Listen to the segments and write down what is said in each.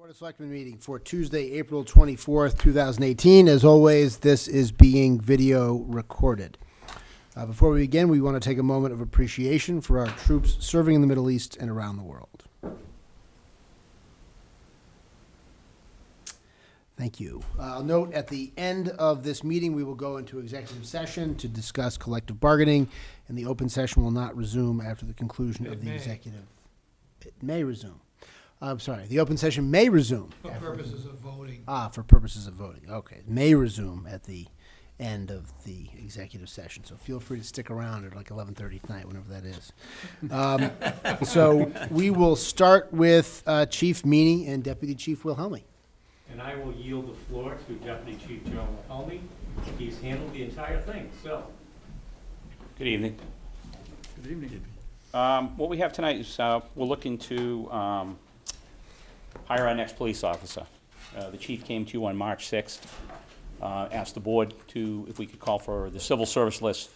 Board of Selectmen meeting for Tuesday, April 24th, 2018. As always, this is being video recorded. Before we begin, we want to take a moment of appreciation for our troops serving in the Middle East and around the world. Thank you. I'll note at the end of this meeting, we will go into executive session to discuss collective bargaining, and the open session will not resume after the conclusion of the executive. It may resume. I'm sorry, the open session may resume. For purposes of voting. For purposes of voting. Okay. It may resume at the end of the executive session. So feel free to stick around at like 11:30 tonight, whenever that is. So we will start with Chief Meany and Deputy Chief Wilhelmy. And I will yield the floor to Deputy Chief Joe Wilhelmy. He's handled the entire thing, so. Good evening. Good evening. What we have tonight is we're looking to hire our next police officer. The chief came to you on March 6th, asked the board if we could call for the civil service list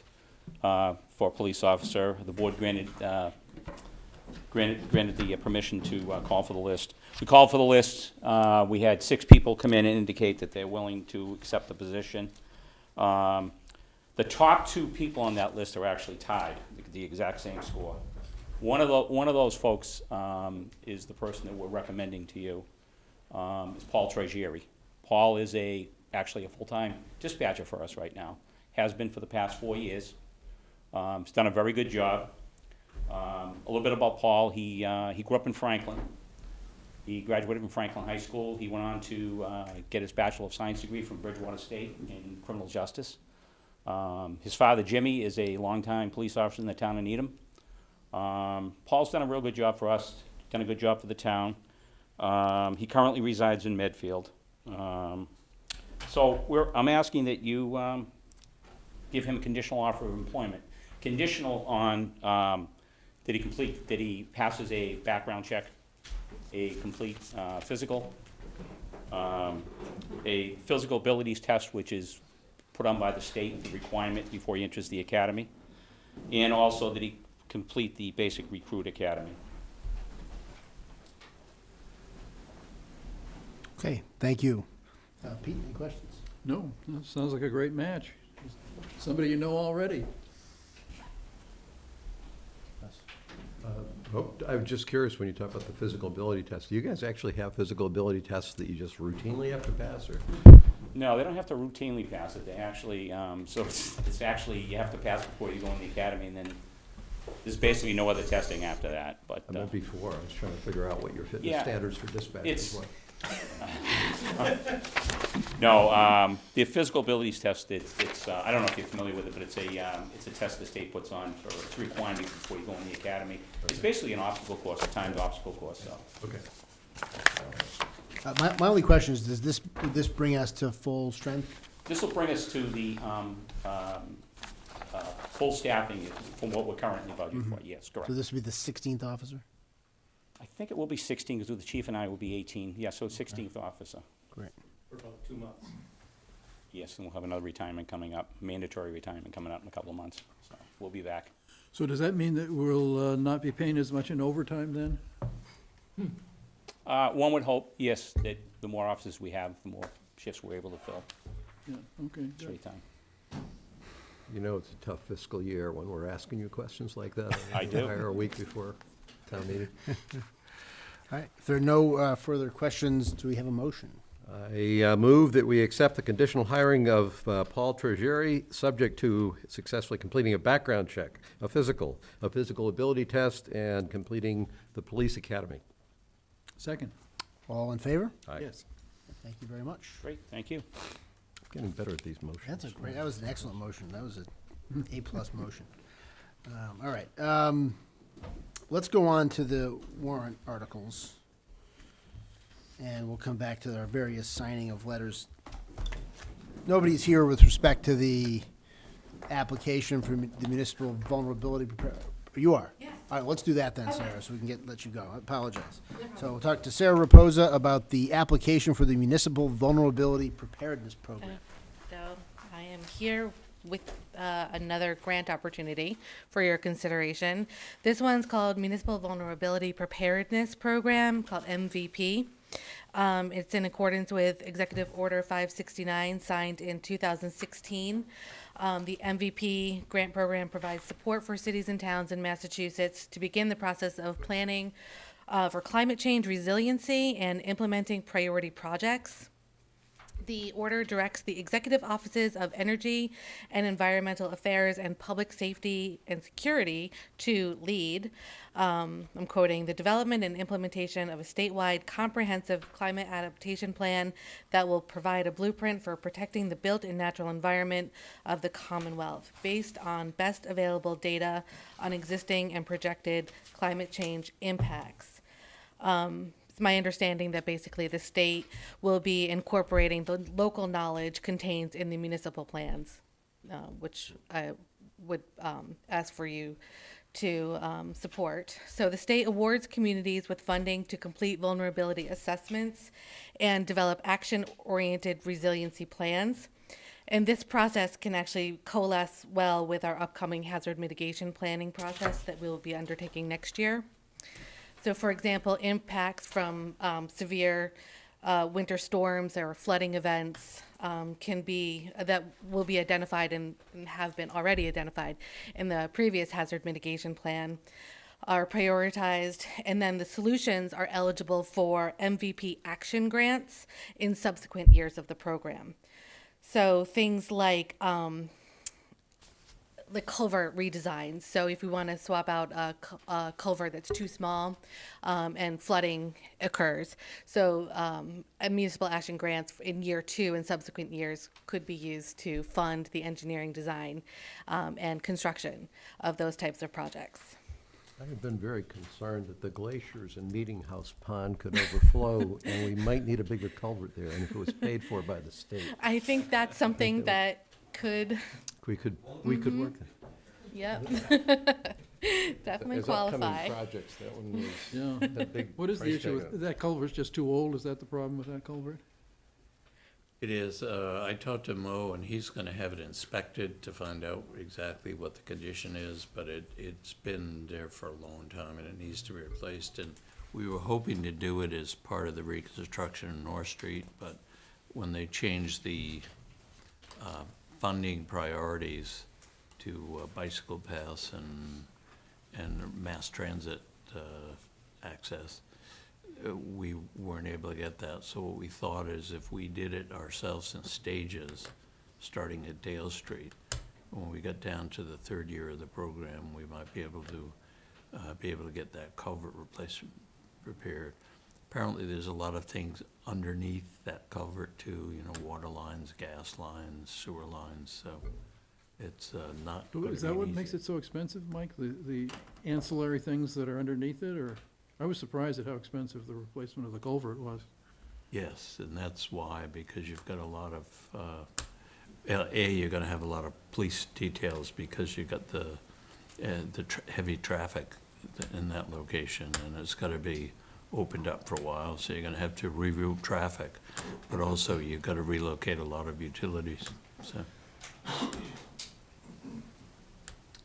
for a police officer. The board granted the permission to call for the list. We called for the list. We had 6 people come in and indicate that they're willing to accept the position. The top 2 people on that list are actually tied, the exact same score. One of those folks is the person that we're recommending to you, is Paul Tregieri. Paul is actually a full-time dispatcher for us right now. Has been for the past 4 years. He's done a very good job. A little bit about Paul. He grew up in Franklin. He graduated from Franklin High School. He went on to get his Bachelor of Science degree from Bridgewater State in criminal justice. His father, Jimmy, is a longtime police officer in the town of Needham. Paul's done a real good job for us, done a good job for the town. He currently resides in Medfield. So I'm asking that you give him a conditional offer of employment, conditional on that he passes a background check, a complete physical, a physical abilities test, which is put on by the state, the requirement before he enters the academy, and also that he complete the basic recruit academy. Okay, thank you. Pete, any questions? No, that sounds like a great match. Somebody you know already. I'm just curious, when you talk about the physical ability test, do you guys actually have physical ability tests that you just routinely have to pass, or? No, they don't have to routinely pass it. They actually, so it's actually, you have to pass before you go in the academy, and then there's basically no other testing after that. But I meant before. I was trying to figure out what your fitness standards for dispatch was. No, the physical abilities test, it's I don't know if you're familiar with it, but it's a test the state puts on for, it's a requirement before you go in the academy. Okay. It's basically an obstacle course, a timed obstacle course, so. Okay. My only question is, would this bring us to full strength? This will bring us to the full staffing from what we're currently budgeted for. Yes, correct. So this would be the 16th officer? I think it will be 16, because the chief and I will be 18. Yeah, so 16th officer. Great. For about 2 months. Yes, and we'll have another retirement coming up, mandatory retirement coming up in a couple of months. So we'll be back. So does that mean that we'll not be paying as much in overtime then? One would hope, yes, that the more officers we have, the more shifts we're able to fill. Yeah, okay. Straight time. You know it's a tough fiscal year when we're asking you questions like that. I do. Hire a week before town meeting. All right. If there are no further questions, do we have a motion? I move that we accept the conditional hiring of Paul Tregieri, subject to successfully completing a background check, a physical ability test, and completing the police academy. Second. All in favor? Aye. Yes. Thank you very much. Great, thank you. Getting better at these motions. That was an excellent motion. That was an A+ motion. All right. Let's go on to the warrant articles, and we'll come back to our various signing of letters. Nobody's here with respect to the application for the municipal vulnerability. You are? Yes. All right, let's do that then, Sarah, so we can let you go. I apologize. So we'll talk to Sarah Raposa about the application for the Municipal Vulnerability Preparedness Program. So I am here with another grant opportunity for your consideration. This one's called Municipal Vulnerability Preparedness Program, called MVP. It's in accordance with Executive Order 569, signed in 2016. The MVP grant program provides support for cities and towns in Massachusetts to begin the process of planning for climate change resiliency and implementing priority projects. The order directs the executive offices of Energy and Environmental Affairs and Public Safety and Security to lead, I'm quoting, the development and implementation of a statewide comprehensive climate adaptation plan that will provide a blueprint for protecting the built and natural environment of the Commonwealth based on best available data on existing and projected climate change impacts. It's my understanding that basically the state will be incorporating the local knowledge contained in the municipal plans, which I would ask for you to support. So the state awards communities with funding to complete vulnerability assessments and develop action-oriented resiliency plans. And this process can actually coalesce well with our upcoming hazard mitigation planning process that we will be undertaking next year. So, for example, impacts from severe winter storms or flooding events that will be identified and have been already identified in the previous hazard mitigation plan are prioritized, and then the solutions are eligible for MVP action grants in subsequent years of the program. So things like the culvert redesigns. So if we want to swap out a culvert that's too small and flooding occurs, so municipal action grants in year 2 and subsequent years could be used to fund the engineering design and construction of those types of projects. I have been very concerned that the glaciers in Meeting House Pond could overflow, and we might need a bigger culvert there, and if it was paid for by the state, I think that's something that could, we could work it. yep, definitely As upcoming qualify. projects, that one was Yeah. a big What is the price issue tag. with, that culvert's just too old? Is that the problem with that culvert? It is. I talked to Mo, and he's gonna have it inspected to find out exactly what the condition is, but it's been there for a long time, and it needs to be replaced. And we were hoping to do it as part of the reconstruction of North Street, but when they changed the funding priorities to bicycle paths and mass transit access, we weren't able to get that. So what we thought is if we did it ourselves in stages, starting at Dale Street, when we got down to the 3rd year of the program, we might be able to get that culvert replacement repaired. Apparently, there's a lot of things underneath that culvert too, you know, water lines, gas lines, sewer lines, so it's not gonna Is that be what easy. makes it so expensive, Mike? The ancillary things that are underneath it, or? I was surprised at how expensive the replacement of the culvert was. Yes, and that's why, because you've got a lot of, you're gonna have a lot of police details because you've got the heavy traffic in that location, and it's gotta be opened up for a while, so you're gonna have to reroute traffic, but also you've gotta relocate a lot of utilities, so.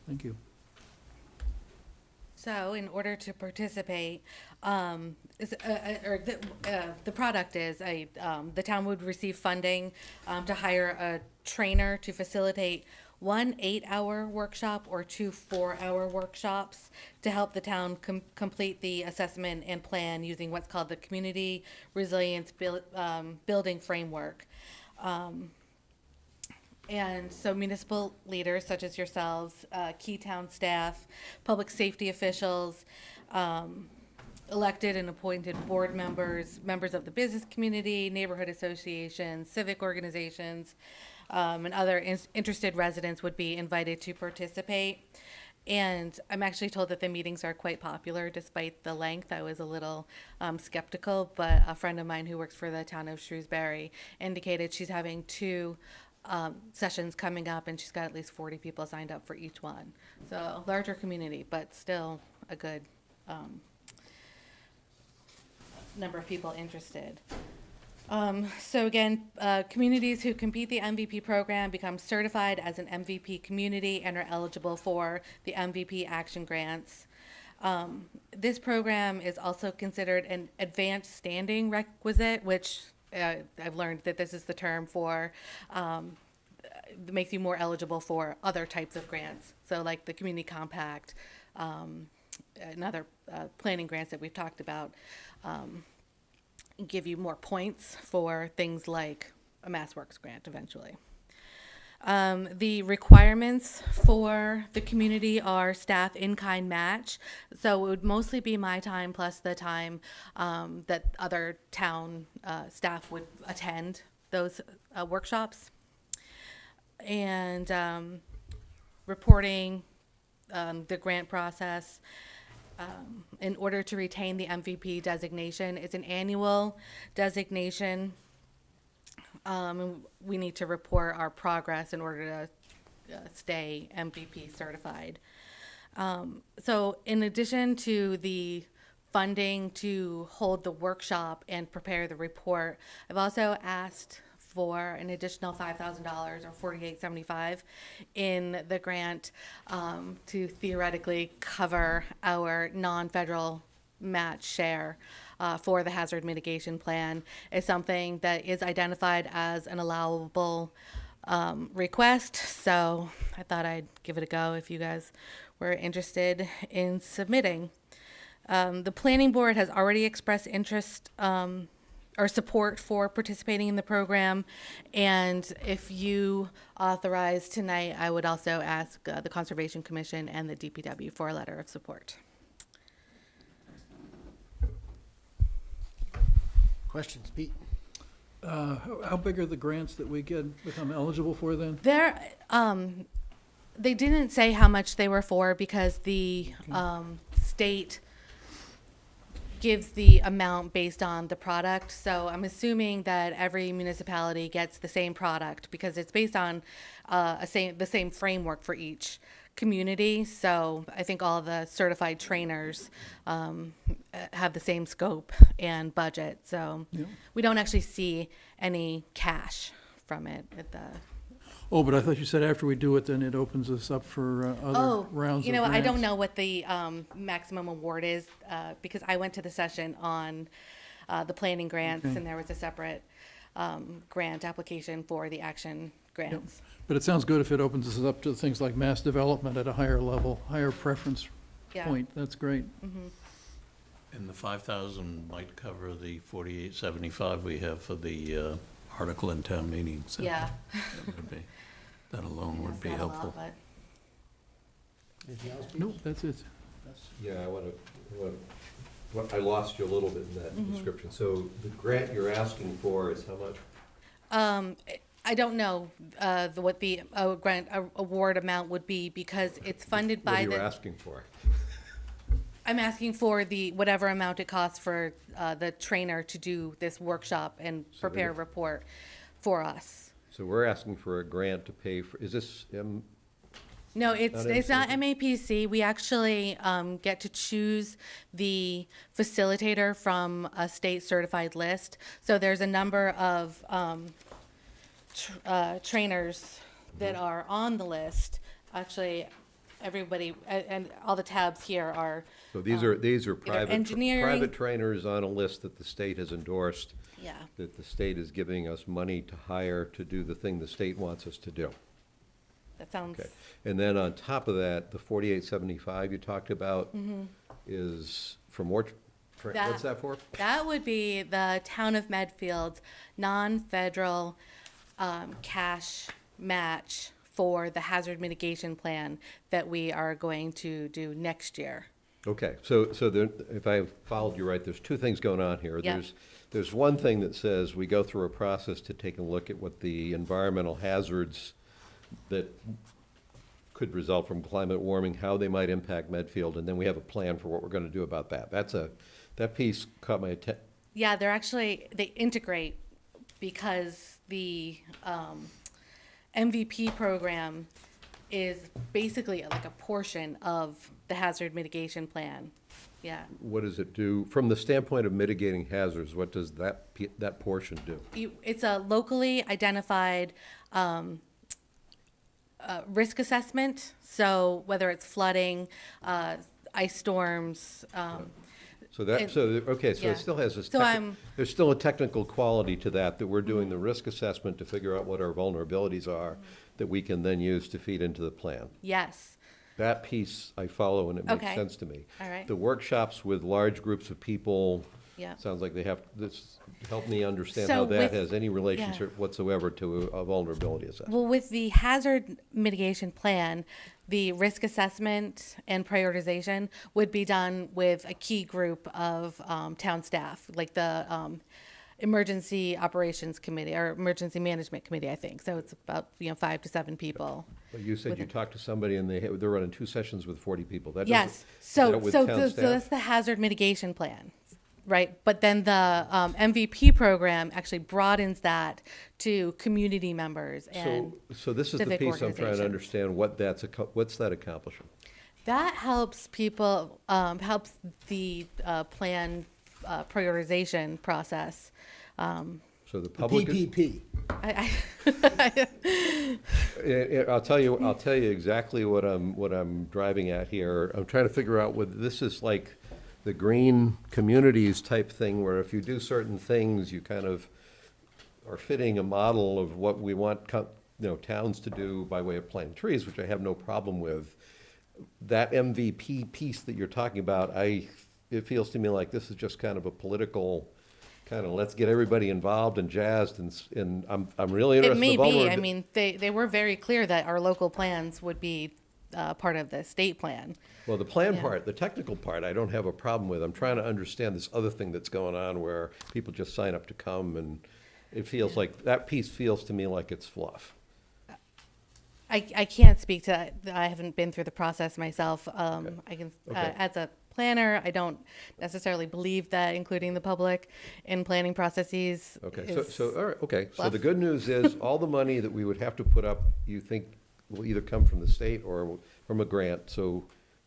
Thank you. So in order to participate, the product is the town would receive funding to hire a trainer to facilitate 1 8-hour workshop or 2 4-hour workshops to help the town complete the assessment and plan using what's called the Community Resilience Building Framework. And so municipal leaders such as yourselves, key town staff, public safety officials, elected and appointed board members, members of the business community, neighborhood associations, civic organizations, and other interested residents would be invited to participate. And I'm actually told that the meetings are quite popular despite the length. I was a little skeptical, but a friend of mine who works for the town of Shrewsbury indicated she's having 2 sessions coming up, and she's got at least 40 people signed up for each one. So larger community, but still a good number of people interested. So again, communities who complete the MVP program become certified as an MVP community and are eligible for the MVP action grants. This program is also considered an advanced standing requisite, which I've learned that this is the term for, makes you more eligible for other types of grants. So like the community compact, and other planning grants that we've talked about, give you more points for things like a MassWorks grant eventually. The requirements for the community are staff in-kind match. So it would mostly be my time plus the time that other town staff would attend those workshops. And reporting the grant process. In order to retain the MVP designation, it's an annual designation. And we need to report our progress in order to stay MVP certified. So in addition to the funding to hold the workshop and prepare the report, I've also asked for an additional $5,000 or $48.75 in the grant to theoretically cover our non-federal match share for the hazard mitigation plan. Is something that is identified as an allowable request. So I thought I'd give it a go if you guys were interested in submitting. The planning board has already expressed interest or support for participating in the program. And if you authorize tonight, I would also ask the Conservation Commission and the DPW for a letter of support. Questions, Pete? How big are the grants that we become eligible for then? They didn't say how much they were for because the state gives the amount based on the product. So I'm assuming that every municipality gets the same product because it's based on the same framework for each community. So I think all the certified trainers have the same scope and budget. So we don't actually see any cash from it at the. Oh, but I thought you said after we do it, then it opens us up for other rounds of grants. I don't know what the maximum award is because I went to the session on the planning grants, Okay. and there was a separate grant application for the action grants. But it sounds good if it opens us up to things like mass development at a higher level, higher preference Yeah. point. That's great. And the 5,000 might cover the 48.75 we have for the article in town meeting, so. Yeah. That alone would be It's not a lot, helpful. but- Anything else, Pete? Nope, that's it. Yeah, I lost you a little bit in that description. So the grant you're asking for is how much? I don't know what the grant award amount would be because it's funded What by are you the. asking for? I'm asking for the whatever amount it costs for the trainer to do this workshop and prepare a report for us. So we're asking for a grant to pay for, is this, No, it's not MC? MAPC. We actually get to choose the facilitator from a state certified list. So there's a number of trainers that are on the list. Actually, everybody and all the tabs here are. so these are private, engineering. private trainers on a list that the state has endorsed, Yeah. that the state is giving us money to hire to do the thing the state wants us to do. That sounds. Okay. And then on top of that, the 48.75 you talked about is for more, what's that for? That would be the town of Medfield's non-federal cash match for the hazard mitigation plan that we are going to do next year. Okay, so there, if I followed you right, there's two things going on here. Yeah. There's one thing that says we go through a process to take a look at what the environmental hazards that could result from climate warming, how they might impact Medfield, and then we have a plan for what we're gonna do about that. That piece caught my attention. Yeah, they integrate because the MVP program is basically like a portion of the hazard mitigation plan. Yeah. What does it do, from the standpoint of mitigating hazards, what does that portion do? It's a locally identified risk assessment. So whether it's flooding, ice storms. So that, And- so, okay, so yeah. it still has this, So I'm- there's still a technical quality to that we're doing the risk assessment to figure out what our vulnerabilities are, that we can then use to feed into the plan. Yes. That piece I follow and it makes Okay. sense to me. All right. The workshops with large groups of people, Yeah. sounds like they have, this, help me understand So how that with- has any relationship whatsoever to a vulnerability assessment. Well, with the hazard mitigation plan, the risk assessment and prioritization would be done with a key group of town staff, like the emergency operations committee or emergency management committee, I think. So it's about 5 to 7 people. But you said you with- talked to somebody and they're running 2 sessions with 40 people. That Yes. doesn't- is So that with so, town so staff? that's the hazard mitigation plan, right? But then the MVP program actually broadens that to community members and. So this is the civic piece I'm trying to organizations. understand, what's that accomplishing? That helps people, helps the plan prioritization process. So the The public. PPP. I'll tell you exactly what I'm driving at here. I'm trying to figure out whether this is like the green communities type thing, where if you do certain things, you kind of are fitting a model of what we want, towns to do by way of planting trees, which I have no problem with. That MVP piece that you're talking about, it feels to me like this is just kind of a political, kind of let's get everybody involved and jazzed, and I'm really It interested may in be, I mean, they were very clear that our local plans would be part of the state plan. Well, the plan Yeah. part, the technical part, I don't have a problem with. I'm trying to understand this other thing that's going on where people just sign up to come, and it feels like, that piece feels to me like it's fluff. I can't speak to that. I haven't been through the process myself. I can, Okay. as a planner, I don't necessarily believe that including the public in planning processes Okay, is. so, all right, okay, so the fluff. good news is, all the money that we would have to put up, you think will either come from the state or from a grant, so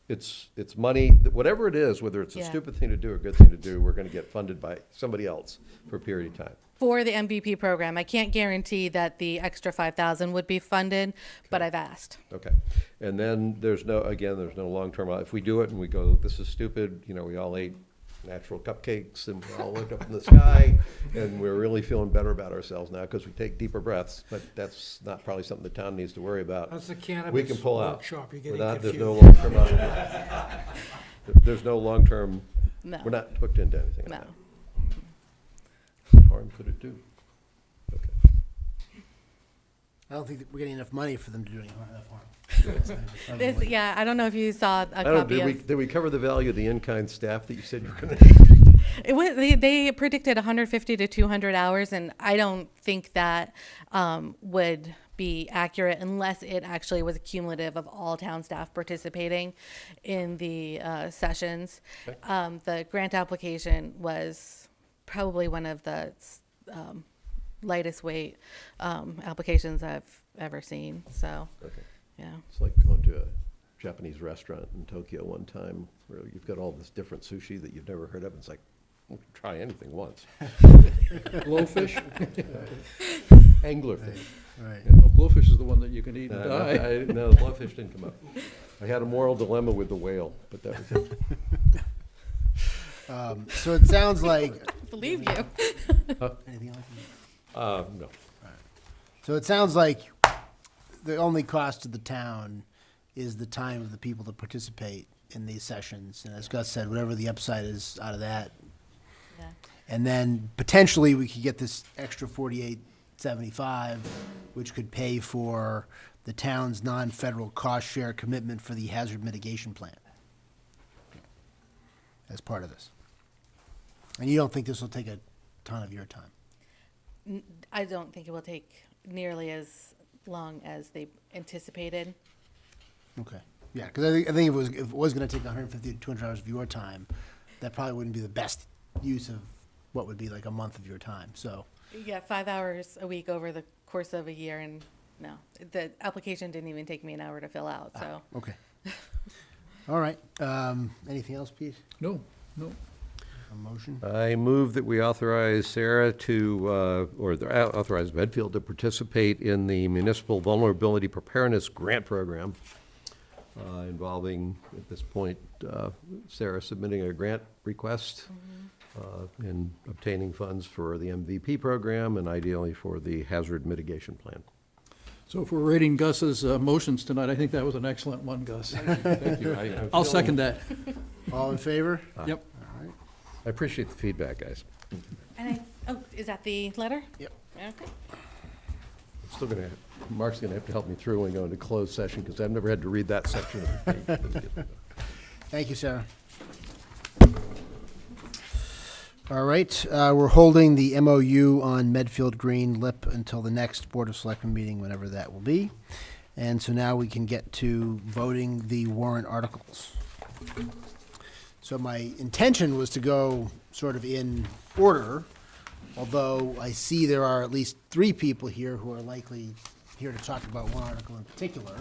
it's money, whatever it is, whether it's a Yeah. stupid thing to do or a good thing to do, we're gonna get funded by somebody else for a period of time. For the MVP program, I can't guarantee that the extra 5,000 would be funded, but I've asked. Okay, and then there's no long-term, if we do it and we go, this is stupid, we all ate natural cupcakes and we all looked up in the sky, and we're really feeling better about ourselves now because we take deeper breaths, but that's not probably something the town needs to worry about. That's the We can cannabis pull out. workshop, you're We're getting not, there's confused. no long-term, there's no long-term, No. we're not hooked into anything No. like that. What harm could it do? Okay. I don't think that we're getting enough money for them to do enough harm. Yeah, I don't know if you saw a I don't, copy of. did we cover the value of the in-kind staff that you said you were gonna need? It was, they predicted 150 to 200 hours, and I don't think that would be accurate unless it actually was cumulative of all town staff participating in the sessions. The grant application was probably one of the lightest weight applications I've ever seen. So, Okay. yeah. It's like going to a Japanese restaurant in Tokyo one time where you've got all this different sushi that you've never heard of. It's like, well, try anything once. Blowfish? Anglerfish. Right. Well, blowfish is the one that you can eat and die. No, the blowfish didn't come up. I had a moral dilemma with the whale, but that was it. So it sounds like, Believe you. anything else? No. So it sounds like the only cost to the town is the time of the people that participate in these sessions. And as Gus said, whatever the upside is out of that. Yeah. And then potentially we could get this extra $48.75, which could pay for the town's non-federal cost share commitment for the hazard mitigation plan as part of this. And you don't think this will take a ton of your time? I don't think it will take nearly as long as they anticipated. Okay. Yeah, because I think if it was going to take 150 to 200 hours of your time, that probably wouldn't be the best use of what would be like a month of your time. So, Yeah, 5 hours a week over the course of a year, and no, the application didn't even take me an hour to fill out, so. okay. All right. Anything else, Pete? No. A motion? I move that we authorize Sarah authorize Medfield to participate in the Municipal Vulnerability Preparedness Grant Program involving, at this point, Sarah submitting a grant request and obtaining funds for the MVP program and ideally for the hazard mitigation plan. So if we're rating Gus's motions tonight, I think that was an excellent one, Gus. Thank you. I'll second that. All in favor? Yep. I appreciate the feedback, guys. And is that the letter? Yep. Okay. Still gonna, Mark's gonna have to help me through when we go into closed session, because I've never had to read that section of the page. Thank you, Sarah. All right, we're holding the MOU on Medfield Green Lip until the next Board of Selectmen meeting, whenever that will be. And so now we can get to voting the warrant articles. So my intention was to go sort of in order, although I see there are at least 3 people here who are likely here to talk about one article in particular.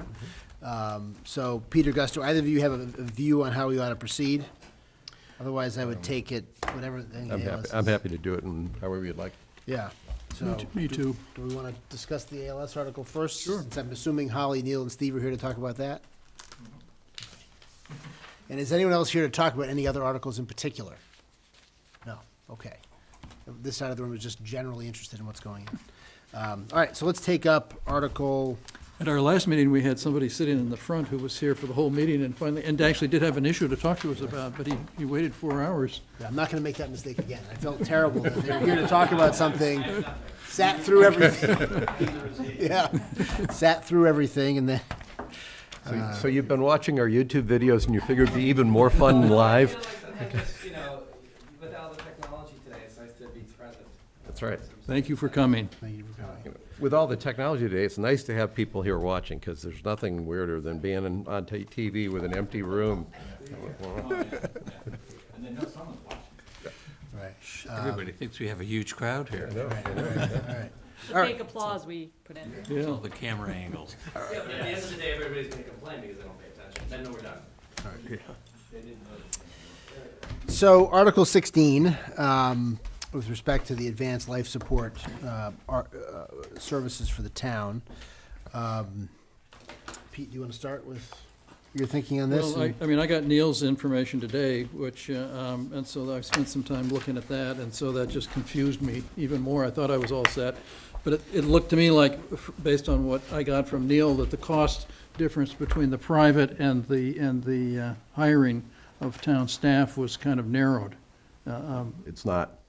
So Peter, Gus, do either of you have a view on how we ought to proceed? Otherwise, I would take it, whatever. I'm happy to do it in however you'd like. Yeah. So Me too. do we want to discuss the ALS article first? Sure. Since I'm assuming Holly, Neil, and Steve are here to talk about that. And is anyone else here to talk about any other articles in particular? No. Okay. This side of the room is just generally interested in what's going on. All right, so let's take up Article. At our last meeting, we had somebody sitting in the front who was here for the whole meeting and finally, and actually did have an issue to talk to us about, but he waited 4 hours. Yeah, I'm not going to make that mistake again. I felt terrible that they were here to talk about something, sat through everything. Yeah, sat through everything, and then. So you've been watching our YouTube videos and you figured it'd be even more fun live? Sometimes, with all the technology today, it's nice to be present. That's right. Thank you for coming. Thank you for coming. With all the technology today, it's nice to have people here watching, because there's nothing weirder than being on TV with an empty room. Right. Everybody thinks we have a huge crowd here. All right. Fake applause we put in. Yeah. All the camera angles. Yeah, but at the end of the day, everybody's gonna complain because they don't pay attention. Then we're done. They didn't vote. So Article 16, with respect to the advanced life support services for the town. Pete, do you want to start with your thinking on this? Well, I mean, I got Neil's information today, which, and so I spent some time looking at that, and so that just confused me even more. I thought I was all set. But it looked to me like, based on what I got from Neil, that the cost difference between the private and the hiring of town staff was kind of narrowed. It's not.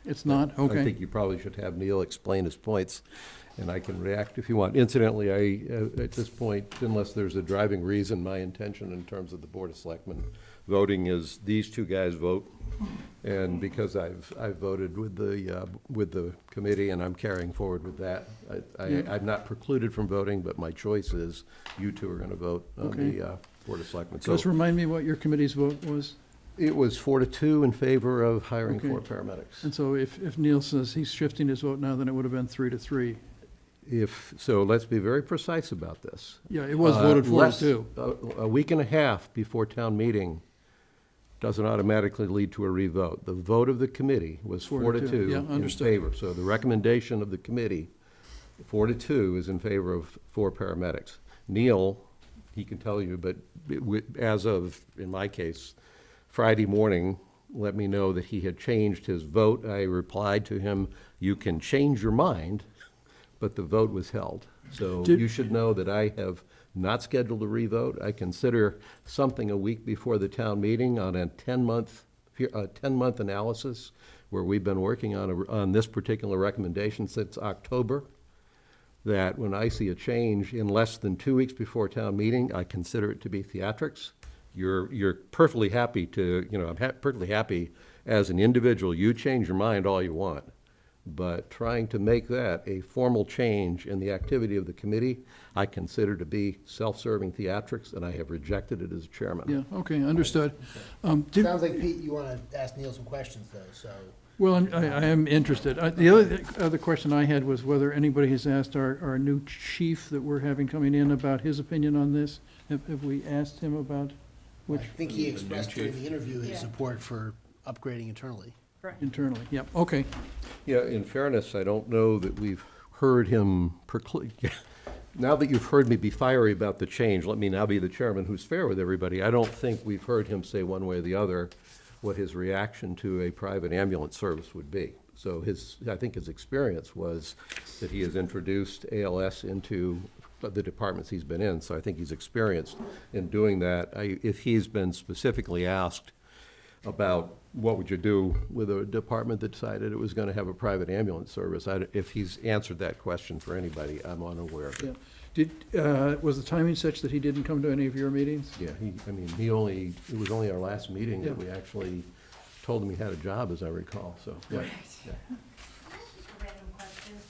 It's not? I Okay. think you probably should have Neil explain his points, and I can react if you want. Incidentally, at this point, unless there's a driving reason, my intention in terms of the Board of Selectmen voting is these 2 guys vote. And because I've voted with the committee and I'm carrying forward with that, I'm not precluded from voting, but my choice is you 2 are going to vote on Okay. the Board of Selectmen. Just remind me what your committee's vote was? It was 4-2 in favor of hiring Okay. 4 paramedics. And so if Neil says he's shifting his vote now, then it would have been 3-3. So let's be very precise about this. Yeah, it was voted for Less- too. A week and a half before town meeting doesn't automatically lead to a revote. The vote of the committee was 4-2 Yeah, in understood. favor. So the recommendation of the committee, 4-2, is in favor of 4 paramedics. Neil, he can tell you, but as of, in my case, Friday morning, let me know that he had changed his vote. I replied to him, you can change your mind, but the vote was held. So Did- you should know that I have not scheduled a revote. I consider something a week before the town meeting on a 10-month analysis, where we've been working on this particular recommendation since October, that when I see a change in less than 2 weeks before town meeting, I consider it to be theatrics. You're perfectly happy to, I'm perfectly happy as an individual, you change your mind all you want. But trying to make that a formal change in the activity of the committee, I consider to be self-serving theatrics, and I have rejected it as chairman. Yeah, okay, understood. Sounds like, Pete, you want to ask Neil some questions, though, so. Well, I am interested. The other question I had was whether anybody has asked our new chief that we're having coming in about his opinion on this. Have we asked him about I which think he expressed during the interview his Yeah. support for upgrading internally. internally? Yep, okay. Yeah, in fairness, I don't know that we've heard him now that you've heard me be fiery about the change, let me now be the chairman who's fair with everybody. I don't think we've heard him say one way or the other what his reaction to a private ambulance service would be. So I think his experience was that he has introduced ALS into the departments he's been in, so I think he's experienced in doing that. If he's been specifically asked about what would you do with a department that decided it was going to have a private ambulance service, if he's answered that question for anybody, I'm unaware of it. Yeah. Was the timing such that he didn't come to any of your meetings? Yeah, it was only our last meeting that we actually told him he had a job, as I recall, so. Yeah.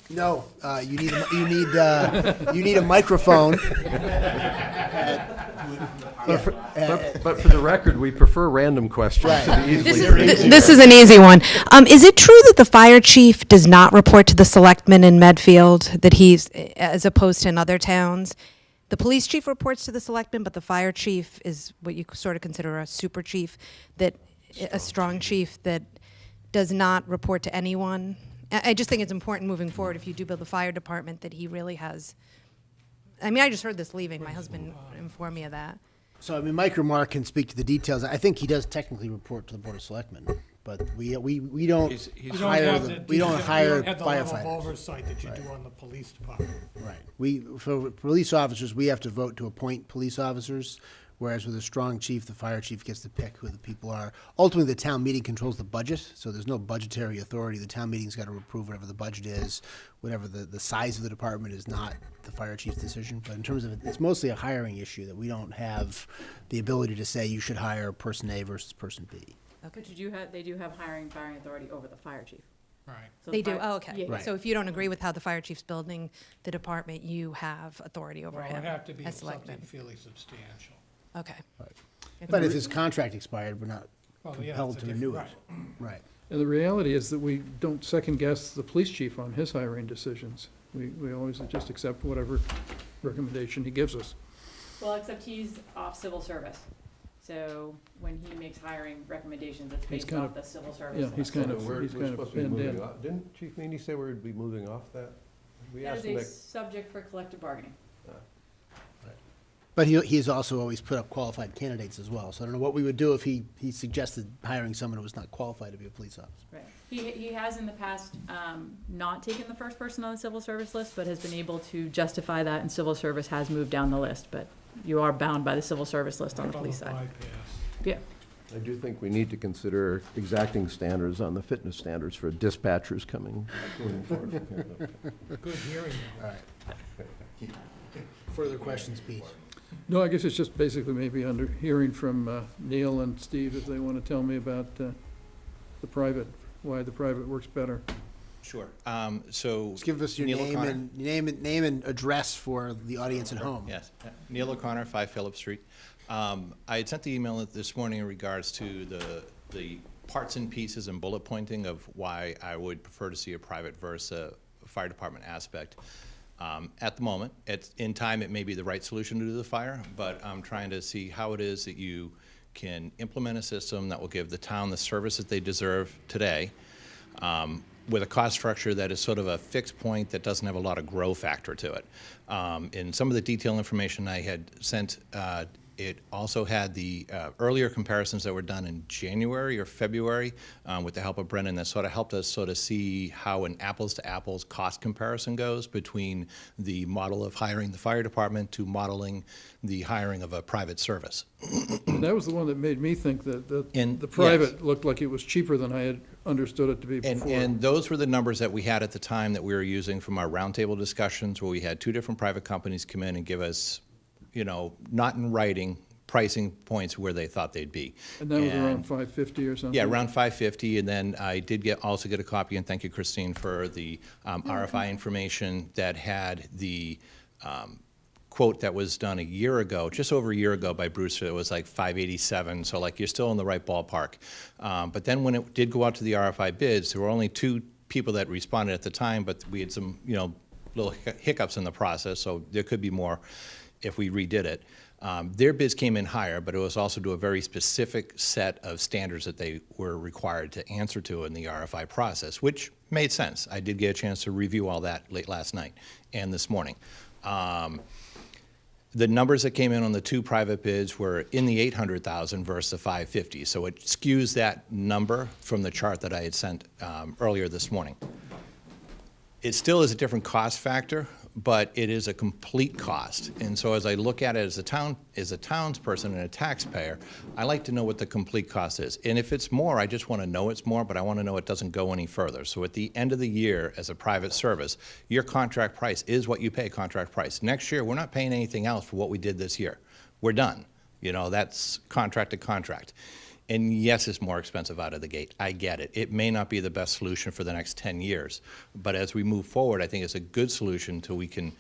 No, you need a microphone. But for the record, we prefer random questions to be easily. This is an easy one. Is it true that the fire chief does not report to the selectmen in Medfield, that he's, as opposed to in other towns? The police chief reports to the selectmen, but the fire chief is what you sort of consider a super chief, a strong chief that does not report to anyone? I just think it's important moving forward, if you do build a fire department, that he really has, I just heard this leaving. My husband informed me of that. So, Mike or Mark can speak to the details. I think he does technically report to the Board of Selectmen, but we don't hire the level of firefighters. oversight that you do on the police department. Right. For police officers, we have to vote to appoint police officers, whereas with a strong chief, the fire chief gets to pick who the people are. Ultimately, the town meeting controls the budget, so there's no budgetary authority. The town meeting's got to approve whatever the budget is, whatever the size of the department is not the fire chief's decision. But in terms of it's mostly a hiring issue that we don't have the ability to say you should hire person A versus person B. But they do have hiring and firing authority over the fire chief. Right. So They the do, fire- oh, okay. Yeah. Right. So if you don't agree with how the fire chief's building the department, you have authority over Well, it him would have to be as something selectman. fairly substantial. Okay. But if his contract expired, we're not Well, yeah, compelled that's to a renew different- it. Right. And the reality is that we don't second guess the police chief on his hiring decisions. We always just accept whatever recommendation he gives us. Well, except he's off civil service. So when he makes hiring recommendations, it's He's based kind off of- the civil service. yeah, he's list. kind of- We're he's kind of supposed to be pinned moving in. off. Didn't Chief Meany say we'd be moving off that? We That asked is him a that. subject for collective bargaining. But he's also always put up qualified candidates as well. So I don't know what we would do if he suggested hiring someone who was not qualified to be a police officer. Right. He has in the past not taken the first person on the civil service list, but has been able to justify that, and civil service has moved down the list. But you are bound by the civil service list on the police side. Bypass. Yeah. I do think we need to consider exacting standards on the fitness standards for dispatchers coming forward. Good hearing. All right. Further questions, Pete? No, I guess it's just basically maybe under hearing from Neil and Steve if they want to tell me about the private, why the private works better. Sure. So Just give us your Neil name O'Connor. and name and address for the audience at home. Yes, Neil O'Connor, 5 Phillip Street. I had sent the email this morning in regards to the parts and pieces and bullet pointing of why I would prefer to see a private versus a fire department aspect. At the moment, in time, it may be the right solution to do the fire, but I'm trying to see how it is that you can implement a system that will give the town the service that they deserve today, with a cost structure that is sort of a fixed point that doesn't have a lot of grow factor to it. In some of the detailed information I had sent, it also had the earlier comparisons that were done in January or February with the help of Brennan that sort of helped us sort of see how an apples-to-apples cost comparison goes between the model of hiring the fire department to modeling the hiring of a private service. And that was the one that made me think that And- the private looked like it was cheaper than I had understood it to be before. And those were the numbers that we had at the time that we were using from our roundtable discussions, where we had 2 different private companies come in and give us, not in writing, pricing points where they thought they'd be. And that was around 550 or something? Yeah, around 550, and then I did also get a copy, and thank you, Christine, for the RFI information that had the quote that was done a year ago, just over a year ago by Brewster. It was like 587, so like you're still in the right ballpark. But then when it did go out to the RFI bids, there were only 2 people that responded at the time, but we had some, little hiccups in the process, so there could be more if we redid it. Their bids came in higher, but it was also to a very specific set of standards that they were required to answer to in the RFI process, which made sense. I did get a chance to review all that late last night and this morning. The numbers that came in on the 2 private bids were in the 800,000 versus the 550. So it skews that number from the chart that I had sent earlier this morning. It still is a different cost factor, but it is a complete cost. And so as I look at it as a townsperson and a taxpayer, I like to know what the complete cost is. And if it's more, I just want to know it's more, but I want to know it doesn't go any further. So at the end of the year, as a private service, your contract price is what you pay contract price. Next year, we're not paying anything else for what we did this year. We're done. You know, that's contract to contract. And yes, it's more expensive out of the gate. I get it. It may not be the best solution for the next 10 years. But as we move forward, I think it's a good solution until we can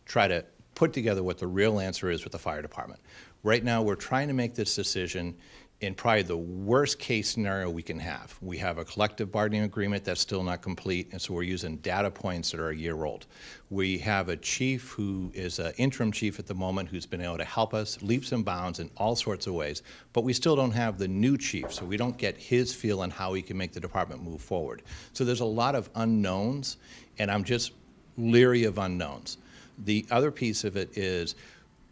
try to put together what the real answer is with the fire department. Right now, we're trying to make this decision in probably the worst case scenario we can have. We have a collective bargaining agreement that's still not complete, and so we're using data points that are a year old. We have a chief who is an interim chief at the moment who's been able to help us leaps and bounds in all sorts of ways, but we still don't have the new chief, so we don't get his feel on how he can make the department move forward. So there's a lot of unknowns, and I'm just leery of unknowns. The other piece of it is,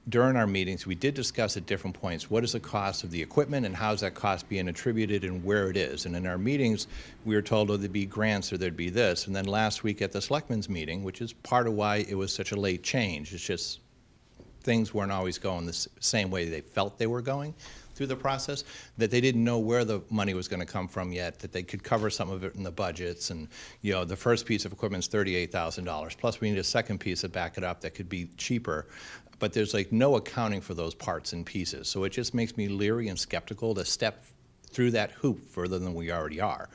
during our meetings, we did discuss at different points what is the cost of the equipment and how is that cost being attributed and where it is. And in our meetings, we were told, oh, there'd be grants or there'd be this. And then last week at the Selectmen's meeting, which is part of why it was such a late change, it's just things weren't always going the same way they felt they were going through the process, that they didn't know where the money was going to come from yet, that they could cover some of it in the budgets. And, you know, the first piece of equipment is $38,000. Plus, we need a second piece to back it up that could be cheaper. But there's like no accounting for those parts and pieces. So it just makes me leery and skeptical to step through that hoop further than we already are.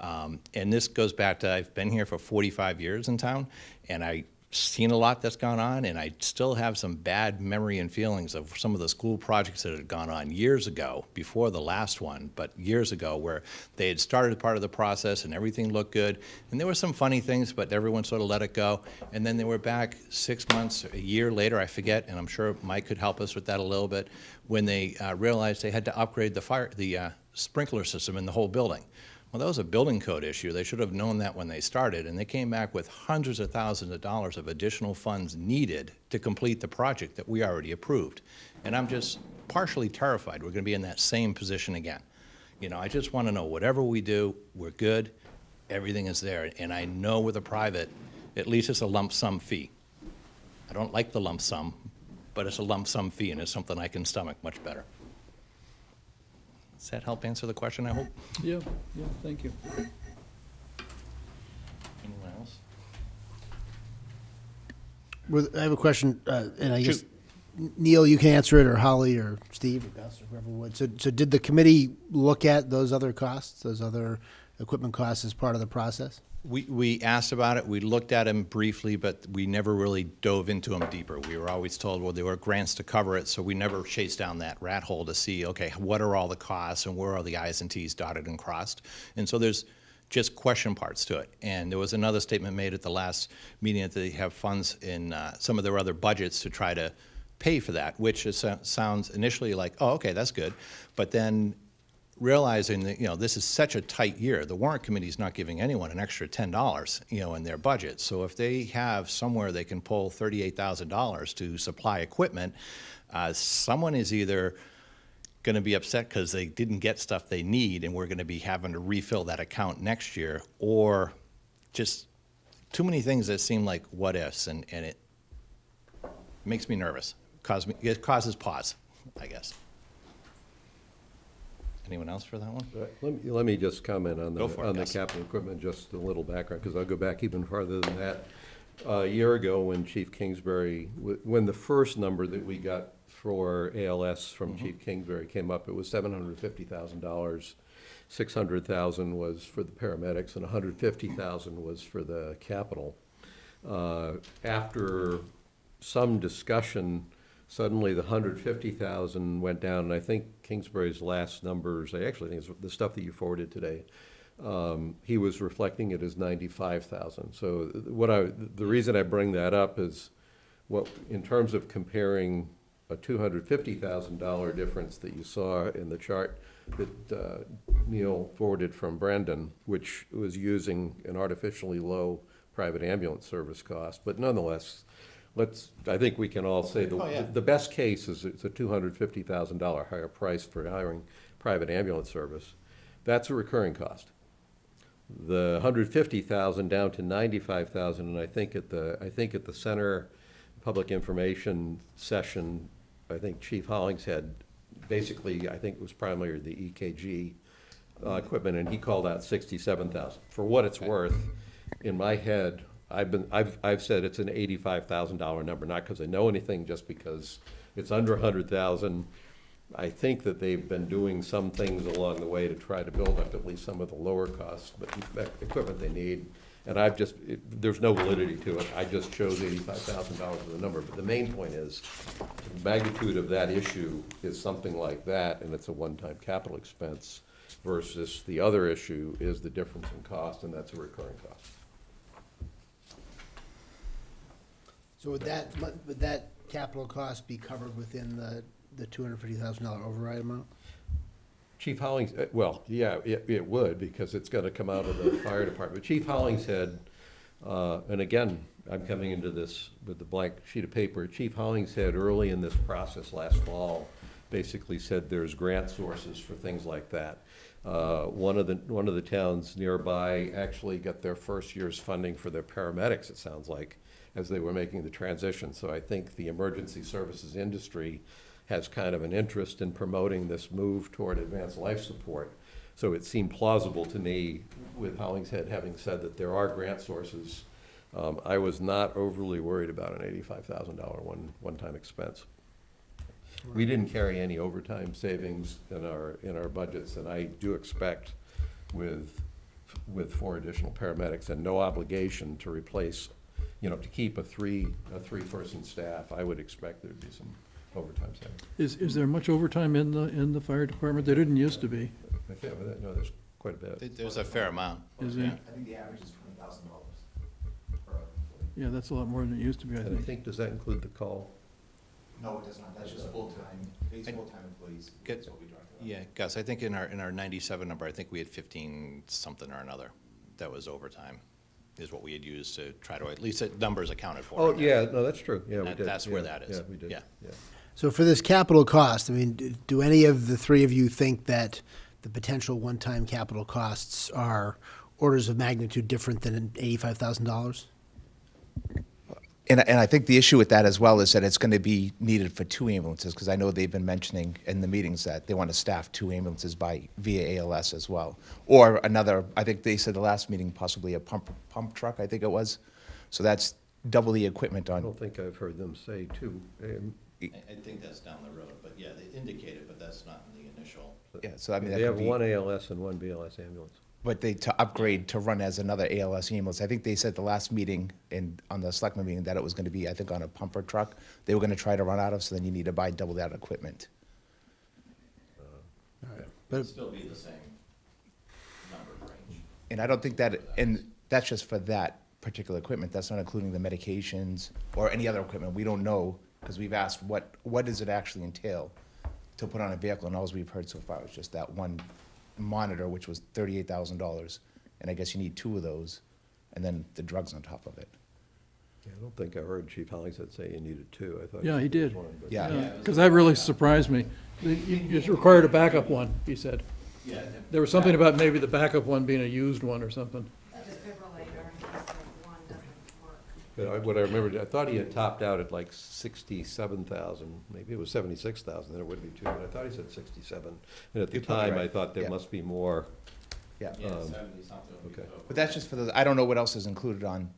And this goes back to, I've been here for 45 years in town, and I've seen a lot that's gone on, and I still have some bad memory and feelings of some of the school projects that had gone on years ago, before the last one, but years ago, where they had started part of the process and everything looked good. And there were some funny things, but everyone sort of let it go. And then they were back 6 months, a year later, I forget, and I'm sure Mike could help us with that a little bit, when they realized they had to upgrade the sprinkler system in the whole building. Well, that was a building code issue. They should have known that when they started, and they came back with hundreds of thousands of dollars of additional funds needed to complete the project that we already approved. And I'm just partially terrified we're going to be in that same position again. You know, I just want to know whatever we do, we're good, everything is there. And I know with a private, at least it's a lump sum fee. I don't like the lump sum, but it's a lump sum fee, and it's something I can stomach much better. Does that help answer the question, I hope? Yeah, thank you. Anyone else? I have a question, and I guess, Neil, you can answer it, or Holly, or Steve, or Gus, or whoever would. So did the committee look at those other costs, those other equipment costs as part of the process? We asked about it, we looked at them briefly, but we never really dove into them deeper. We were always told, well, there were grants to cover it, so we never chased down that rat hole to see, okay, what are all the costs and where are the I's and T's dotted and crossed? And so there's just question parts to it. And there was another statement made at the last meeting that they have funds in some of their other budgets to try to pay for that, which sounds initially like, oh, okay, that's good. But then realizing that, you know, this is such a tight year, the warrant committee is not giving anyone an extra $10, you know, in their budget. So if they have somewhere they can pull $38,000 to supply equipment, someone is either going to be upset because they didn't get stuff they need and we're going to be having to refill that account next year, or just too many things that seem like what ifs, and it makes me nervous. It causes pause, I guess. Anyone else for that one? Let me just comment on Go for it, the Gus. capital equipment, just a little background, because I'll go back even farther than that. A year ago, when Chief Kingsbury, when the first number that we got for ALS from Chief Kingsbury came up, it was $750,000. $600,000 was for the paramedics, and $150,000 was for the capital. After some discussion, suddenly the $150,000 went down, and I think Kingsbury's last numbers, I actually think it's the stuff that you forwarded today, he was reflecting it as $95,000. So the reason I bring that up is, in terms of comparing a $250,000 difference that you saw in the chart that Neil forwarded from Brandon, which was using an artificially low private ambulance service cost, but nonetheless I think we can all say Oh, yeah. the best case is it's a $250,000 higher price for hiring private ambulance service. That's a recurring cost. The 150,000 down to 95,000, and I think at the Center Public Information session, I think Chief Hollingshead, basically, I think it was primarily the EKG equipment, and he called out 67,000. For what it's worth, in my head, I've said it's an $85,000 number, not because I know anything, just because it's under 100,000. I think that they've been doing some things along the way to try to build up at least some of the lower costs, but equipment they need. And there's no validity to it. I just chose $85,000 as the number. But the main point is, the magnitude of that issue is something like that, and it's a one-time capital expense, versus the other issue is the difference in cost, and that's a recurring cost. So would that capital cost be covered within the $250,000 override amount? Chief Hollings, well, yeah, it would, because it's gonna come out of the fire department. Chief Hollingshead, and again, I'm coming into this with the blank sheet of paper. Chief Hollingshead, early in this process last fall, basically said there's grant sources for things like that. One of the towns nearby actually got their first year's funding for their paramedics, it sounds like, as they were making the transition. So I think the emergency services industry has kind of an interest in promoting this move toward advanced life support. So it seemed plausible to me, with Hollingshead having said that there are grant sources. I was not overly worried about an $85,000 one-time expense. We didn't carry any overtime savings in our budgets, and I do expect with 4 additional paramedics and no obligation to replace, to keep a three-person staff, I would expect there'd be some overtime savings. Is there much overtime in the fire department? There didn't used to be. No, there's quite a bit. There's a fair amount. Is there? I think the average is $20,000 per Yeah, that's a lot more than it used to be, I And I think. think, does that include the call? No, it does not. That's just full-time, base full-time employees. Get- That's what we talked about. Yeah, Gus, I think in our 97 number, I think we had 15 something or another that was overtime, is what we had used to try to, at least the numbers accounted for. Oh, in there. yeah, no, that's true, yeah, we That- did. that's where Yeah, that is. Yeah, we did, Yeah. yeah. So for this capital cost, I mean, do any of the three of you think that the potential one-time capital costs are orders of magnitude different than $85,000? And I think the issue with that as well is that it's going to be needed for 2 ambulances, because I know they've been mentioning in the meetings that they want to staff 2 ambulances via ALS as well. Or another, I think they said the last meeting, possibly a pump truck, I think it was. So that's double the equipment I on. don't think I've heard them say two. I think that's down the road, but yeah, they indicated, but that's not in the initial. Yeah, so I mean, that They could have be, one ALS and one BLS ambulance. but to upgrade to run as another ALS ambulance. I think they said the last meeting on the Selectmen meeting that it was going to be, I think, on a pumper truck. They were going to try to run out of, so then you need to buy double that equipment. It'd still be the same number range. And I don't think that, and that's just for that particular equipment. That's not including the medications or any other equipment. We don't know, because we've asked what does it actually entail to put on a vehicle, and all we've heard so far is just that one monitor, which was $38,000. And I guess you need 2 of those, and then the drugs on top of it. Yeah, I don't think I heard Chief Hollingshead say you needed 2. I thought. Yeah, he said did. one, but- Yeah. Because that really surprised me. You just required a backup one, he said. Yeah. There was something about maybe the backup one being a used one or something. But what I remembered, I thought he had topped out at like 67,000, maybe it was 76,000, then it would be 2, but I thought he said 67. And at the You're probably time, I right. thought there Yeah. must be more. Yeah. Yeah, Um, 70 something would be okay. dope. But that's just for the, I don't know what else is included on,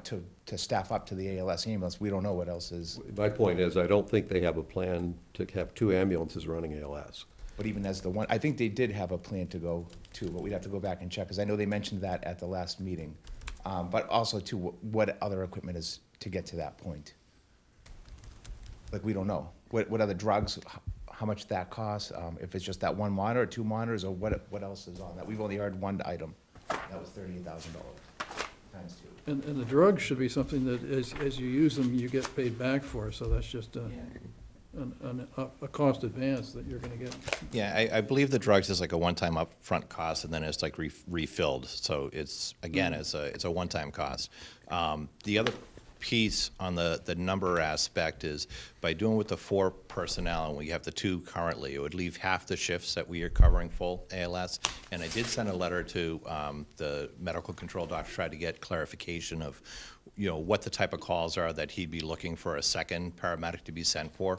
to staff up to the ALS ambulance. We don't know what else is. My point is, I don't think they have a plan to have 2 ambulances running ALS. But even as the one, I think they did have a plan to go to, but we'd have to go back and check, because I know they mentioned that at the last meeting. But also to what other equipment is to get to that point. Like, we don't know. What other drugs, how much that costs, if it's just that one monitor, or 2 monitors, or what else is on that? We've only heard one item. That was $38,000 times 2. And the drugs should be something that as you use them, you get paid back for, so that's just a cost advance that you're gonna get. Yeah, I believe the drugs is like a one-time upfront cost, and then it's like refilled. So it's, again, it's a one-time cost. The other piece on the number aspect is by doing with the 4 personnel, and we have the 2 currently, it would leave half the shifts that we are covering full ALS. And I did send a letter to the medical control doctor, try to get clarification of, what the type of calls are that he'd be looking for a second paramedic to be sent for.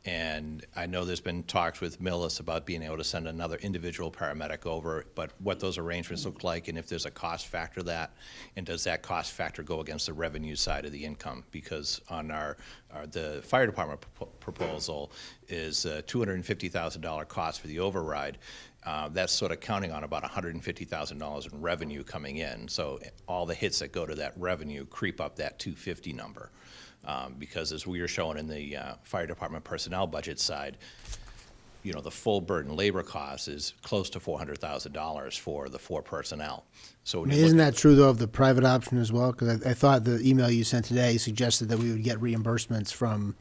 And I know there's been talks with Millis about being able to send another individual paramedic over, but what those arrangements look like, and if there's a cost factor that, and does that cost factor go against the revenue side of the income? Because on the fire department proposal is a $250,000 cost for the override. That's sort of counting on about $150,000 in revenue coming in. So all the hits that go to that revenue creep up that 250 number. Because as we are showing in the fire department personnel budget side, the full burden labor cost is close to $400,000 for the 4 personnel. So when you Isn't look that true, though, of the private option as well? Because I thought the email you sent today suggested that we would get reimbursements from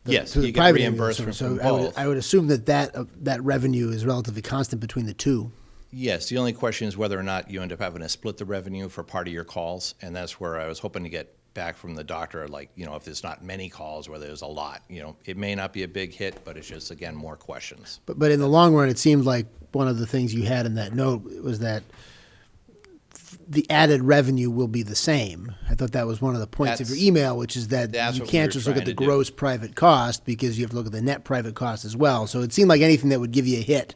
Yes, to the you get private reimbursement ambulance. from So both. I would assume that revenue is relatively constant between the two. Yes, the only question is whether or not you end up having to split the revenue for part of your calls, and that's where I was hoping to get back from the doctor, like, if there's not many calls, where there's a lot, it may not be a big hit, but it's just, again, more questions. But in the long run, it seemed like one of the things you had in that note was that the added revenue will be the same. I thought that was one of the points of your That's- email, which is that that's you what we can't were just look at trying the to do. gross private cost because you have to look at the net private cost as well. So it seemed like anything that would give you a hit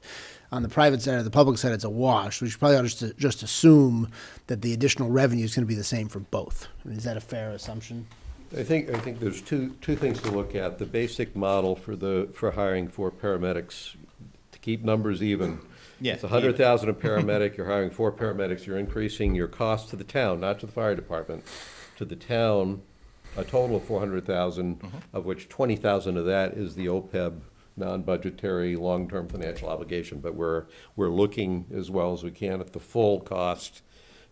on the private side or the public side, it's a wash. We should probably ought to just assume that the additional revenue is going to be the same for both. I mean, is that a fair assumption? I think there's two things to look at. The basic model for hiring 4 paramedics, to keep numbers even. Yeah, It's $100,000 a paramedic, you're hiring 4 paramedics, you're increasing your cost to the town, not to the fire department, to the town, a total of $400,000, of which $20,000 of that is the OPEB, non-budgetary, long-term financial obligation. But we're looking as well as we can at the full cost,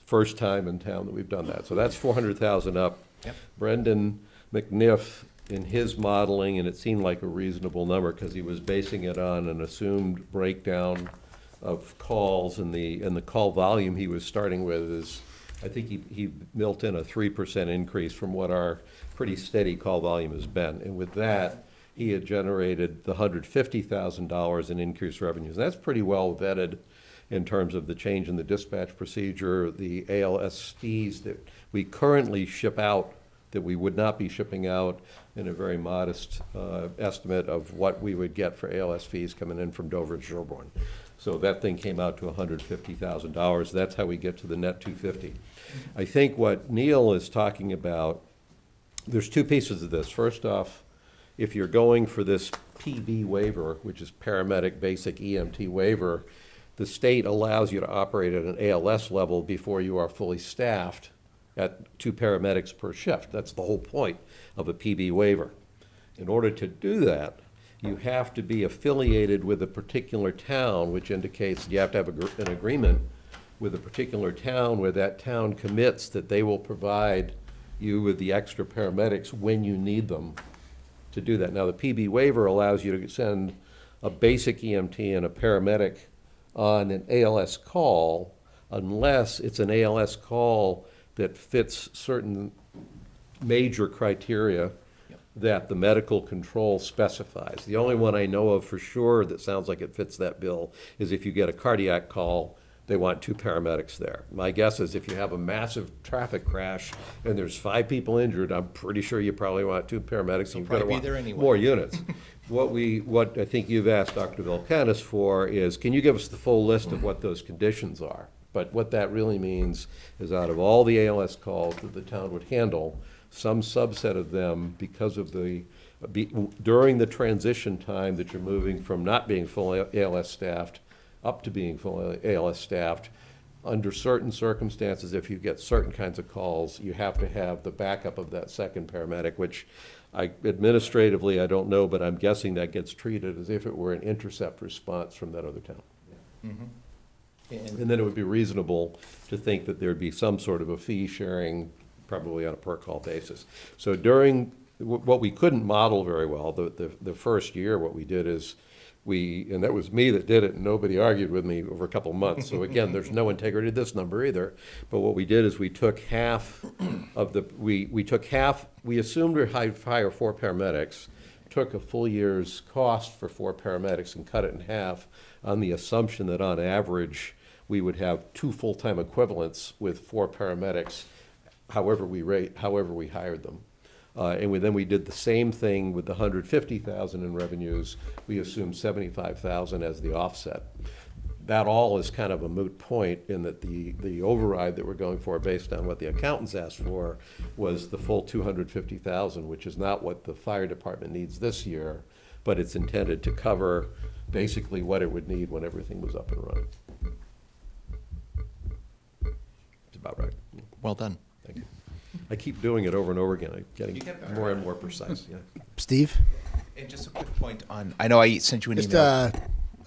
first time in town that we've done that. So that's $400,000 up. Yep. Brendan McNiff, in his modeling, and it seemed like a reasonable number because he was basing it on an assumed breakdown of calls, and the call volume he was starting with is, I think he built in a 3% increase from what our pretty steady call volume has been. And with that, he had generated the $150,000 in increased revenues. And that's pretty well vetted in terms of the change in the dispatch procedure, the ALS fees that we currently ship out that we would not be shipping out, in a very modest estimate of what we would get for ALS fees coming in from Dover and Sherborne. So that thing came out to $150,000. That's how we get to the net $250,000. I think what Neil is talking about, there's 2 pieces of this. First off, if you're going for this PB waiver, which is paramedic basic EMT waiver, the state allows you to operate at an ALS level before you are fully staffed at 2 paramedics per shift. That's the whole point of a PB waiver. In order to do that, you have to be affiliated with a particular town, which indicates you have to have an agreement with a particular town where that town commits that they will provide you with the extra paramedics when you need them to do that. Now, the PB waiver allows you to send a basic EMT and a paramedic on an ALS call unless it's an ALS call that fits certain major criteria that the medical control specifies. The only one I know of for sure that sounds like it fits that bill is if you get a cardiac call, they want 2 paramedics there. My guess is if you have a massive traffic crash and there's 5 people injured, I'm pretty sure you probably want 2 paramedics. They'll You're gonna probably be want there anyway. more units. What I think you've asked Dr. Vilcanis for is, can you give us the full list of what those conditions are? But what that really means is out of all the ALS calls that the town would handle, some subset of them, because of during the transition time that you're moving from not being fully ALS staffed up to being fully ALS staffed, under certain circumstances, if you get certain kinds of calls, you have to have the backup of that second paramedic, which administratively, I don't know, but I'm guessing that gets treated as if it were an intercept response from that other town. And then it would be reasonable to think that there'd be some sort of a fee sharing, probably on a per-call basis. So during, what we couldn't model very well, the first year, what we did is and that was me that did it, and nobody argued with me over a couple of months. So again, there's no integrity to this number either. But what we did is we took half of the, we took half, we assumed we'd hire 4 paramedics, took a full year's cost for 4 paramedics and cut it in half on the assumption that on average, we would have 2 full-time equivalents with 4 paramedics, however we hired them. Then we did the same thing with the 150,000 in revenues. We assumed 75,000 as the offset. That all is kind of a moot point in that the override that we're going for based on what the accountants asked for was the full 250,000, which is not what the fire department needs this year, but it's intended to cover basically what it would need when everything was up and running. It's about right. Well done. Thank you. I keep doing it over and over again. I'm getting more and more precise, yeah. Steve, And just a quick point on, I know I sent you an just email.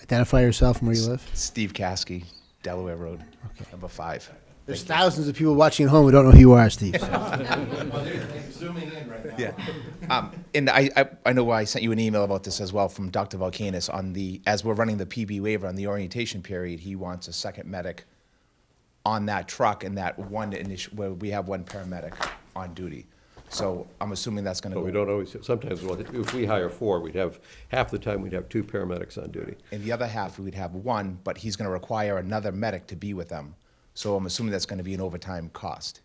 identify yourself and where you live. Steve Caskey, Delaware Road, number 5. There's thousands of people watching at home who don't know who you are, Steve. Zooming in right now. Yeah. And I know I sent you an email about this as well from Dr. Volkanis on as we're running the PB waiver on the orientation period, he wants a second medic on that truck and that one where we have 1 paramedic on duty. So I'm assuming that's going to But go. we don't always, sometimes, well, if we hire 4, we'd have, half the time, we'd have 2 paramedics on duty. And the other half, we would have 1, but he's going to require another medic to be with them. So I'm assuming that's going to be an overtime cost.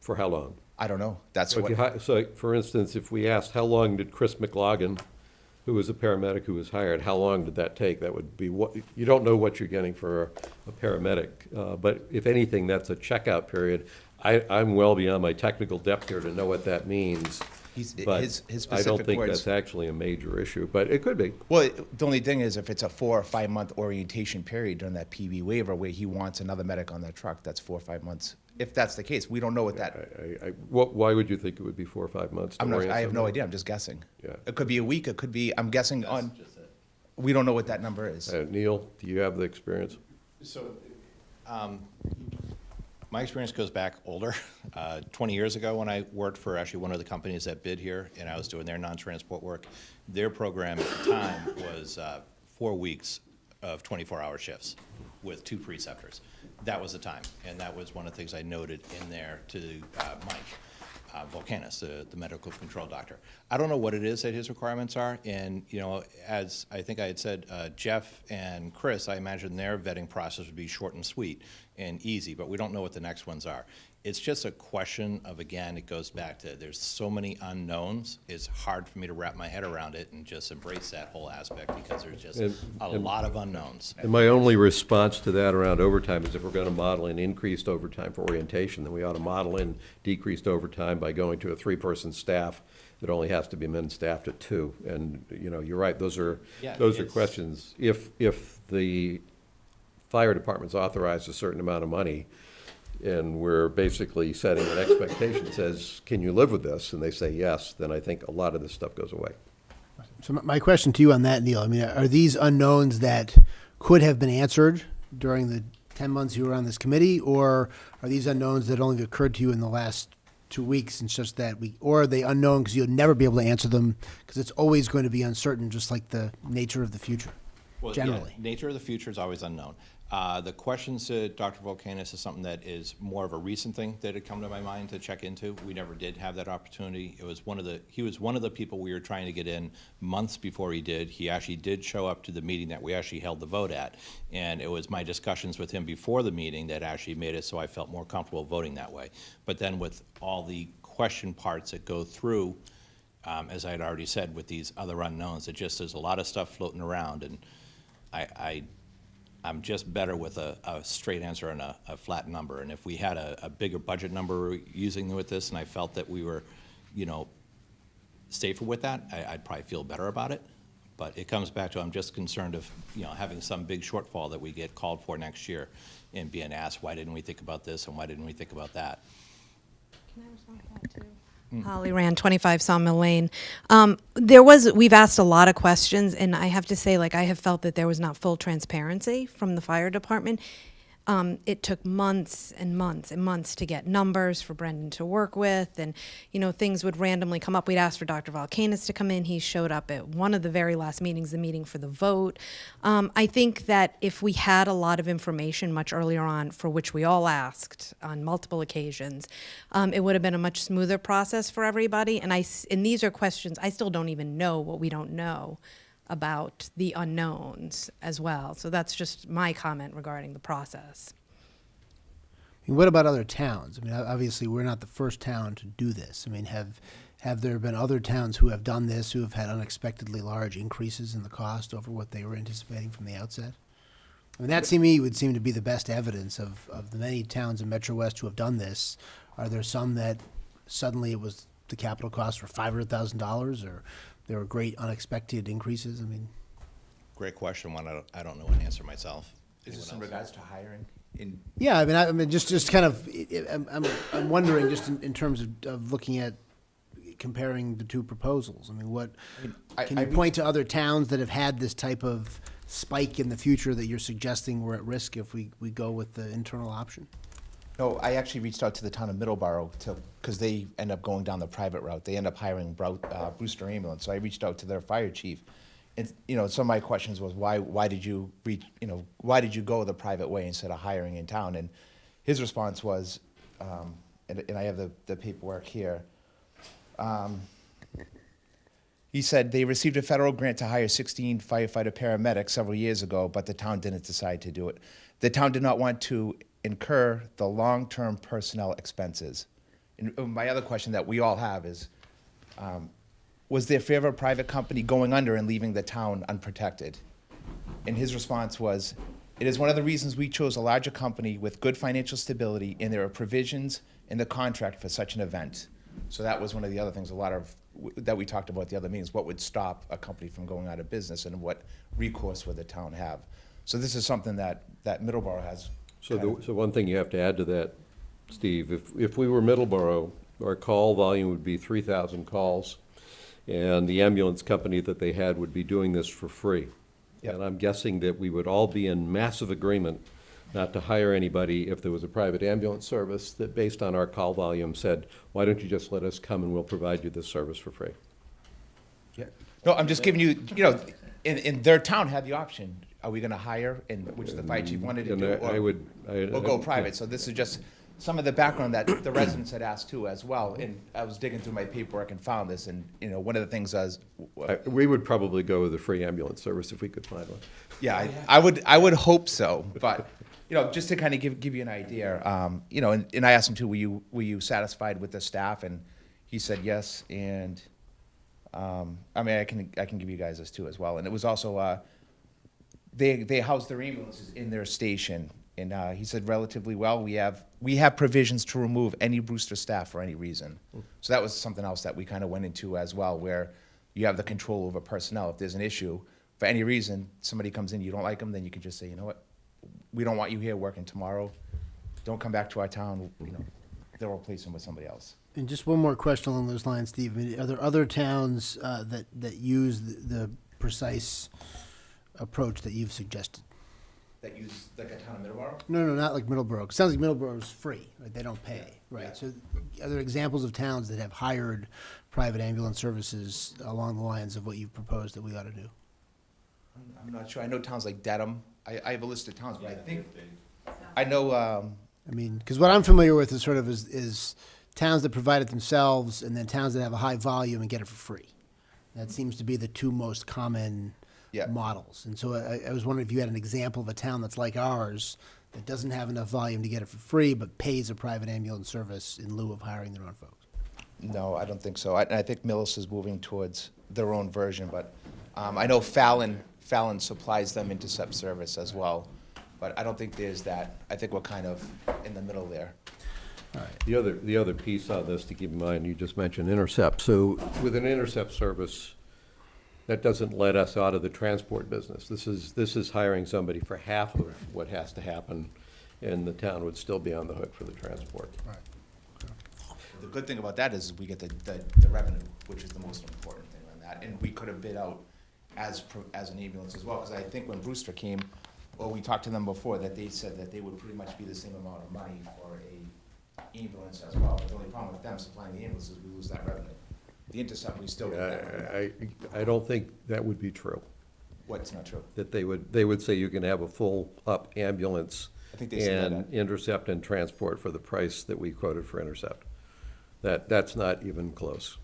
For how long? I don't know. That's So, what. so, for instance, if we asked, how long did Chris McLaughlin, who was a paramedic who was hired, how long did that take? That would be what, you don't know what you're getting for a paramedic. But if anything, that's a checkout period. I'm well beyond my technical depth here to know what that means. But his I don't specific think words. that's actually a major issue, but it could be. Well, the only thing is if it's a 4 or 5 month orientation period during that PB waiver where he wants another medic on that truck, that's 4 or 5 months. If that's the case, we don't know what that. Why would you think it would be 4 or 5 months? To orient I have no somebody? idea. I'm just guessing. Yeah. It could be a week. It could be. I'm guessing on. We don't know what that number is. Neil, do you have the experience? So, my experience goes back older. 20 years ago when I worked for actually one of the companies that bid here, and I was doing their non-transport work, their program at the time was 4 weeks of 24-hour shifts with 2 preceptors. That was the time, and that was one of the things I noted in there to Mike Volkanis, the medical control doctor. I don't know what it is that his requirements are, and as I think I had said, Jeff and Chris, I imagine their vetting process would be short and sweet and easy, but we don't know what the next ones are. It's just a question of, again, it goes back to there's so many unknowns. It's hard for me to wrap my head around it and just embrace that whole aspect because there's just a lot of unknowns. And my only response to that around overtime is if we're going to model in increased overtime for orientation, then we ought to model in decreased overtime by going to a 3-person staff that only has to be men staffed at 2. And, you're right, those are questions. If the fire department's authorized a certain amount of money, and we're basically setting an expectation that says, can you live with this? And they say yes, then I think a lot of this stuff goes away. So my question to you on that, Neil, I mean, are these unknowns that could have been answered during the 10 months you were on this committee, or are these unknowns that only occurred to you in the last 2 weeks and just that week, or are they unknown because you'll never be able to answer them because it's always going to be uncertain, just like the nature of the future, generally? Yeah, nature of the future is always unknown. The questions to Dr. Volkanis is something that is more of a recent thing that had come to my mind to check into. We never did have that opportunity. He was one of the people we were trying to get in months before he did. He actually did show up to the meeting that we actually held the vote at, and it was my discussions with him before the meeting that actually made it so I felt more comfortable voting that way. But then with all the question parts that go through, as I had already said, with these other unknowns, there's a lot of stuff floating around, and I'm just better with a straight answer and a flat number. And if we had a bigger budget number using with this, and I felt that we were, safer with that, I'd probably feel better about it. But it comes back to I'm just concerned of having some big shortfall that we get called for next year, and being asked why didn't we think about this and why didn't we think about that. Can I respond to that too? Holly Rand, 25 Sawmill Lane. We've asked a lot of questions, and I have to say, I have felt that there was not full transparency from the fire department. It took months and months and months to get numbers for Brendan to work with, and things would randomly come up. We'd ask for Dr. Volkanis to come in. He showed up at one of the very last meetings, the meeting for the vote. I think that if we had a lot of information much earlier on, for which we all asked on multiple occasions, it would have been a much smoother process for everybody. And these are questions I still don't even know what we don't know about the unknowns as well. So that's just my comment regarding the process. I mean, what about other towns? I mean, obviously, we're not the first town to do this. I mean, have there been other towns who have done this, who have had unexpectedly large increases in the cost over what they were anticipating from the outset? I mean, that to me would seem to be the best evidence of the many towns in Metro West who have done this. Are there some that suddenly the capital costs were $500,000, or there were great unexpected increases? I mean, Great question, one I don't know an answer myself. Is this in Anyone else? regards to hiring? yeah. I mean, just kind of. I'm wondering, just in terms of looking at comparing the two proposals. I mean, can you point to other towns that have had this type of spike in the future that you're suggesting we're at risk if we go with the internal option? No, I actually reached out to the town of Middleborough because they end up going down the private route. They end up hiring Brewster Ambulance. So I reached out to their fire chief. And, some of my questions was, why did you go the private way instead of hiring in town? And his response was, and I have the paperwork here. He said they received a federal grant to hire 16 firefighter paramedics several years ago, but the town didn't decide to do it. The town did not want to incur the long-term personnel expenses. And my other question that we all have is, was there fear of a private company going under and leaving the town unprotected? And his response was, it is one of the reasons we chose a larger company with good financial stability, and there are provisions in the contract for such an event. So that was one of the other things, that we talked about at the other meetings, what would stop a company from going out of business and what recourse would the town have. So this is something that Middleborough has. So one thing you have to add to that, Steve, if we were Middleborough, our call volume would be 3,000 calls, and the ambulance company that they had would be doing this for free. Yep. And I'm guessing that we would all be in massive agreement not to hire anybody if there was a private ambulance service that, based on our call volume, said, why don't you just let us come and we'll provide you this service for free? Yeah. No, I'm just giving you, in their town had the option. Are we gonna hire, which the fire chief wanted to do, or go private? So this is just some of the background that the residents had asked too as well. And I was digging through my paperwork and found this, and, one of the things was, We would probably go with a free ambulance service if we could find one. yeah, I would hope so, but, just to kind of give you an idea, and I asked him too, were you satisfied with the staff? And he said yes, and, I mean, I can give you guys this too as well. And it was also, they house their ambulances in their station, and he said relatively well. We have provisions to remove any Brewster staff for any reason. So that was something else that we kind of went into as well, where you have the control over personnel. If there's an issue for any reason, somebody comes in, you don't like them, then you can just say, you know what, we don't want you here working tomorrow. Don't come back to our town. They'll replace them with somebody else. And just one more question along those lines, Steve. I mean, are there other towns that use the precise approach that you've suggested? That use like a town of Middleborough? No, not like Middleborough. It sounds like Middleborough's free, right? They don't pay, right? Yeah. So are there examples of towns that have hired private ambulance services along the lines of what you've proposed that we ought to do? I'm not sure. I know towns like Dedham. I have a list of towns, but I think, I know, I mean, because what I'm familiar with is sort of is towns that provide it themselves, and then towns that have a high volume and get it for free. That seems to be the two most common Yeah. models. And so I was wondering if you had an example of a town that's like ours that doesn't have enough volume to get it for free, but pays a private ambulance service in lieu of hiring their own folks. no, I don't think so. I think Millis is moving towards their own version, but I know Fallon supplies them intercept service as well. But I don't think there's that. I think we're kind of in the middle there. The other piece on this to keep in mind, you just mentioned intercept. So with an intercept service, that doesn't let us out of the transport business. This is hiring somebody for half of what has to happen, and the town would still be on the hook for the transport. Right. The good thing about that is we get the revenue, which is the most important thing on that. And we could have bid out as an ambulance as well, because I think when Brewster came, Well, we talked to them before, that they said that they would pretty much be the same amount of money for a ambulance as well. But the only problem with them supplying the ambulance is we lose that revenue. The Intercept, we still get that revenue. I don't think that would be true, What's not true? that they would say you can have a full-up ambulance I think they said and that. Intercept and transport for the price that we quoted for Intercept. That's not even close.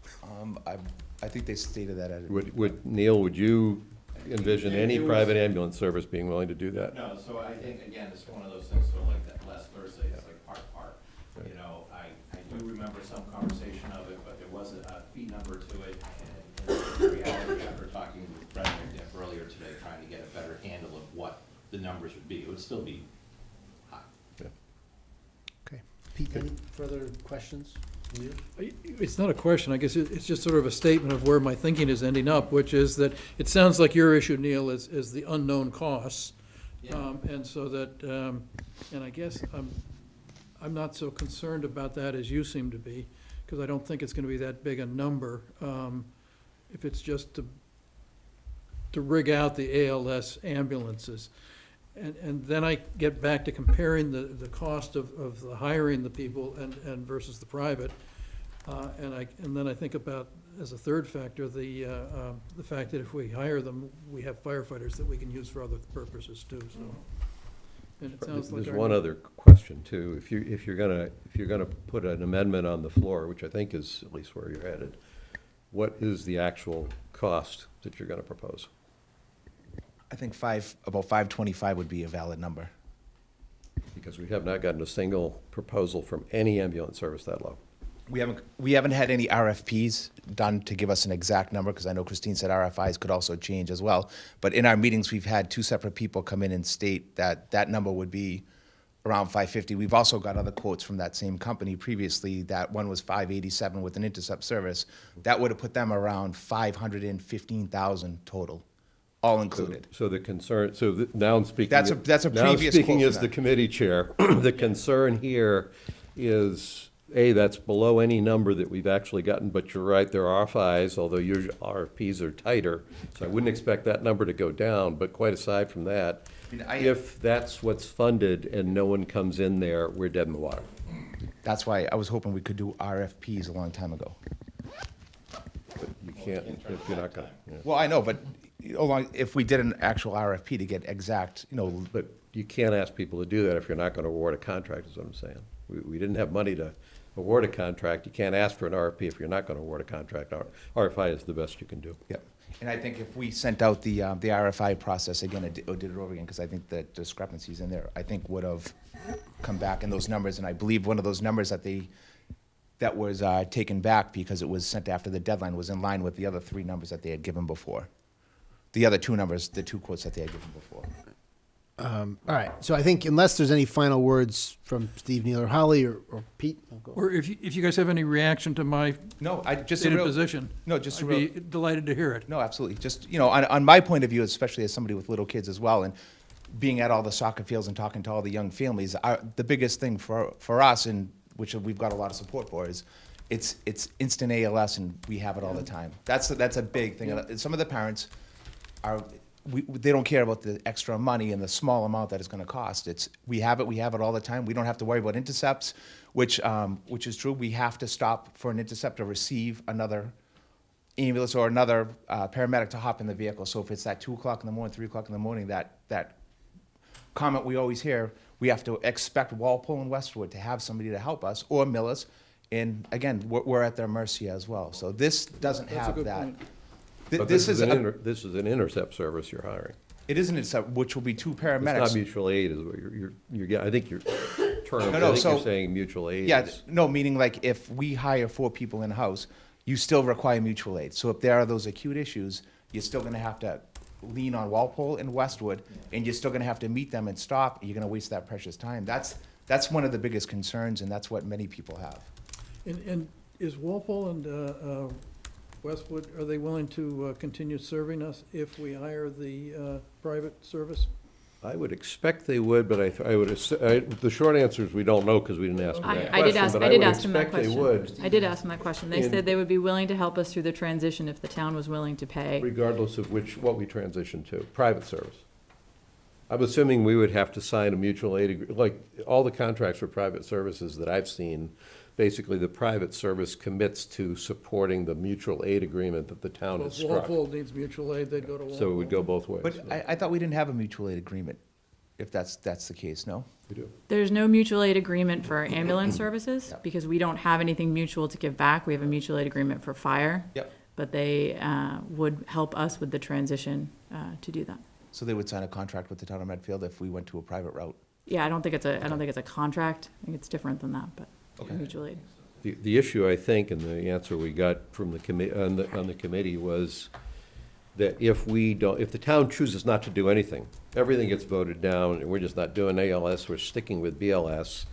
I think they stated that at. Neil, would you envision any private ambulance service being willing to do that? No, so I think, again, it's one of those things, sort of like that last Thursday, it's like part. You know, I do remember some conversation of it, but there was a fee number to it, and in reality, after talking with Brenda and Dick earlier today, trying to get a better handle of what the numbers would be, it would still be high. Okay. Pete, any further questions? You? It's not a question, I guess it's just sort of a statement of where my thinking is ending up, which is that it sounds like your issue, Neil, is the unknown costs. And so that, and I guess I'm not so concerned about that as you seem to be, because I don't think it's gonna be that big a number. If it's just to rig out the ALS ambulances. And then I get back to comparing the cost of the hiring the people and versus the private. And then I think about, as a third factor, the fact that if we hire them, we have firefighters that we can use for other purposes too, so. And it sounds like There's our- one other question too. If you're gonna put an amendment on the floor, which I think is at least where you're headed, what is the actual cost that you're gonna propose? I think about 525 would be a valid number. Because we have not gotten a single proposal from any ambulance service that low. We haven't had any RFPs done to give us an exact number, because I know Christine said RFIs could also change as well. But in our meetings, we've had two separate people come in and state that that number would be around 550. We've also got other quotes from that same company previously. That one was 587 with an Intercept service. That would have put them around 515,000 total, all included. So the concern, now I'm speaking. That's a now I'm previous speaking quote as from the that. committee chair. The concern here is, A, that's below any number that we've actually gotten, but you're right, there are RFIs, although your RFPs are tighter. So I wouldn't expect that number to go down, but quite aside from that, if that's what's funded and no one comes in there, we're dead in the water. That's why I was hoping we could do RFPs a long time ago. But you can't, if you're not gonna. Yeah. Well, I know, but if we did an actual RFP to get exact, But you can't ask people to do that if you're not gonna award a contract, is what I'm saying. We didn't have money to award a contract. You can't ask for an RFP if you're not gonna award a contract. RFI is the best you can do. Yep. And I think if we sent out the RFI process again, or did it over again, because I think the discrepancies in there, I think would have come back in those numbers. And I believe one of those numbers that was taken back because it was sent after the deadline was in line with the other three numbers that they had given before. The other two numbers, the two quotes that they had given before. All right, so I think unless there's any final words from Steve, Neil, or Holly, or Pete, I'll go. Or if you guys have any reaction to my No, I just stated position. No, just a I'd real. be delighted to hear it. No, absolutely. Just, on my point of view, especially as somebody with little kids as well, and being at all the soccer fields and talking to all the young families, the biggest thing for us, and which we've got a lot of support for, is it's instant ALS, and we have it all the time. That's a big thing. Some of the parents they don't care about the extra money and the small amount that it's going to cost. We have it all the time. We don't have to worry about intercepts, which is true. We have to stop for an intercept to receive another ambulance or another paramedic to hop in the vehicle. So if it's at 2 o'clock in the morning, 3 o'clock in the morning, that comment we always hear, we have to expect Walpole and Westwood to have somebody to help us, or Millis. And again, we're at their mercy as well. So this doesn't That's a have good that. point. But this is an intercept service you're hiring. It is an intercept, which will be two paramedics. It's not mutual aid, is what you're I think your term, No, I think so- you're saying mutual aid Yeah, is. no, meaning like if we hire 4 people in-house, you still require mutual aid. So if there are those acute issues, you're still gonna have to lean on Walpole and Westwood, and you're still gonna have to meet them and stop, and you're gonna waste that precious time. That's one of the biggest concerns, and that's what many people have. And is Walpole and Westwood, are they willing to continue serving us if we hire the private service? I would expect they would, but the short answer is we don't know because we didn't ask them that I did question, ask, but I I did would ask them that expect they question. would, I did ask them that question. They And- said they would be willing to help us through the transition if the town was willing to pay. regardless of what we transition to, private service. I'm assuming we would have to sign a mutual aid agreement, like, all the contracts for private services that I've seen, basically, the private service commits to supporting the mutual aid agreement that the town Well, has if struck. Walpole needs mutual aid, they'd go to Walpole. So it would go both ways. But I thought we didn't have a mutual aid agreement, if that's the case, no? We do. There's no mutual aid agreement for ambulance services, because we don't have anything mutual to give back. We have a mutual aid agreement for fire. Yep. But they would help us with the transition to do that. So they would sign a contract with the town of Medfield if we went to a private route? Yeah, I don't think it's a contract. I think it's different than that, but mutual aid. The issue, I think, and the answer we got from the on the committee was that if the town chooses not to do anything, everything gets voted down, and we're just not doing ALS, we're sticking with BLS,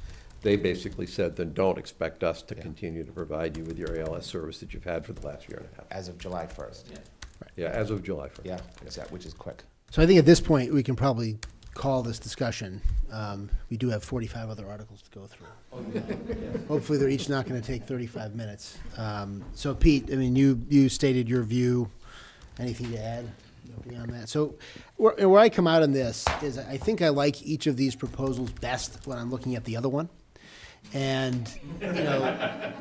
they basically said, then don't expect us to continue to provide you with your ALS service that you've had for the last year and a half. As of July 1st? Yeah, as of July 1st. Yeah, exactly, which is quick. So I think at this point, we can probably call this discussion. We do have 45 other articles to go through. Hopefully, they're each not going to take 35 minutes. So Pete, I mean, you stated your view. Anything to add beyond that? So where I come out on this is I think I like each of these proposals best when I'm looking at the other one. And, you know,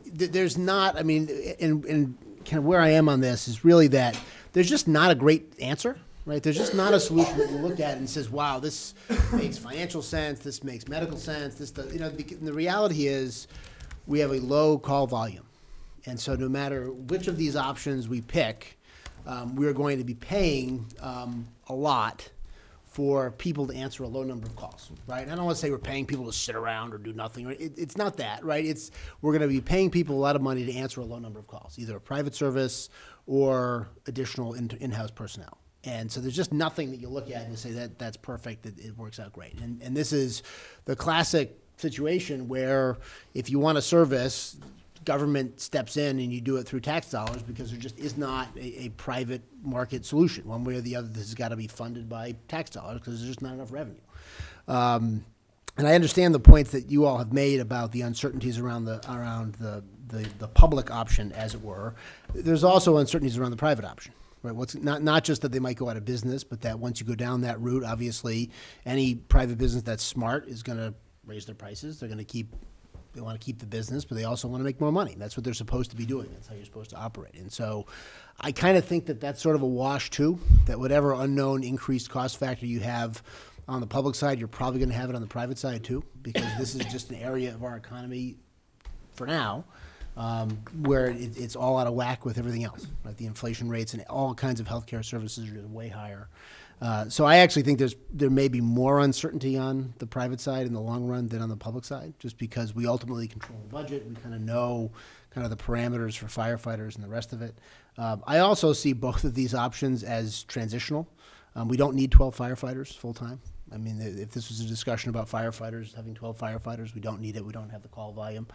there's not, I mean, and kind of where I am on this is really that there's just not a great answer. Right? There's just not a solution that you look at and says, wow, this makes financial sense, this makes medical sense, this does, you know, the reality is we have a low call volume. And so no matter which of these options we pick, we're going to be paying a lot for people to answer a low number of calls, right? I don't want to say we're paying people to sit around or do nothing. Right? It's not that, right? We're going to be paying people a lot of money to answer a low number of calls, either a private service or additional in-house personnel. And so there's just nothing that you look at and you say that's perfect, it works out great. And this is the classic situation where if you want a service, government steps in and you do it through tax dollars because there just is not a private market solution. One way or the other, this has got to be funded by tax dollars because there's just not enough revenue. And I understand the points that you all have made about the uncertainties around the public option, as it were. There's also uncertainties around the private option. Right, what's not just that they might go out of business, but that once you go down that route, obviously, any private business that's smart is going to raise their prices. They want to keep the business, but they also want to make more money. That's what they're supposed to be doing. That's how you're supposed to operate. And so, I kind of think that that's sort of a wash too. That whatever unknown increased cost factor you have on the public side, you're probably going to have it on the private side too, because this is just an area of our economy, for now. Where it's all out of whack with everything else, right? The inflation rates and all kinds of healthcare services are way higher. So I actually think there may be more uncertainty on the private side in the long run than on the public side, just because we ultimately control the budget. We kind of know kind of the parameters for firefighters and the rest of it. I also see both of these options as transitional. We don't need 12 firefighters full-time. I mean, if this was a discussion about firefighters, having 12 firefighters, we don't need it. We don't have the call volume.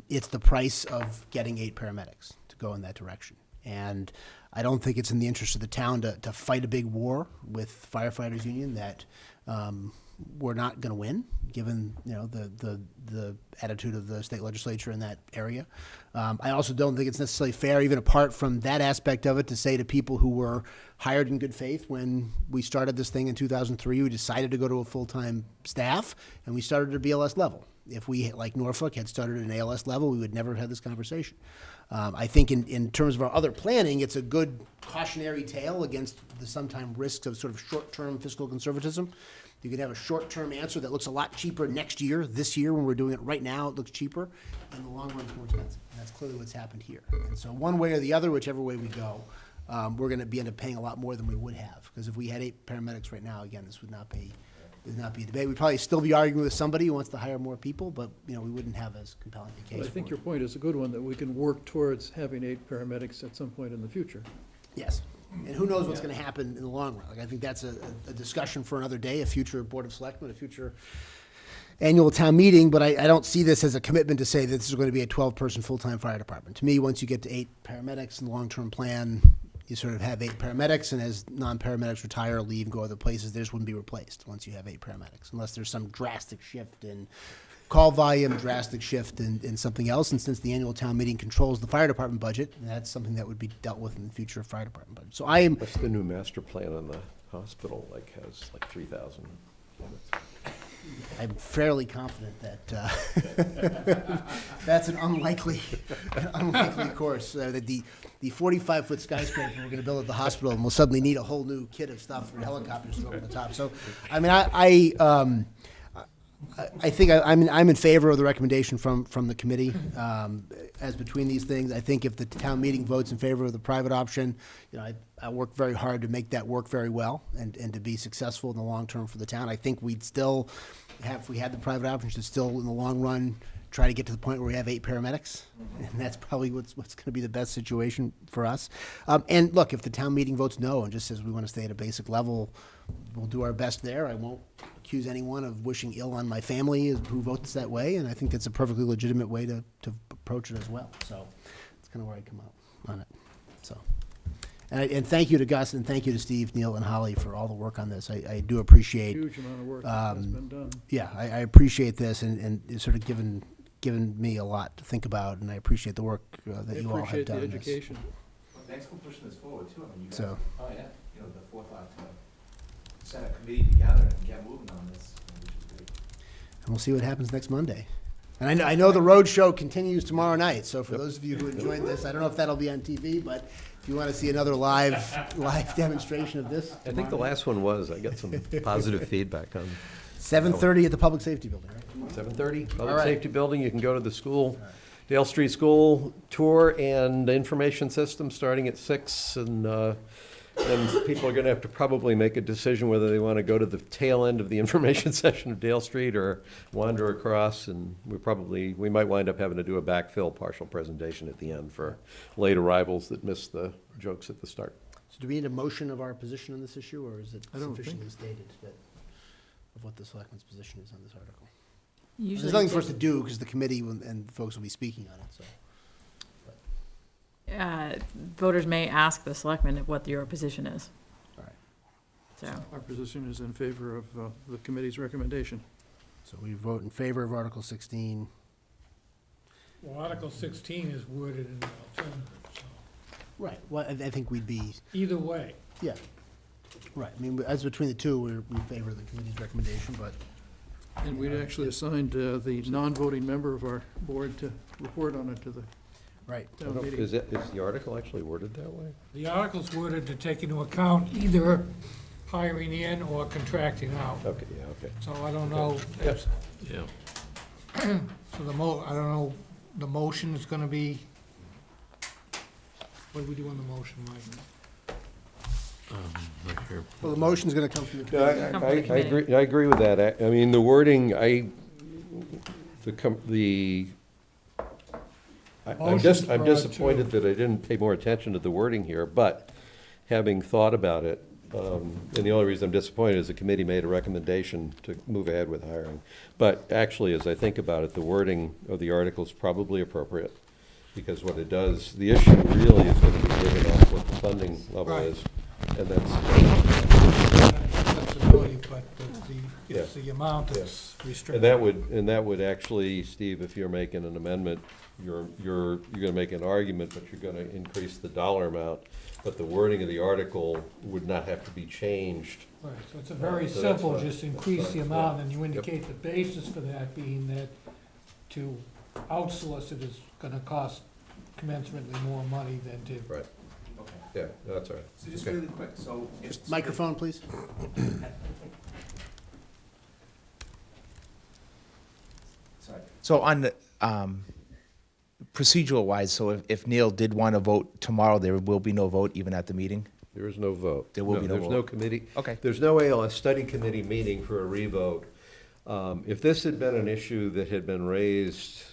It's the price of getting 8 paramedics to go in that direction. And I don't think it's in the interest of the town to fight a big war with firefighters union that we're not going to win, given the attitude of the state legislature in that area. I also don't think it's necessarily fair, even apart from that aspect of it, to say to people who were hired in good faith when we started this thing in 2003, we decided to go to a full-time staff, and we started at a BLS level. If we, like Norfolk, had started at an ALS level, we would never have had this conversation. I think in terms of our other planning, it's a good cautionary tale against the sometimes risks of sort of short-term fiscal conservatism. You could have a short-term answer that looks a lot cheaper next year. This year, when we're doing it right now, it looks cheaper. In the long run, it's more expensive. And that's clearly what's happened here. And so one way or the other, whichever way we go, we're going to end up paying a lot more than we would have. Because if we had 8 paramedics right now, again, this would not be a debate. We'd probably still be arguing with somebody who wants to hire more people, but we wouldn't have as compelling a case. But I think for your point is a good one, that we can work towards having 8 paramedics at some point in the future. Yes. And who knows what's going to happen in the long run. Like, I think that's a discussion for another day, a future Board of Selectmen, a future annual town meeting, but I don't see this as a commitment to say that this is going to be a 12-person full-time fire department. To me, once you get to 8 paramedics in the long-term plan, you sort of have 8 paramedics, and as non-paramedics retire, leave, go other places, they just wouldn't be replaced once you have 8 paramedics, unless there's some drastic shift in call volume, drastic shift in something else. And since the annual town meeting controls the fire department budget, that's something that would be dealt with in the future fire department budget. So I am, What's the new master plan on the hospital, has 3,000? I'm fairly confident that that's an unlikely course. That the 45-foot skyscraper we're going to build at the hospital, and we'll suddenly need a whole new kit of stuff for helicopters to go over the top. So, I mean, I think I'm in favor of the recommendation from the committee. As between these things, I think if the town meeting votes in favor of the private option, I work very hard to make that work very well and to be successful in the long term for the town. I think we'd still have, if we had the private option, should still in the long run try to get to the point where we have 8 paramedics, and that's probably what's going to be the best situation for us. And look, if the town meeting votes no and just says we want to stay at a basic level, we'll do our best there. I won't accuse anyone of wishing ill on my family who votes that way, and I think that's a perfectly legitimate way to approach it as well. So that's kind of where I come out on it. So, and thank you to Gus, and thank you to Steve, Neil, and Holly for all the work on this. I do appreciate. Huge amount of work has been done. Yeah, I appreciate this, and it's sort of given me a lot to think about, and I appreciate the work that you all have done. I in appreciate the this. education. Well, thanks for pushing this forward too. I mean, you guys, So- oh yeah, the forethought to set a committee together and get moving on this, which is great. And we'll see what happens next Monday. And I know the road show continues tomorrow night, so for those of you who enjoyed this, I don't know if that'll be on TV, but if you want to see another live demonstration of this. I think the last one I got some positive feedback on 7:30 at the Public Safety Building, right? 7:30, All Public right. Safety Building. You can go to the school, Dale Street School tour and information system starting at 6. And then people are going to have to probably make a decision whether they want to go to the tail end of the information session of Dale Street or wander across. And we might wind up having to do a backfill partial presentation at the end for late arrivals that missed the jokes at the start. So do we need a motion of our position on this issue, or is it I don't sufficiently think- stated of what the selectmen's position is on this article? Usually There's nothing for us to do, because the committee and folks will be speaking on it, so. Voters may ask the selectmen what your position is. All right. So, Our position is in favor of the committee's recommendation. So we vote in favor of Article 16. Well, Article 16 is worded in the alternative, so, Right. Well, I think we'd be, either way. yeah. Right. I mean, as between the two, we favor the committee's recommendation, but And we'd actually assigned the non-voting member of our board to report on it to the right. town meeting. Is the article actually worded that way? The article's worded to take into account either hiring in or contracting out. Okay, yeah, okay. So I don't know if, Yeah. so I don't know, the motion is gonna be, what do we do on the motion, Mike? Right here. Well, the motion's going to come from the No, committee. Come from the committee. I agree with that. I mean, the wording, I'm Motion's broad, disappointed too. that I didn't pay more attention to the wording here, but having thought about it, and the only reason I'm disappointed is the committee made a recommendation to move ahead with hiring. But actually, as I think about it, the wording of the article is probably appropriate, because what it does, the issue really is going to be given off what the funding level Right. is, and that's, Flexibility, but it's Yeah. the amount that's restricted. and that would actually, Steve, if you're making an amendment, you're gonna make an argument, but you're gonna increase the dollar amount, but the wording of the article would not have to be changed. Right, so it's a very So that's simple, fine. just increase That's the fine, amount, yeah. and you Yep. indicate the basis for that being that to outsource it is gonna cost commensurately more money than to. Right. Okay. Yeah, that's all right. So just Okay. really quick, so. Just microphone, please. Sorry. So on the, procedural wise, so if Neil did want to vote tomorrow, there will be no vote even at the meeting? There is no vote. There will be no There's no vote. committee. Okay. There's no ALS study committee meeting for a revote. If this had been an issue that had been raised,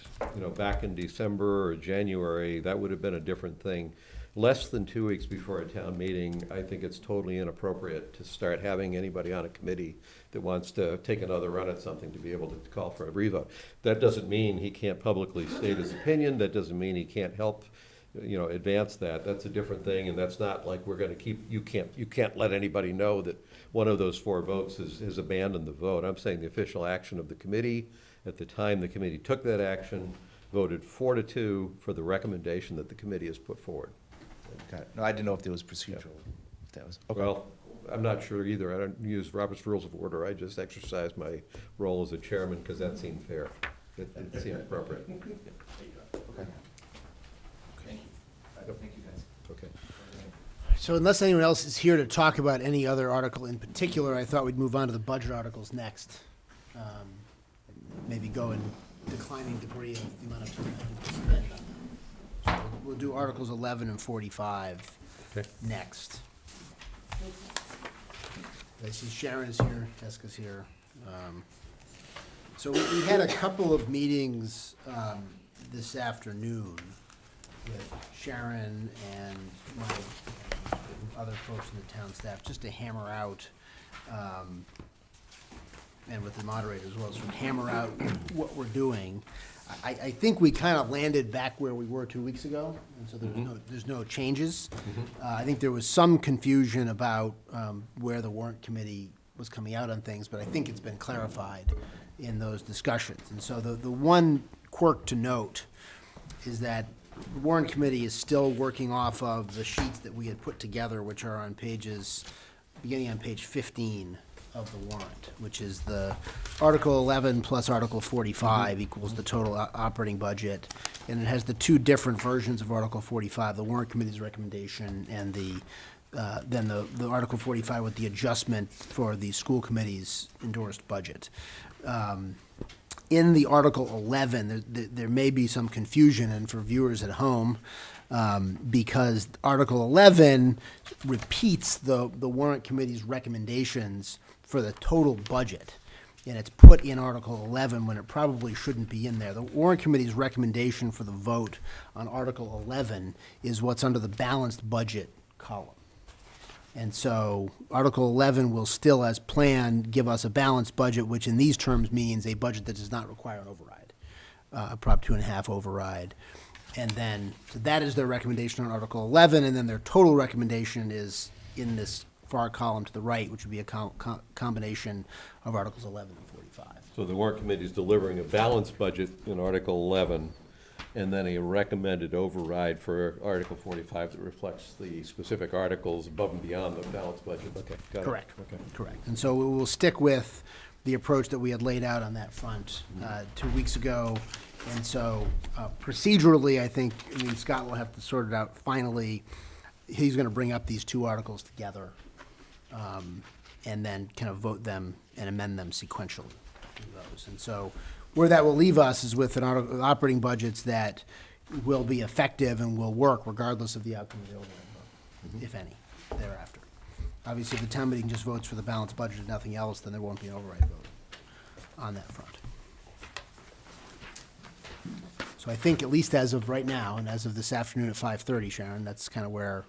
back in December or January, that would have been a different thing. Less than 2 weeks before a town meeting, I think it's totally inappropriate to start having anybody on a committee that wants to take another run at something to be able to call for a revote. That doesn't mean he can't publicly state his opinion. That doesn't mean he can't help, advance that. That's a different thing, and that's not like we're gonna you can't let anybody know that one of those 4 votes has abandoned the vote. I'm saying the official action of the committee At the time the committee took that action, voted 4-2 for the recommendation that the committee has put forward. Got it. No, I didn't know if there was procedural, if that was, okay. Well, I'm not sure either. I don't use Robert's Rules of Order. I just exercise my role as a chairman because that seemed fair. It seemed appropriate. Okay. Thank you, guys. Okay. So unless anyone else is here to talk about any other article in particular, I thought we'd move on to the budget articles next. Maybe go in declining degree of the amount of time we spend on them. So we'll do Articles 11 and 45 Okay. next. I see Sharon's here, Jessica's here. So we had a couple of meetings this afternoon with Sharon and Mike and other folks in the town staff, just to hammer out, and with the moderator as well, so hammer out what we're doing. I think we kind of landed back where we were 2 weeks ago, and so there's no changes. I think there was some confusion about where the warrant committee was coming out on things, but I think it's been clarified in those discussions. And so the one quirk to note is that the warrant committee is still working off of the sheets that we had put together, which are on pages, beginning on page 15 of the warrant, which is the Article 11 plus Article 45 equals the total operating budget. And it has the two different versions of Article 45, the warrant committee's recommendation and then the Article 45 with the adjustment for the school committee's endorsed budget. In the Article 11, there may be some confusion, and for viewers at home, because Article 11 repeats the warrant committee's recommendations for the total budget, and it's put in Article 11 when it probably shouldn't be in there. The warrant committee's recommendation for the vote on Article 11 is what's under the balanced budget column. And so Article 11 will still, as planned, give us a balanced budget, which in these terms means a budget that does not require an override, a Prop 2.5 override. And then, so that is their recommendation on Article 11, and then their total recommendation is in this far column to the right, which would be a combination of Articles 11 and 45. So the warrant committee is delivering a balanced budget in Article 11, and then a recommended override for Article 45 that reflects the specific articles above and beyond the balanced budget. Okay, got it. Correct. Okay. Correct. And so we will stick with the approach that we had laid out on that front 2 weeks ago. And so procedurally, I mean, Scott will have to sort it out finally. He's going to bring up these two articles together and then kind of vote them and amend them sequentially. Those. And so where that will leave us is with operating budgets that will be effective and will work regardless of the outcome of the override vote, if any, thereafter. Obviously, if the town meeting just votes for the balanced budget and nothing else, then there won't be an override vote on that front. So I think, at least as of right now, and as of this afternoon at 5:30, Sharon, that's kind of where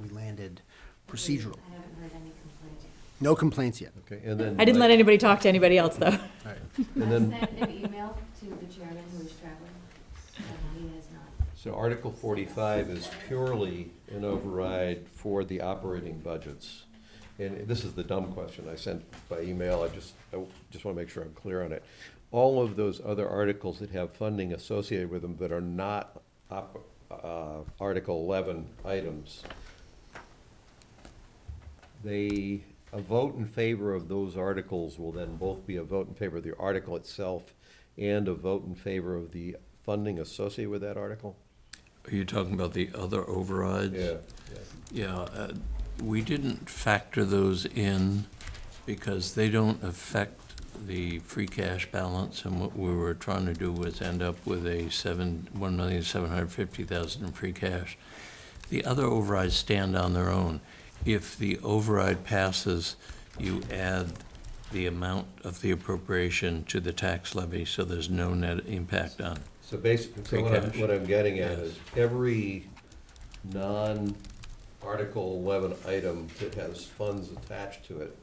we landed procedural. I haven't heard any complaints. No complaints yet. Okay, and then. I didn't let anybody talk to anybody else, though. All right. And I then, sent an email to the chairman who is traveling, and he has not. so Article 45 is purely an override for the operating budgets. And this is the dumb question I sent by email. I just want to make sure I'm clear on it. All of those other articles that have funding associated with them that are not Article 11 items, a vote in favor of those articles will then both be a vote in favor of the article itself and a vote in favor of the funding associated with that article? Are you talking about the other overrides? Yeah, we didn't factor those in because they don't affect the free cash balance, and what we were trying to do was end up with a $1,750,000 in free cash. The other overrides stand on their own. If the override passes, you add the amount of the appropriation to the tax levy, so there's no net impact on. So basically, Free cash. what I'm getting at Yes. is every non-Article 11 item that has funds attached to it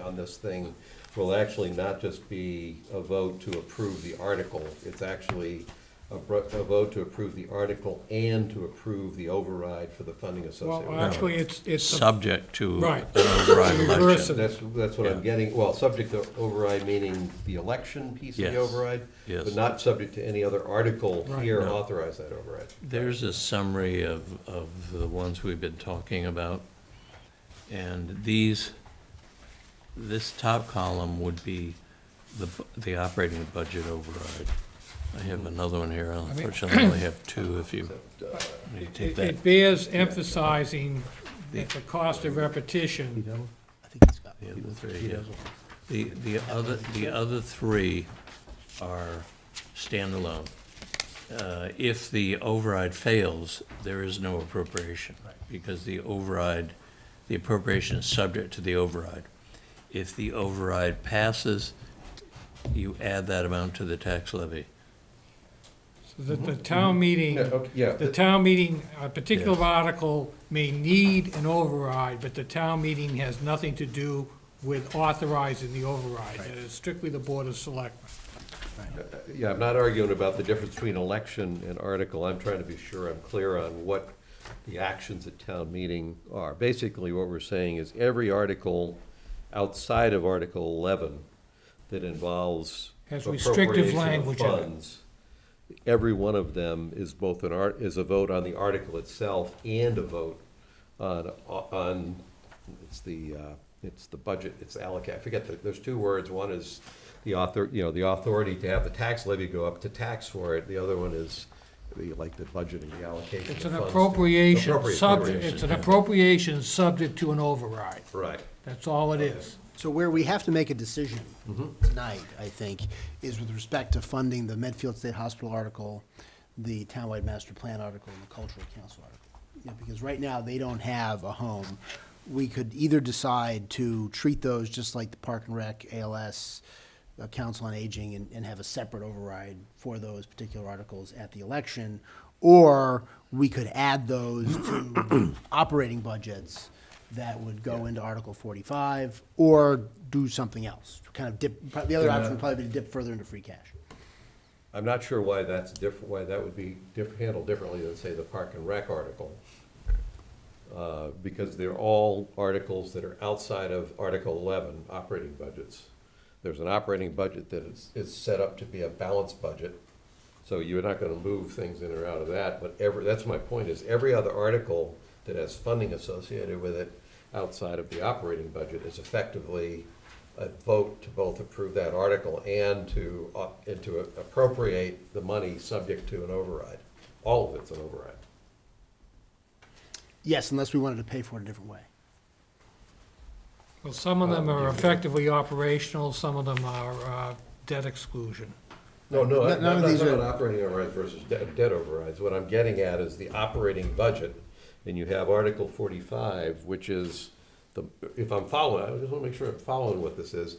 on this thing will actually not just be a vote to approve the article, it's actually a vote to approve the article and to approve the override for the funding associated with Well, it. actually, it's. Subject to Right. an override Reverse election. it. That's what I'm Yeah. getting, well, subject to override meaning the election piece of the Yes. override, Yes. but not subject to any other article Right. here No. authorize that override. There's a summary of the ones we've been talking about. And this top column would be the operating budget override. I have another one here, unfortunately, I only have two if you need to take It that. it bears emphasizing that the cost of repetition, I think he's got. The other three, yeah. The other three are standalone. If the override fails, there is no appropriation, because the appropriation is subject to the override. If the override passes, you add that amount to the tax levy. so that the town meeting, Yeah, the town meeting, a particular article may need an override, but the town meeting has nothing to do with authorizing the override. It is strictly the Board of Selectmen. yeah, I'm not arguing about the difference between election and article. I'm trying to be sure I'm clear on what the actions at town meeting are. Basically, what we're saying is every article outside of Article 11 that involves Has restrictive appropriation of language in it. funds, every one of them is both is a vote on the article itself and a vote on it's the budget, it's allocate, I forget, there's two words. One is the authority to have the tax levy go up to tax for it. The other one is the budgeting, the allocation It's of an funds. appropriation, Appropriation. it's an appropriation subject to an override. Right. That's all it is. So where we have to make a decision tonight, I think, is with respect to funding the Medfield State Hospital article, the townwide master plan article, and the cultural council article. You know, because right now, they don't have a home. We could either decide to treat those just like the Park and Rec, ALS, Council on Aging, and have a separate override for those particular articles at the election, or we could add those to operating budgets that would go into Article 45, or do something else, kind of dip, the other option would probably be to dip further into free cash. I'm not sure why that's different, why that would be handled differently than, say, the Park and Rec article. Because they're all articles that are outside of Article 11, operating budgets. There's an operating budget that is set up to be a balanced budget, so you're not gonna move things in or out of that, but that's my point, is every other article that has funding associated with it outside of the operating budget is effectively a vote to both approve that article and to appropriate the money subject to an override. All of it's an override. Yes, unless we wanted to pay for it a different way. Well, some of them are effectively operational, some of them are debt exclusion. No, None I'm of not these talking are- about operating overrides versus debt overrides. What I'm getting at is the operating budget, and you have Article 45, which is if I'm following, I just want to make sure I'm following what this is.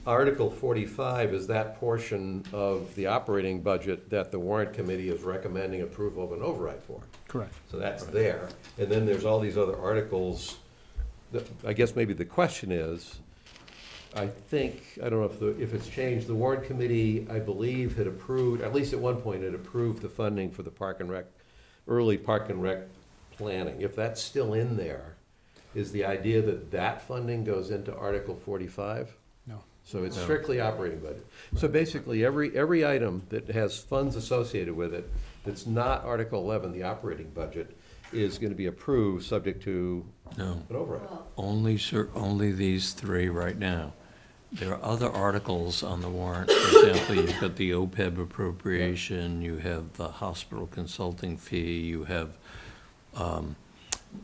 Article 45 is that portion of the operating budget that the warrant committee is recommending approval of an override for. Correct. So that's there. And then there's all these other articles. I guess maybe the question is, I think, I don't know if it's changed, the warrant committee, I believe, had approved, at least at one point, had approved the funding for the early Park and Rec planning. If that's still in there, is the idea that that funding goes into Article 45? No. So it's strictly operating budget. So basically, every item that has funds associated with it, that's not Article 11, the operating budget, is gonna be approved, subject to No, an override. only these three right now. There are other articles on the warrant. For example, you've got the OPEB appropriation, you have the hospital consulting fee, you have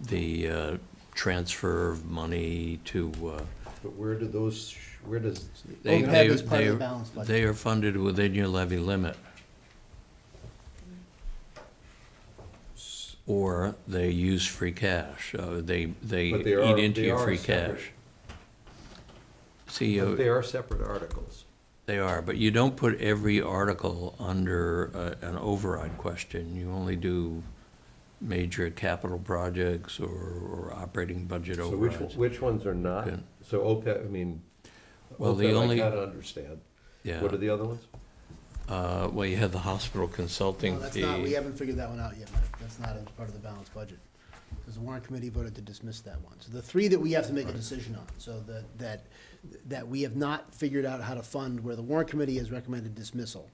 the transfer of money to, But where does, OPEB is part of the balanced budget. they are funded within your levy limit. Or they use free cash, they But they eat are- into they your are free separate. cash. See, but they are separate articles. they are, but you don't put every article under an override question. You only do major capital projects or operating budget So overrides. which ones are not? Yeah. So OPEB, I mean, Well, the OPEB I only- kinda understand. Yeah. What are the other ones? Well, you had the hospital consulting No, that's not, we fee. haven't figured that one out yet, Mike. That's not as part of the balanced budget. Because the warrant committee voted to dismiss that one. So the three that we have to make a decision on, so that we have not figured out how to fund, where the warrant committee has recommended dismissal,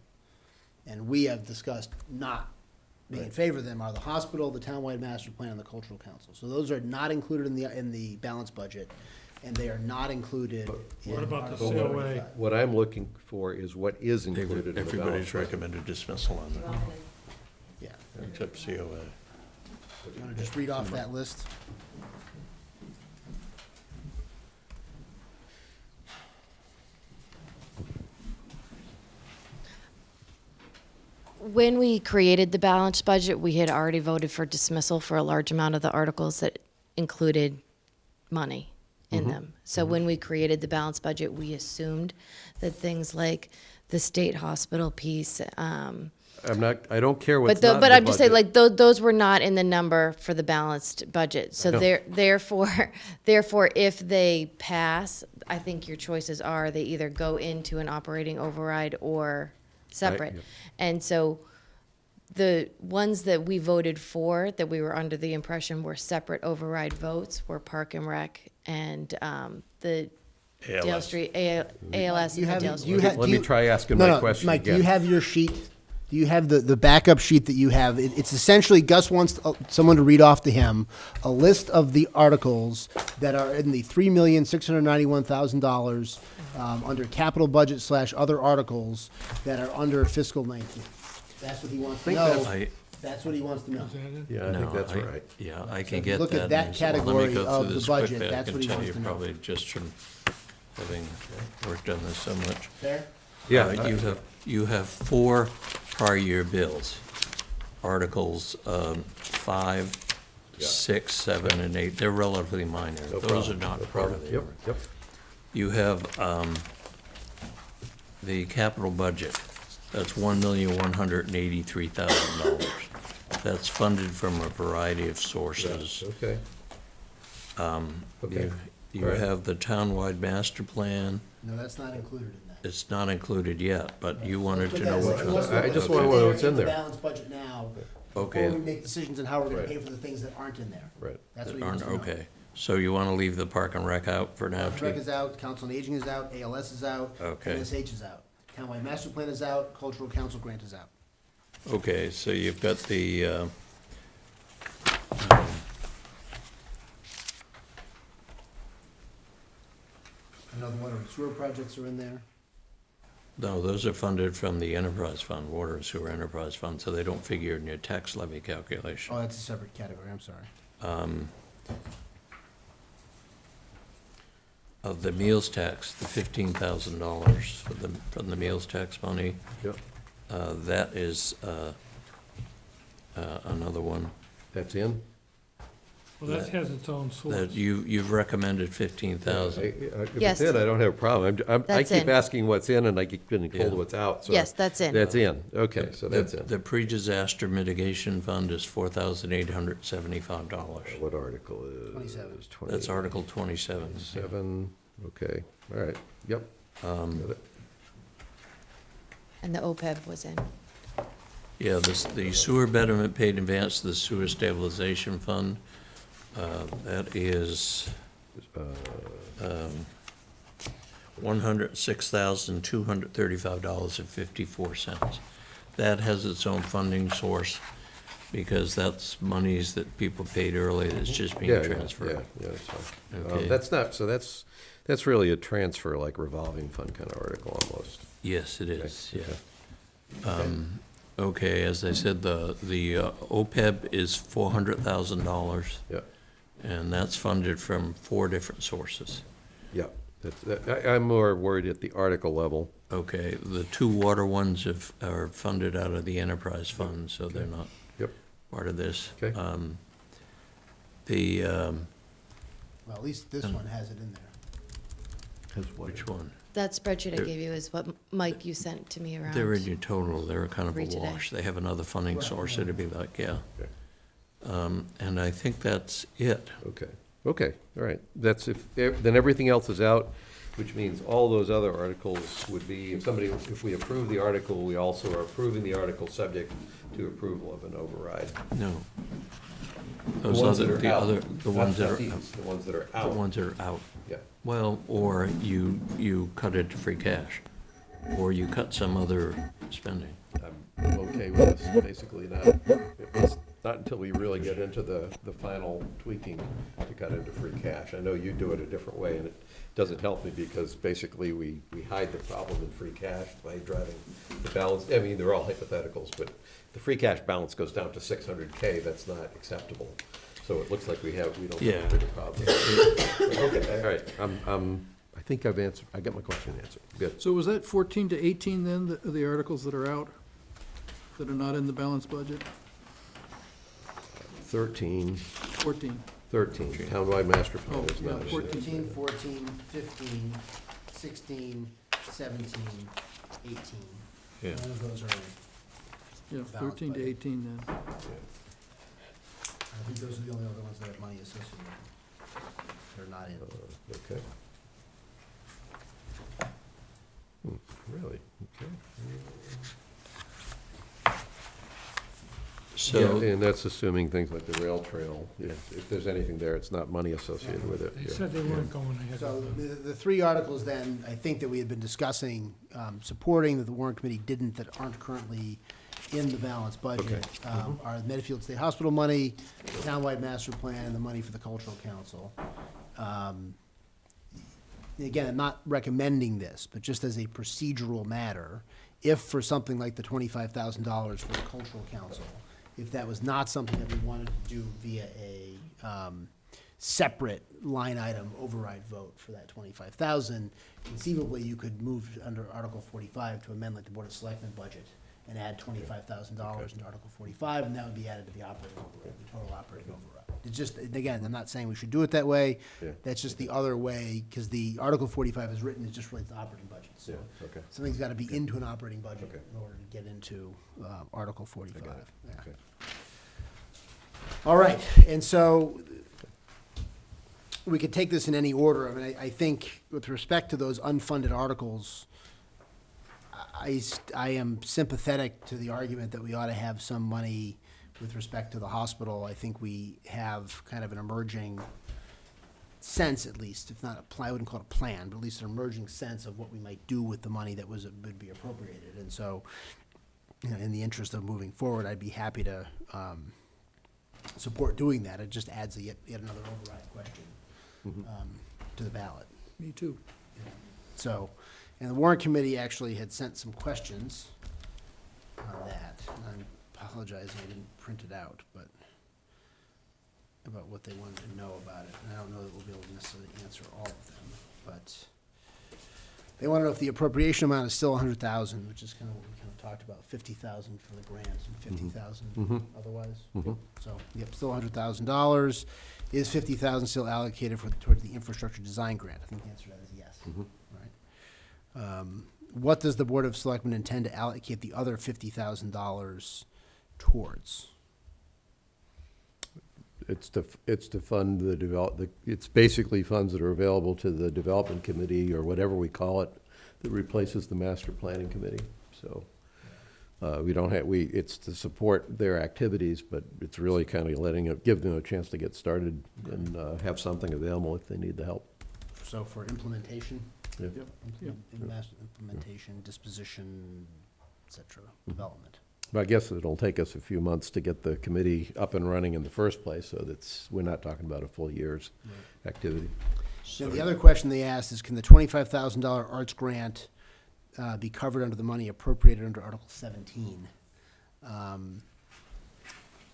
and we have discussed not being in favor of them, are the hospital, the townwide master plan, and the cultural council. So those are not included in the balanced budget, and they are not included in. What about the Article COA? 35. What I'm looking for is what is included in the balance. Everybody's recommended dismissal on You want that, me to- Yeah. except COA. You wanna just read off that list? When we created the balanced budget, we had already voted for dismissal for a large amount of the articles that included money in them. So when we created the balanced budget, we assumed that things like the state hospital piece, I don't care what's but not in but the I'm just saying, budget. like, those were not in the number for the balanced budget. So No. therefore, if they pass, I think your choices are, they either go into an operating override or separate. yeah. And so the ones that we voted for, that we were under the impression were separate override votes, were Park and Rec and the Dale ALS. Street, ALS You and the have- Dale you Street. have- Let do me you- try asking No, my no, question Mike, do you again. have your sheet? Do you have the backup sheet that you have? It's essentially, Gus wants someone to read off to him a list of the articles that are in the $3,691,000 under capital budget / other articles that are under fiscal 19. That's what he wants to think know. I, That's what he wants to know. Is that it? Yeah, I think no, that's right. Yeah, I So can if you get look that. at that and so let me category go of through the this budget, quickly. that's what he I can wants tell to you know. probably just from having worked on this so much. Fair? Yeah, You have 4 prior year bills, Articles 5, 6, 7, and 8. They're relatively minor. No Those are problem, not no part problem. of the Yep, warrant. yep. You have the capital budget. That's $1,183,000. That's funded from a variety of sources. Okay. Okay. You All right. have the townwide master plan. No, that's not included in that. It's not included yet, but you wanted But to know that's- which he wants ones. to I just what's wanna know what's in the there. balanced budget now, Okay. before we make decisions on how we're gonna Right. pay for the things that aren't in there. Right. That's what he that wants aren't- to know. Okay, so you want to leave the park and rec out for now, Rec too? is out, Council on Aging is out, ALS is out, Okay. NSH is out, Townwide Master Plan is out, Cultural Council Grant is out. Okay, so you've got the, Another water and sewer projects are in there. no, those are funded from the enterprise fund, water and sewer enterprise fund, so they don't figure in your tax levy calculation. Oh, that's a separate category, I'm sorry. Of the meals tax, the $15,000 from the meals tax money, Yep. that is another one. That's in? Well, that has its own source. That you've recommended 15,000. If Yes. it's in, I don't have a problem. I That's keep in. asking what's in, and I keep getting told Yeah. what's out, so. Yes, that's in. That's in, okay, so that's The in. pre-disaster mitigation fund is $4,875. What article is? 27. That's Article 27. 7, okay, all right, yep. Got it. And the OPEB was in. Yeah, the sewer betterment paid in advance to the sewer stabilization fund, that is $106,235.54. That has its own funding source, because that's monies that people paid early that's just being Yeah, yeah, transferred. Yeah, that's fine. Okay. That's not, so that's really a transfer, like revolving fund kind of article almost. Yes, it is, Okay, yeah. Okay, as I said, the OPEB is $400,000, Yeah, and that's funded from 4 different sources. yeah. I'm more worried at the article level. Okay, the 2 water ones are funded out of the enterprise fund, so they're not Yep. part of this. Okay. Well, at least this one has it in there. Which one? That spreadsheet I They're- gave you is what, Mike, you sent to me around. They're in your total, they're kind of a Read today. wash. They have another funding source, it'd be like, yeah. Okay. And I think that's it. Okay, all right. That's then everything else is out. which means all those other articles would be, if we approve the article, we also are approving the article subject to approval of an override. No. The Those ones that other, are the out. other, the ones that Not are, these, the ones that are the out. ones that are out. Yeah. Well, or you cut it to free cash, or you cut some other spending. I'm okay with this, basically not. It's not until we really get into the final tweaking to cut into free cash. I know you do it a different way, and it doesn't help me because basically we hide the problem in free cash by driving the balance. I mean, they're all hypotheticals, but the free cash balance goes down to 600K. That's not acceptable. So it looks like we don't have Yeah. a bigger problem. Okay, all right. I think I've answered, I got my question answered. Good. So was that 14 to 18 then, the articles that are out, that are not in the balanced budget? 13, 14. 13, townwide master plan Oh, is yeah, not. 13, 14, 15, 16, 17, 18. Yeah. None of those are, Yeah, Balanced 13 to budget. 18 then. I think those are the only other ones that have money associated with them. They're not in. Okay. Really? Okay. So, Yeah, and that's assuming things like the rail trail, if there's anything there, it's not money associated with it. They Yeah. said they weren't going ahead So with them. the three articles then, I think that we had been discussing, supporting that the warrant committee didn't, that aren't currently in the balanced budget, are the Medfield State Hospital money, the townwide master plan, and the money for the cultural council. Again, I'm not recommending this, but just as a procedural matter, if for something like the $25,000 for the cultural council, if that was not something that we wanted to do via a separate line item override vote for that 25,000, conceivably you could move under Article 45 to amend like the Board of Selectmen budget and add $25,000 into Article 45, and that would be added to the operating override, the total operating override. It's just, again, I'm not saying we should do it that way. Yeah. That's just the other way, because the Article 45 is written, it just relates to operating budgets. So Yeah, okay. something's got to be into an operating budget Okay. in order to get into Article 45. I got it. Yeah. Okay. All right, and so we could take this in any order. I mean, I think with respect to those unfunded articles, I am sympathetic to the argument that we ought to have some money with respect to the hospital. I think we have kind of an emerging sense, at least, if not a plan, I wouldn't call it a plan, but at least an emerging sense of what we might do with the money that would be appropriated. And so, you know, in the interest of moving forward, I'd be happy to support doing that. It just adds yet another override question to the ballot. Me too. So, and the warrant committee actually had sent some questions on that. And I apologize, I didn't print it out, but about what they wanted to know about it. And I don't know that we'll be able to necessarily answer all of them, but they want to know if the appropriation amount is still 100,000, which is kind of what we kind of talked about, 50,000 for the grant and 50,000 otherwise. So, yep, still $100,000. Is 50,000 still allocated towards the infrastructure design grant? I think the answer to that is yes. Right. What does the Board of Selectmen intend to allocate the other $50,000 towards? It's to fund it's basically funds that are available to the development committee or whatever we call it that replaces the master planning committee. So it's to support their activities, but it's really kind of give them a chance to get started and have something available if they need the help. So for implementation? Yeah. Implementation, disposition, et cetera, development. But I guess it'll take us a few months to get the committee up and running in the first place, so we're not talking about a full year's activity. Now, the other question they asked is, can the $25,000 arts grant be covered under the money appropriated under Article 17? I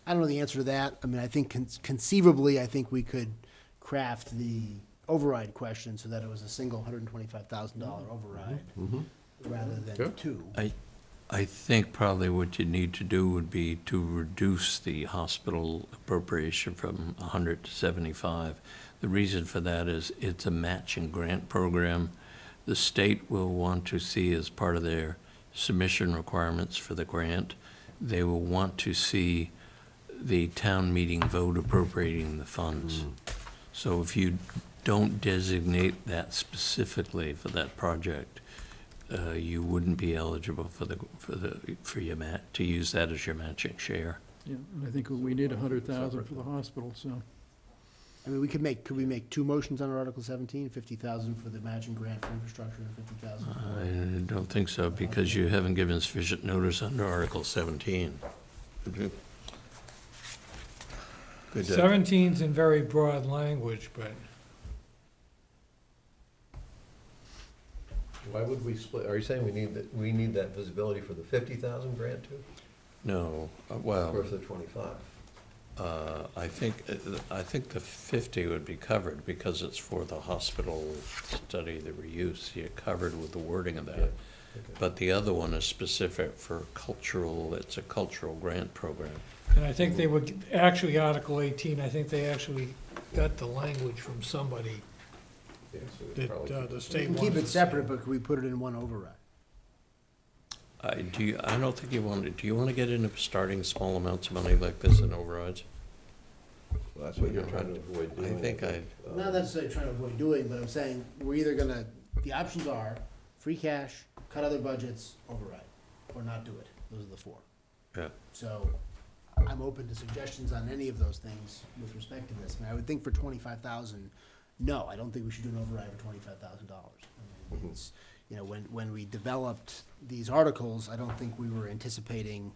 don't know the answer to that. I mean, I think conceivably, I think we could craft the override question so that it was a single $125,000 override rather than Sure. two. I think probably what you need to do would be to reduce the hospital appropriation from 100 to 75. The reason for that is it's a matching grant program. The state will want to see as part of their submission requirements for the grant, they will want to see the town meeting vote appropriating the funds. So if you don't designate that specifically for that project, you wouldn't be eligible for your to use that as your matching share. Yeah, and I think we need 100,000 for the hospital, so. I mean, could we make two motions on Article 17, 50,000 for the matching grant for infrastructure and 50,000? I don't think so, because you haven't given sufficient notice under Article 17. Good. 17's in very broad language, but Why would we split, are you saying we need that visibility for the 50,000 grant too? No, Or well, for the 25? I think the 50 would be covered because it's for the hospital study, the reuse. You're covered with the wording of Yeah, that. okay. But the other one is specific for cultural, it's a cultural grant program. and I think they would, actually, Article 18, I think they actually got the language from somebody Yeah, so we that probably the We state can wants. keep it to separate, see. but could we put it in one override? I don't think you want to, do you want to get into starting small amounts of money like this in overrides? Well, that's what you're trying to avoid doing. I think Not necessarily trying to avoid doing, but I'm saying, we're either gonna, the options are free cash, cut other budgets, override, or not do it. Those are the four. Yeah. So, I'm open to suggestions on any of those things with respect to this. I mean, I would think for 25,000, no, I don't think we should do an override for $25,000. I mean, it's, you know, when we developed these articles, I don't think we were anticipating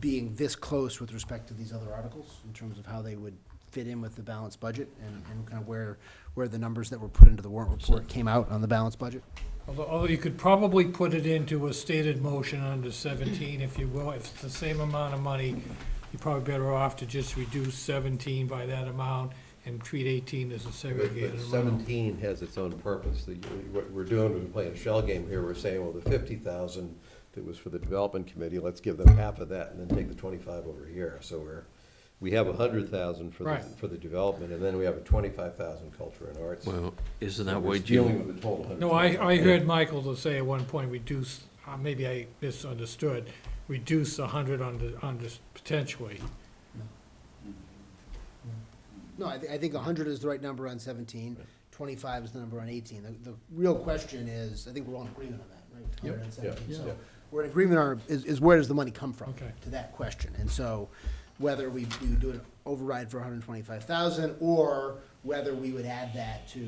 being this close with respect to these other articles in terms of how they would fit in with the balanced budget and kind of where the numbers that were put into the warrant report came out on the balanced budget. Although you could probably put it into a stated motion under 17, if you will. If it's the same amount of money, you're probably better off to just reduce 17 by that amount and treat 18 as a But segregated amount. 17 has its own purpose. What we're doing, we're playing a shell game here. We're saying, well, the 50,000 that was for the development committee, let's give them half of that and then take the 25 over here. So we have 100,000 Right. for the development, and then we have a 25,000 culture and arts. Well, isn't So that we're what dealing you, with the total 100,000. No, I heard Michael to say at one point, reduce, maybe I misunderstood, reduce 100 on this potentially. No, I think 100 is the right number on 17, 25 is the number on 18. The real question is, I think we're all in agreement on that, right? 100 and 17. Yeah. So we're in agreement on, is where does the money come from? Okay. To that question. And so whether we do an override for 125,000 or whether we would add that to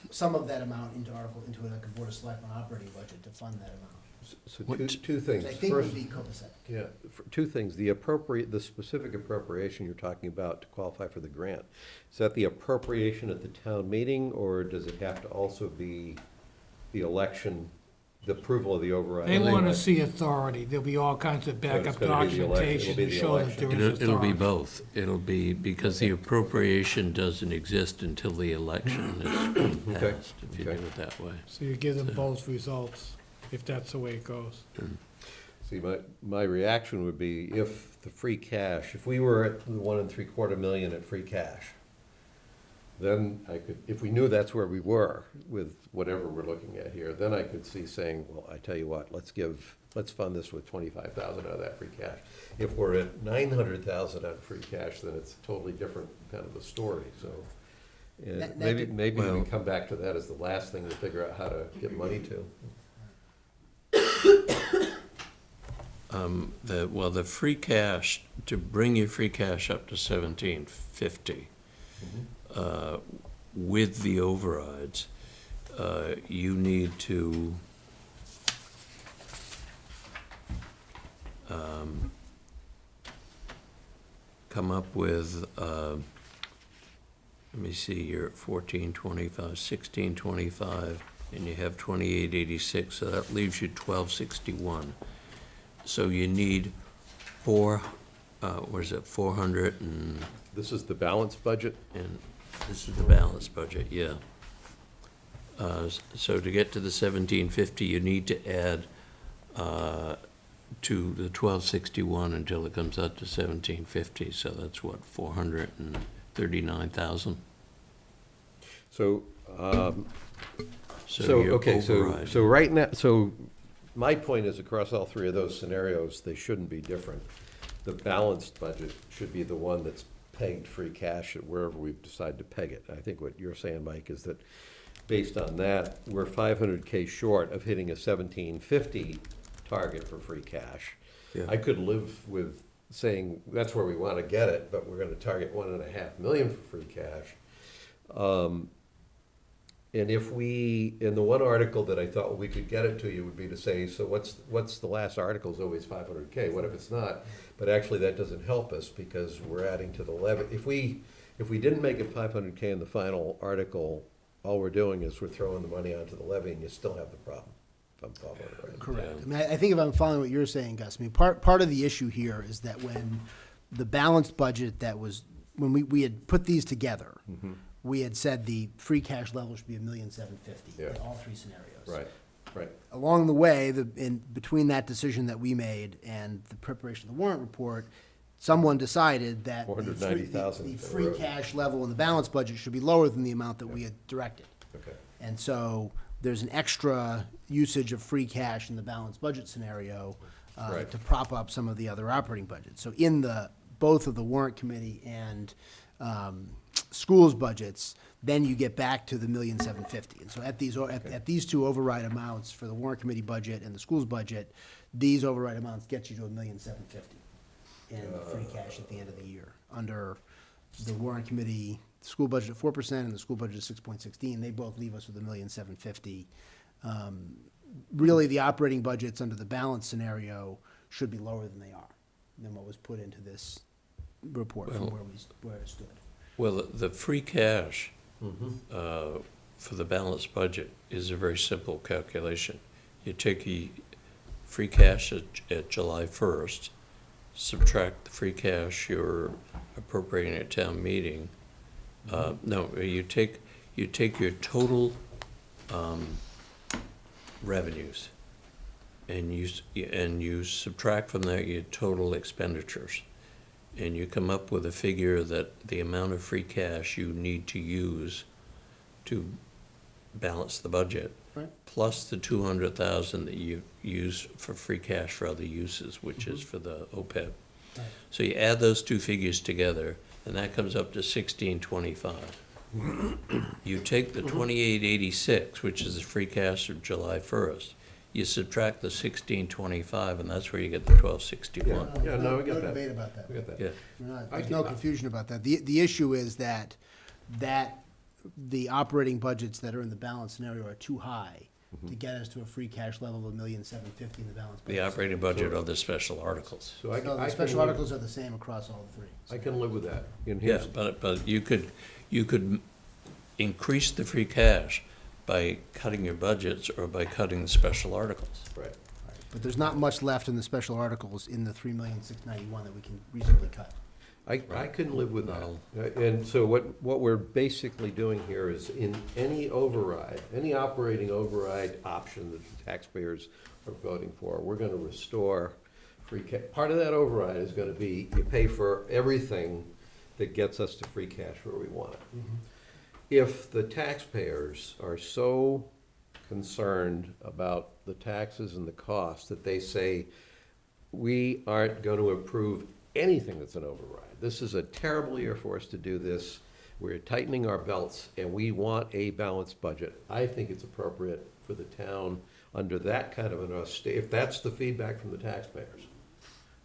some of that amount into like a Board of Selectmen operating budget to fund that amount. So What- two things. Which I think First, would be copacetic. yeah, two things. The specific appropriation you're talking about to qualify for the grant, is that the appropriation at the town meeting, or does it have to also be the election, the approval of the override? They want to see authority. There'll be all kinds of it's backup gonna be the election. documentation It'll be to the show that election. there is it'll be authority. both. It'll be, because the appropriation doesn't exist until the election is Okay. passed, if you do Okay. it that way. So you give them both results, if that's the way it goes. See, my reaction would be if the free cash, if we were at the 1.75 million at free cash, then I could, if we knew that's where we were with whatever we're looking at here, then I could see saying, well, I tell you what, let's fund this with 25,000 out of that free cash. If we're at 900,000 out of free cash, then it's a totally different kind of a story, so. That Maybe could- we Well- come back to that as the last thing to figure out how to get money to. The free cash, to bring your free cash up to 1750, with the overrides, you need to come up with, let me see, you're at 1425, 1625, and you have 2886, so that leaves you 1261. So you need 400 and, This is the balanced budget? this is the balanced budget, yeah. So to get to the 1750, you need to add to the 1261 until it comes out to 1750, so that's what, 439,000? So, So your okay, override. so right now, so my point is across all three of those scenarios, they shouldn't be different. The balanced budget should be the one that's pegged free cash at wherever we've decided to peg it. I think what you're saying, Mike, is that based on that, we're 500K short of hitting a 1750 target for free cash. Yeah. I could live with saying that's where we want to get it, but we're going to target 1.5 million for free cash. And if we, in the one article that I thought we could get it to you would be to say, so what's the last article is always 500K, what if it's not? But actually that doesn't help us because we're adding to the levy. If we didn't make it 500K in the final article, all we're doing is we're throwing the money onto the levy and you still have the problem, if I'm following it right. Correct. I mean, I think if I'm following what you're saying, Gus, I mean, part of the issue here is that when the balanced budget that was, when we had put these together, we had said the free cash level should be $1,750,000 in all three scenarios. Right, right. Along the way, in between that decision that we made and the preparation of the warrant report, someone decided that $490,000 the free cash level in the balanced budget should be lower than the amount that we had directed. Okay. And so there's an extra usage of free cash in the balanced budget scenario Right. to prop up some of the other operating budgets. So in both of the warrant committee and schools budgets, then you get back to the $1,750,000. And so at these two override amounts for the warrant committee budget and the schools budget, these override amounts get you to $1,750,000 in free cash at the end of the year. Under the warrant committee, school budget at 4% and the school budget at 6.16, they both leave us with $1,750,000. Really, the operating budgets under the balance scenario should be lower than they are, than what was put into this report from where it stood. Well, the free cash for the balanced budget is a very simple calculation. You take the free cash at July 1st, subtract the free cash you're appropriating at town meeting. No, you take your total revenues and you subtract from that your total expenditures. And you come up with a figure that the amount of free cash you need to use to balance the budget, Right. plus the 200,000 that you use for free cash for other uses, which is for the OPEB. Right. So you add those two figures together, and that comes up to 1625. You take the 2886, which is the free cash of July 1st. You subtract the 1625, and that's where you get the 1261. Yeah, no, we got No that. debate about that. We got that. Yeah. There's no confusion about that. The issue is that the operating budgets that are in the balance scenario are too high to get us to a free cash level of $1,750,000 in the balance budget. The operating budget or the special articles. So No, the special articles are the same across all three. I can live with that. And Yeah, here's- but you could increase the free cash by cutting your budgets or by cutting the special articles. Right. But there's not much left in the special articles in the $3,691,000 that we can reasonably cut. I can live with that. And so what we're basically doing here is in any override, any operating override option that the taxpayers are voting for, we're gonna restore free cash. Part of that override is gonna be, you pay for everything that gets us to free cash where we want it. If the taxpayers are so concerned about the taxes and the costs that they say, we aren't going to approve anything that's an override. This is a terrible year for us to do this. We're tightening our belts and we want a balanced budget. I think it's appropriate for the town under that kind of if that's the feedback from the taxpayers,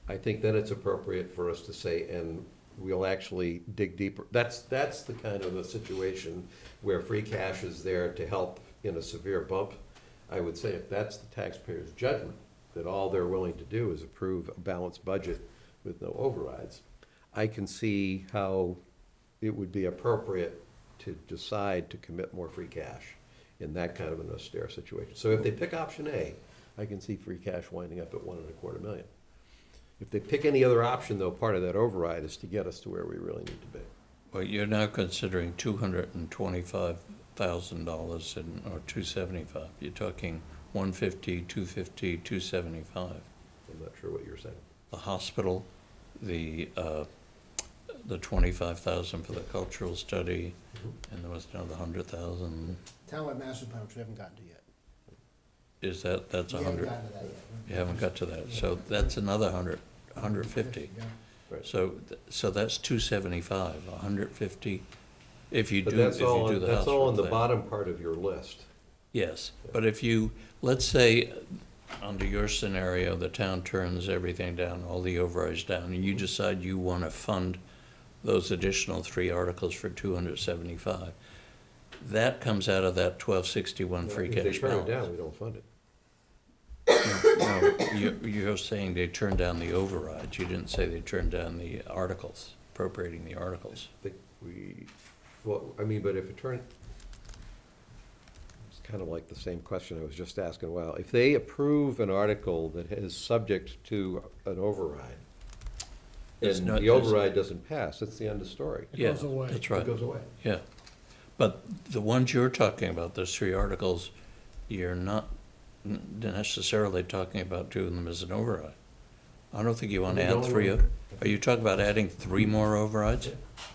I think then it's appropriate for us to say, and we'll actually dig deeper. That's the kind of a situation where free cash is there to help in a severe bump. I would say if that's the taxpayer's judgment, that all they're willing to do is approve a balanced budget with no overrides, I can see how it would be appropriate to decide to commit more free cash in that kind of an austere situation. So if they pick option A, I can see free cash winding up at $1.25 million. If they pick any other option, though, part of that override is to get us to where we really need to be. Well, you're now considering $225,000 or $275,000. You're talking $150,000, $250,000, $275,000. I'm not sure what you're saying. The hospital, the $25,000 for the cultural study, and there was another $100,000. Townwide master plan, which we haven't gotten to yet. Is that's We haven't 100? gotten to that yet. You haven't got to that, so that's another 150. Right. So that's 275, 150, if you But do, that's if you all, do the that's house all roof in the thing. bottom part of your list. Yes, but if you, let's say, under your scenario, the town turns everything down, all the overrides down, and you decide you want to fund those additional 3 articles for 275, that comes out of that 1261 free If cash they turn it balance. down, we don't fund it. No, you're saying they turned down the overrides, you didn't say they turned down the articles, appropriating the articles. I think well, I mean, but if it turn, it's kind of like the same question I was just asking. Well, if they approve an article that is subject to an override, There's and no- the there's- override doesn't pass, it's the end of story. It Yeah, goes away. that's It right. goes away. Yeah, but the ones you're talking about, those 3 articles, you're not necessarily talking about doing them as an override. I don't think you want to We add don't 3, want- are you talking about adding 3 more overrides?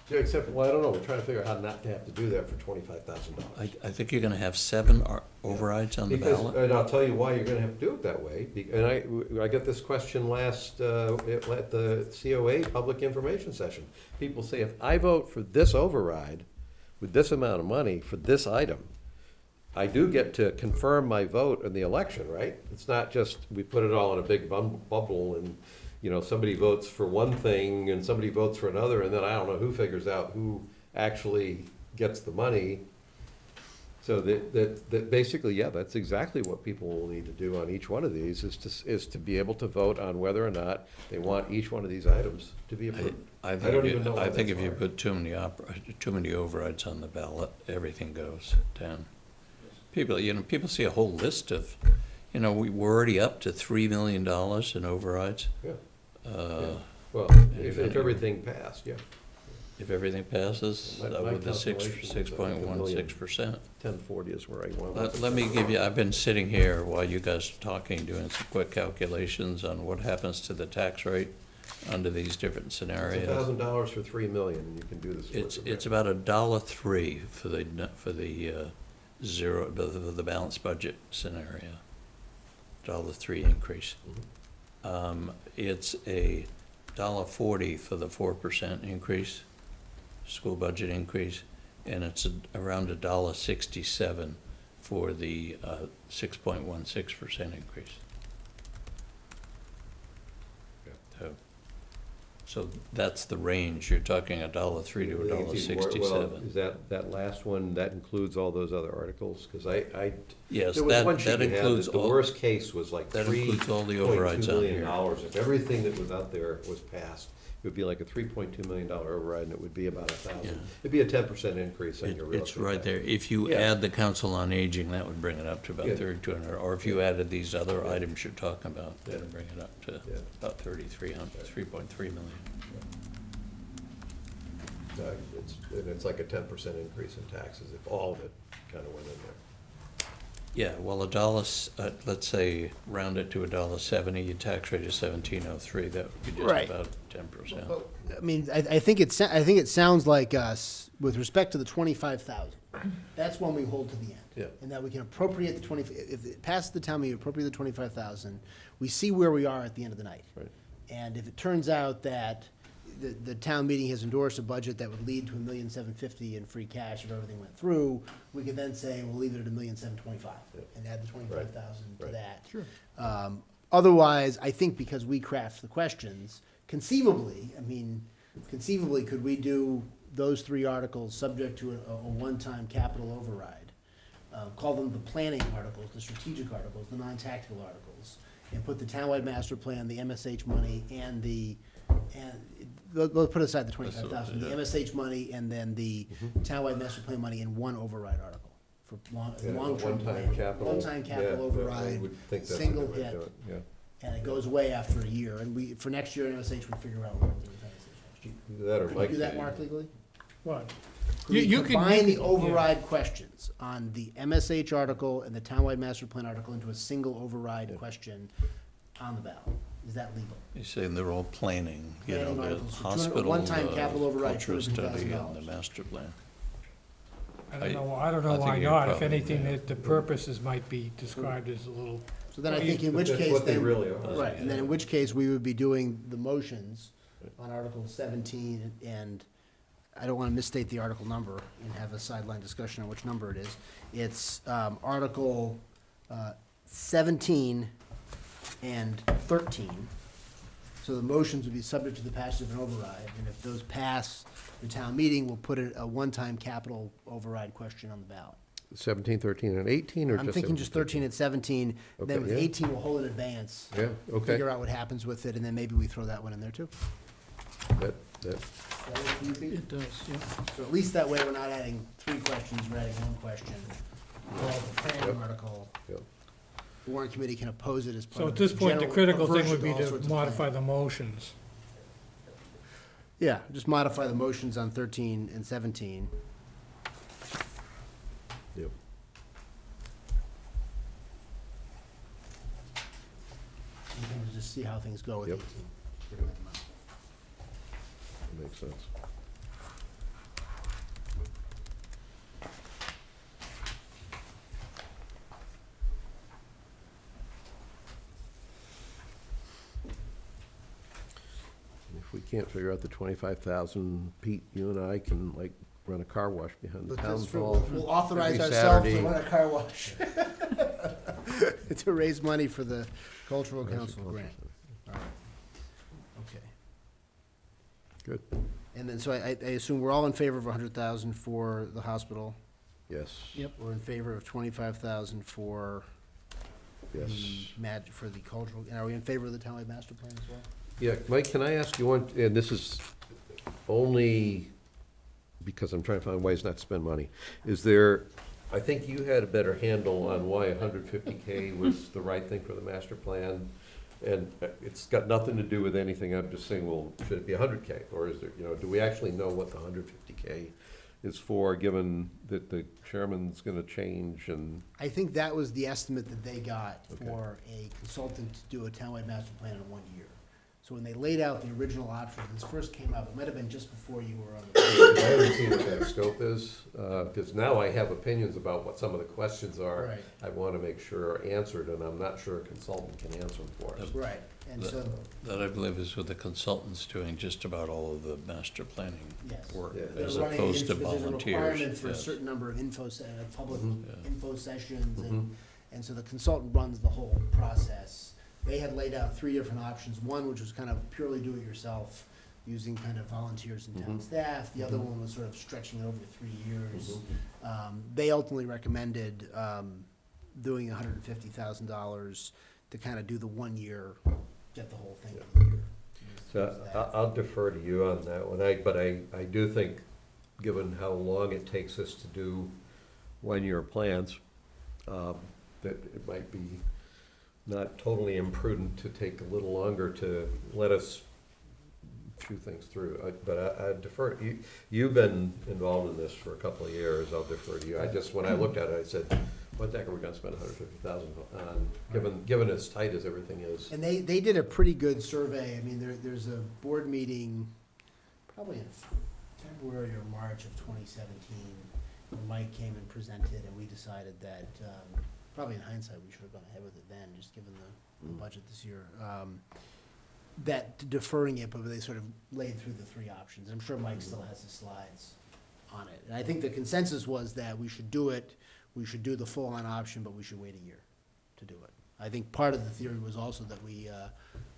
Yeah, except, well, I don't know, we're trying to figure out how not to have to do that for $25,000. I think you're gonna have 7 overrides on the Because, ballot. and I'll tell you why you're gonna have to do it that way, and I got this question last, at the COA public information session. People say, if I vote for this override with this amount of money for this item, I do get to confirm my vote in the election, right? It's not just, we put it all in a big bubble and, somebody votes for one thing and somebody votes for another, and then I don't know who figures out who actually gets the money. So that basically, yeah, that's exactly what people will need to do on each one of these, is to be able to vote on whether or not they want each one of these items to be approved. I don't even know why I think that's if you hard. put too many overrides on the ballot, everything goes down. People see a whole list of, we're already up to $3 million in overrides. Yeah. Uh, Well, if everything passed, yeah. If everything passes, My with the calculation is, I think, 6.16%. 1040 is where I want. Let me give you, I've been sitting here while you guys are talking, doing some quick calculations on what happens to the tax rate under these different It's scenarios. $1,000 for 3 million, and you can do this. It's about $1.03 for the zero, the balanced budget scenario. $1.03 increase. It's a $1.40 for the 4% increase, school budget increase, and it's around $1.67 for the 6.16% increase. So that's the range, you're talking $1.03 to $1.67. Is that last one, that includes all those other articles? Because Yes, there was one that sheet you had includes that the all. worst case was like That includes all the overrides $3.2 on million. here. If everything that was out there was passed, it would be like a $3.2 million override, and it would be about $1,000. Yeah. It'd be a 10% increase on your real It's estate right tax. there. If you Yeah. add the Council on Aging, that would bring it up to about Yeah. 3,200. Or if you added these other Yeah. items you're talking about, that would Yeah. bring it up to Yeah. about 3,300, 3.3 million. And it's like a 10% increase in taxes if all of it kind of went in there. Yeah, well, let's say, round it to $1.70, your tax rate is 17.03, that would be just Right. about 10%. Well, I mean, I think it sounds like us, with respect to the 25,000, that's one we hold to the end. Yeah. And that we can appropriate the if it passes the town meeting, appropriate the 25,000, we see where we are at the end of the night. Right. And if it turns out that the town meeting has endorsed a budget that would lead to $1,750,000 in free cash if everything went through, we could then say, we'll leave it at $1,725,000 and add the 25,000 to Right. that. Sure. Otherwise, I think because we craft the questions, conceivably, could we do those 3 articles subject to a one-time capital override? Call them the planning articles, the strategic articles, the non-tactical articles, and put the townwide master plan, the MSH money, and let's put aside the 25,000, the MSH money, and then the townwide master plan money in one override article for Yeah, long-term one-time planning. capital. One-time capital Yeah, I override, would think that's a single good way to hit, do it, yeah. and it goes away after a year. And for next year, MSH would figure out what we're doing with MSH next year. Either that or Could we Mike. do that, Mark, legally? What? Could we You can- combine the yeah. override questions on the MSH article and the townwide master plan article into a single override question on the ballot? Is that legal? You're saying they're all planning, Planning the articles for hospital, one-time capital override, cultural study, and $250,000. the master plan. I don't I know think why you're not. If probably- anything, that the purposes might be described as a little, So then I think in which That's case what they then, really are. right, and then in which case we would be doing the motions on Article 17, and I don't want to misstate the article number and have a sideline discussion on which number it is. It's Article 17 and 13. So the motions would be subject to the passage of an override, and if those pass the town meeting, we'll put a one-time capital override question on the ballot. 17, 13, and 18, or just? I'm thinking just 13 and 17, then Okay, with yeah. 18, we'll hold it in advance. Yeah, okay. Figure out what happens with it, and then maybe we throw that one in there too. That- Does that work for you, Pete? It does, yeah. So at least that way, we're not adding 3 questions, we're adding 1 question. Well, the planning Yep. article, Yep. the warrant committee can oppose it as part So of at this point, the general critical thing aversion would be all to sorts of modify planning. the motions. Yeah, just modify the motions on 13 and 17. Yep. And then we'll just see how things go with Yep. 18. We're gonna let them out. That makes sense. If we can't figure out the 25,000, Pete, you and I can like run a car wash behind the But town that's true. hall. We'll authorize every ourselves to Saturday. run a car wash. To raise money for the cultural council grant. All right. Okay. Good, And then, so I assume we're all in favor of 100,000 for the hospital? yes. Yep. We're in favor of 25,000 for Yes. for the cultural, and are we in favor of the townwide master plan as well? Yeah, Mike, can I ask you one, and this is only because I'm trying to find ways not to spend money. Is there, I think you had a better handle on why 150K was the right thing for the master plan. And it's got nothing to do with anything, I'm just saying, well, should it be 100K? Or is there, do we actually know what the 150K is for, given that the chairman's gonna change and, I think that was the estimate that they got Okay. for a consultant to do a townwide master plan in 1 year. So when they laid out the original option, this first came up, it might have been just before you were on the. I haven't seen what that scope is, because now I have opinions about what some of the questions are. Right. I wanna make sure are answered, and I'm not sure a consultant can answer them for us. Right, and so, That I believe is with the consultants doing just about all of the master planning yes. work, Yeah. They're as running opposed to there's a volunteers. requirement for a yes. certain number of public Mhm. info sessions, Mhm. and so the consultant runs the whole process. They had laid out 3 different options, one which was kind of purely do-it-yourself, using kind of volunteers and town Mhm. staff. The other Mhm. one was sort of stretching it over 3 years. Mhm. They ultimately recommended doing $150,000 to kind of do the 1 year, get the whole thing in a year. So I'll defer to you on that one, but I do think, given how long it takes us to do one-year plans, that it might be not totally imprudent to take a little longer to let us chew things through. But I defer, you've been involved in this for a couple of years, I'll defer to you. When I looked at it, I said, what the heck are we gonna spend 150,000 on, given as tight as everything is? And they did a pretty good survey. I mean, there's a board meeting probably in February or March of 2017, where Mike came and presented, and we decided that, probably in hindsight, we should have gone ahead with it then, just given the budget this year. That deferring it, but they sort of laid through the 3 options. I'm sure Mike still has his slides on it. And I think the consensus was that we should do it, we should do the full-on option, but we should wait a year to do it. I think part of the theory was also that we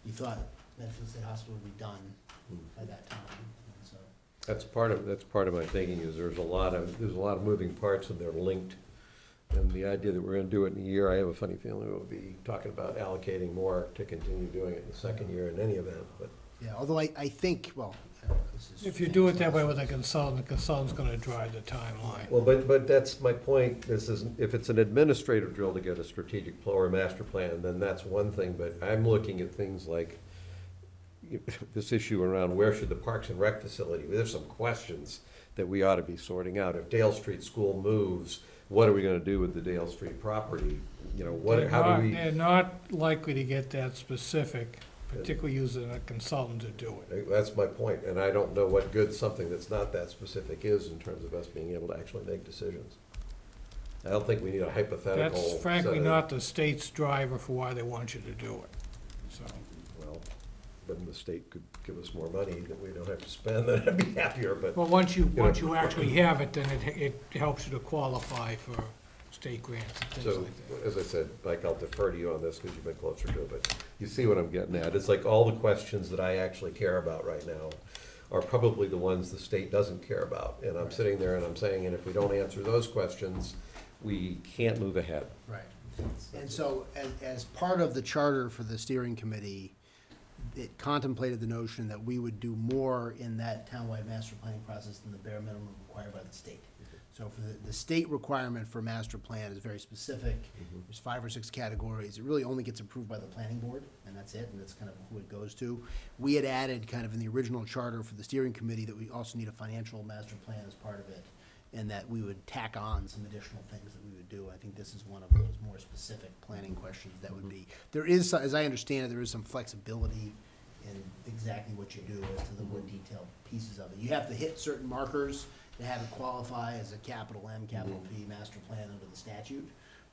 thought Medfield State Hospital would be done by that time, and so. That's part of my thinking, is there's a lot of moving parts and they're linked. And the idea that we're gonna do it in a year, I have a funny feeling we'll be talking about allocating more to continue doing it in the second year in any event, but. Yeah, although I think, well, this is. If you do it that way with a consultant, the consultant's gonna drive the timeline. Well, but that's my point, this is, if it's an administrative drill to get a strategic plan or a master plan, then that's one thing, but I'm looking at things like this issue around where should the Parks and Rec facility, there's some questions that we ought to be sorting out. If Dale Street School moves, what are we gonna do with the Dale Street property? How do we? They're not likely to get that specific, particularly using a consultant to do it. That's my point, and I don't know what good something that's not that specific is in terms of us being able to actually make decisions. I don't think we need a hypothetical. That's frankly set of- not the state's driver for why they want you to do it, so. Well, then the state could give us more money that we don't have to spend, then I'd be happier, but. Well, once you know. actually have it, then it helps you to qualify for state grants and things So, like that. as I said, Mike, I'll defer to you on this because you've been closer to it, but you see what I'm getting at. It's like all the questions that I actually care about right now are probably the ones the state doesn't care about. And I'm sitting there and I'm saying, and if we don't answer those questions, we can't move ahead. Right. And so, as part of the charter for the steering committee, it contemplated the notion that we would do more in that townwide master planning process than the bare minimum required by the state. So for the state requirement for master plan is very specific. There's 5 or 6 categories. It really only gets approved by the planning board, and that's it, and that's kind of who it goes to. We had added kind of in the original charter for the steering committee that we also need a financial master plan as part of it, and that we would tack on some additional things that we would do. I think this is one of those more specific planning questions that would be. There is, as I understand it, there is some flexibility in exactly what you do as to the more detailed pieces of it. You have to hit certain markers to have it qualify as a capital M, capital P master plan under the statute.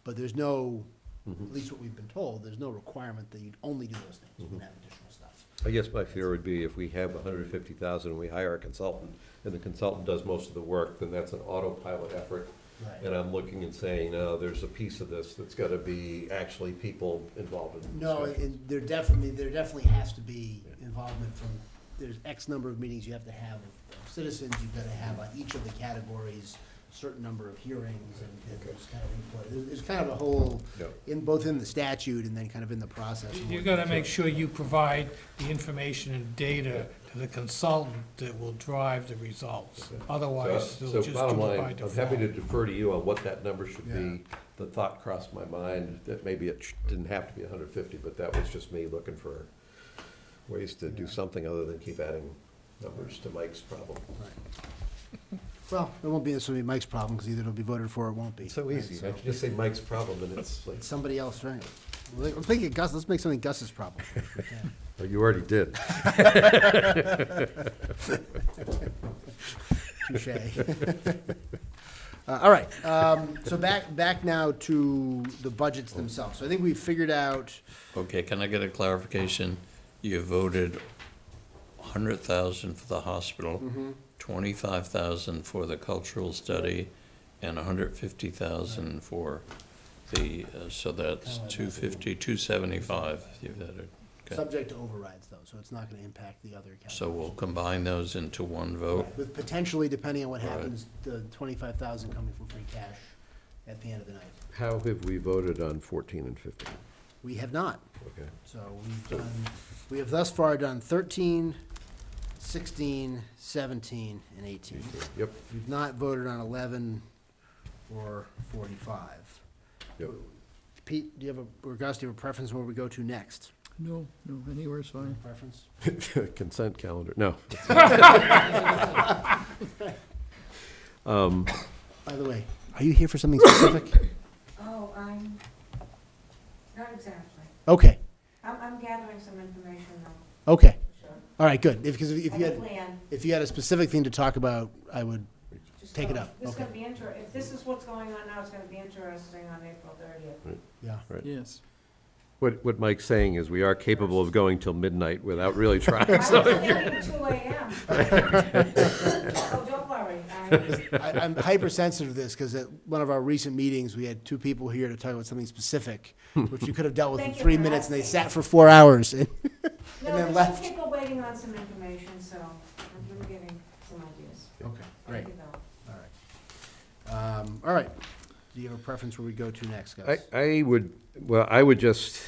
But there's no, at least what we've been told, there's no requirement that you'd only do those things. You can have additional stuff. I guess my fear would be if we have 150,000 and we hire a consultant, and the consultant does most of the work, then that's an autopilot effort. Right. And I'm looking and saying, no, there's a piece of this that's gotta be actually people involved in. No, discussion. and there definitely has to be involvement from, there's X number of meetings you have to have of citizens, you've gotta have on each of the categories, a certain number of hearings, and there's kind of input. There's kind of a whole, Yeah. both in the statute and then kind of in the process. You gotta make sure you provide the information and data to the consultant that will drive the results. Otherwise, they'll So just do bottom it line, by I'm happy to default. defer to you on what that number should Yeah. be. The thought crossed my mind that maybe it didn't have to be 150, but that was just me looking for ways to do something other than keep adding numbers to Mike's problem. Well, it won't be necessarily Mike's problem, because either it'll be voted for or it won't be. It's so right? easy. I should just say Mike's problem and it's like, It's somebody else, right? I'm thinking Gus, let's make something Gus's problem. if we can. oh, you already did. Touche. All right, so back now to the budgets themselves. So I think we've figured out, Okay, can I get a clarification? You voted 100,000 for the hospital, 25,000 for the cultural study, and 150,000 for the, so that's 250, 275 you've added. Okay. subject to overrides though, so it's not gonna impact the other categories. So we'll combine those into one vote? Right, with potentially, depending on what Right. happens, the 25,000 coming from free cash at the end of the night. How have we voted on 14 and 15? We have not. Okay. So we have thus far done 13, 16, 17, and 18. Yep, We've not voted on 11 or 45. yep. Pete, do you have or Gus, do you have a preference where we go to next? No, anywhere's fine. Preference? Consent calendar, no. By the way, are you here for something specific? Oh, I'm, not exactly. Okay, I'm gathering some information though, okay. for sure. All right, good. Because I have a plan. if you had a specific thing to talk about, I would Just take it go. up. This is Okay. gonna be if this is what's going on now, it's gonna be interesting on April 30th. Yeah. Right. Yes. What Mike's saying is we are capable of going till midnight without really I trying. was thinking 2 a.m. Oh, don't worry. I'm hypersensitive to this because at one of our recent meetings, we had 2 people here to talk about something specific, which you could have dealt with in Thank you 3 for minutes, and they asking. sat for 4 hours. And No, then there's some left. people waiting on some information, so I'm getting some ideas. Okay, great. Thank you though. All right. Do you have a preference where we go to next, guys? I would just,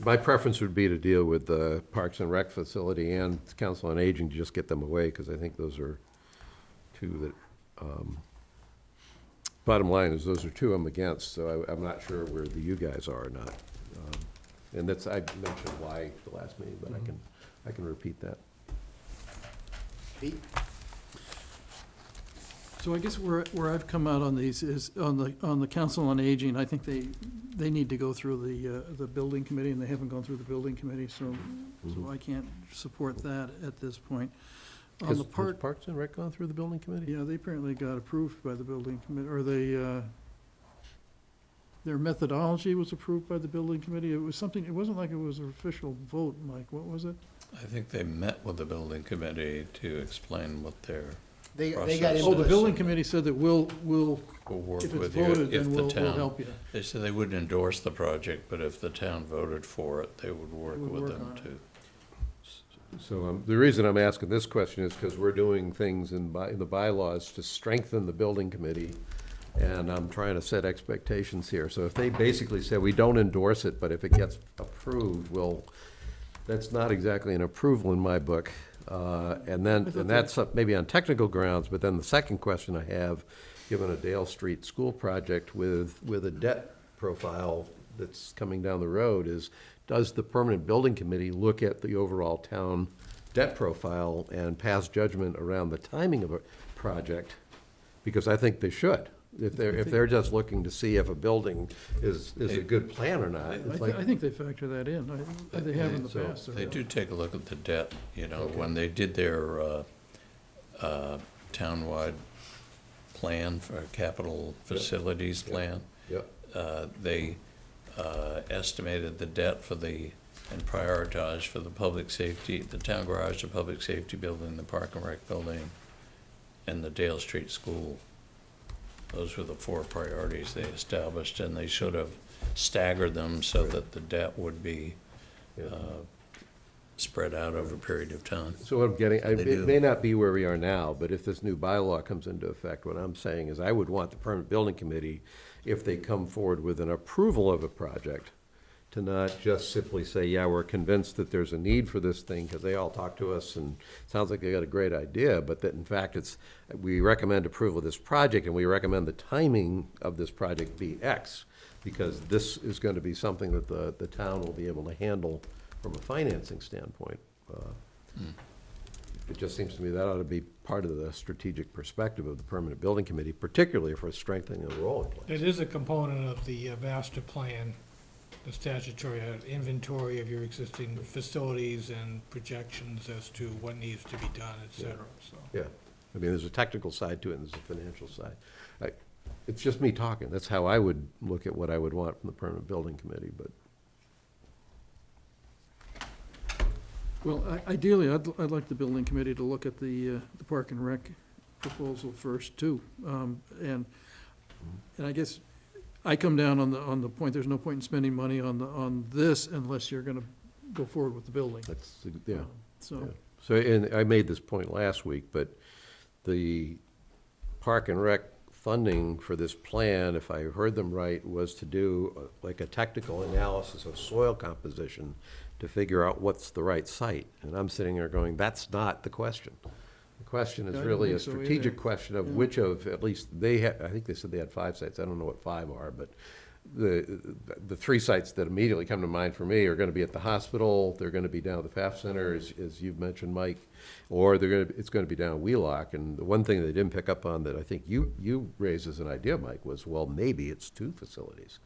my preference would be to deal with the Parks and Rec facility and Council on Aging, to just get them away, because I think those are 2 that, bottom line is, those are 2 I'm against, so I'm not sure where you guys are or not. And that's, I mentioned why the last meeting, but I can repeat that. Pete? So I guess where I've come out on these is on the Council on Aging. I think they need to go through the building committee, and they haven't gone through the building committee, so I can't support that at this point. On Has the Parks and Rec gone through the building committee? yeah, they apparently got approved by the building committee, or they, their methodology was approved by the building committee. It was something, it wasn't like it was an official vote, Mike. What was it? I think they met with the building committee to explain what their They got process Oh, the input. building committee said that we'll, will work if it's with you voted, if then the we'll town. help you. They said they wouldn't endorse the project, but if the town voted for it, they would work Would with work them on it. to. So the reason I'm asking this question is because we're doing things in the bylaws to strengthen the building committee, and I'm trying to set expectations here. So if they basically say, we don't endorse it, but if it gets approved, well, that's not exactly an approval in my book. And that's maybe on technical grounds, but then the second question I have, given a Dale Street school project with a debt profile that's coming down the road, is does the permanent building committee look at the overall town debt profile and pass judgment around the timing of a project? Because I think they should. If they're just looking to see if a building is a good plan or not. It's like, I think they factor that in. They have in the So past. They do take a look at the debt, when they did their townwide plan for capital facilities plan. Yep. They estimated the debt and prioritized for the public safety, the town garage, the public safety building, the park and rec building, and the Dale Street School. Those were the 4 priorities they established, and they should have staggered them so that the debt would be spread out over a period of time. So what I'm getting, They do. it may not be where we are now, but if this new bylaw comes into effect, what I'm saying is I would want the permanent building committee, if they come forward with an approval of a project, to not just simply say, yeah, we're convinced that there's a need for this thing, because they all talk to us and it sounds like they got a great idea, but that in fact we recommend approval of this project and we recommend the timing of this project be X, because this is going to be something that the town will be able to handle from a financing standpoint. It just seems to me that ought to be part of the strategic perspective of the permanent building committee, particularly if we're strengthening the role in place. It is a component of the master plan, the statutory inventory of your existing facilities and projections as to what needs to be done, et cetera, so. Yeah, I mean, there's a technical side to it and there's a financial side. It's just me talking. That's how I would look at what I would want from the permanent building committee, but. Well, ideally, I'd like the building committee to look at the park and rec proposal first, too. And I guess I come down on the point, there's no point in spending money on this unless you're gonna go forward with the building. That's, yeah. So, Yeah. So, and I made this point last week, but the park and rec funding for this plan, if I heard them right, was to do like a technical analysis of soil composition to figure out what's the right site. And I'm sitting there going, that's not the question. The question is Yeah, I don't really a think so either. strategic question of Yeah. which of, at least they had, I think they said they had 5 sites. I don't know what 5 are, but the 3 sites that immediately come to mind for me are gonna be at the hospital, they're gonna be down at the FAF Center, as you've mentioned, Mike, or it's gonna be down at Wheelock. And the one thing they didn't pick up on that I think you raised as an idea, Mike, was, well, maybe it's 2 facilities.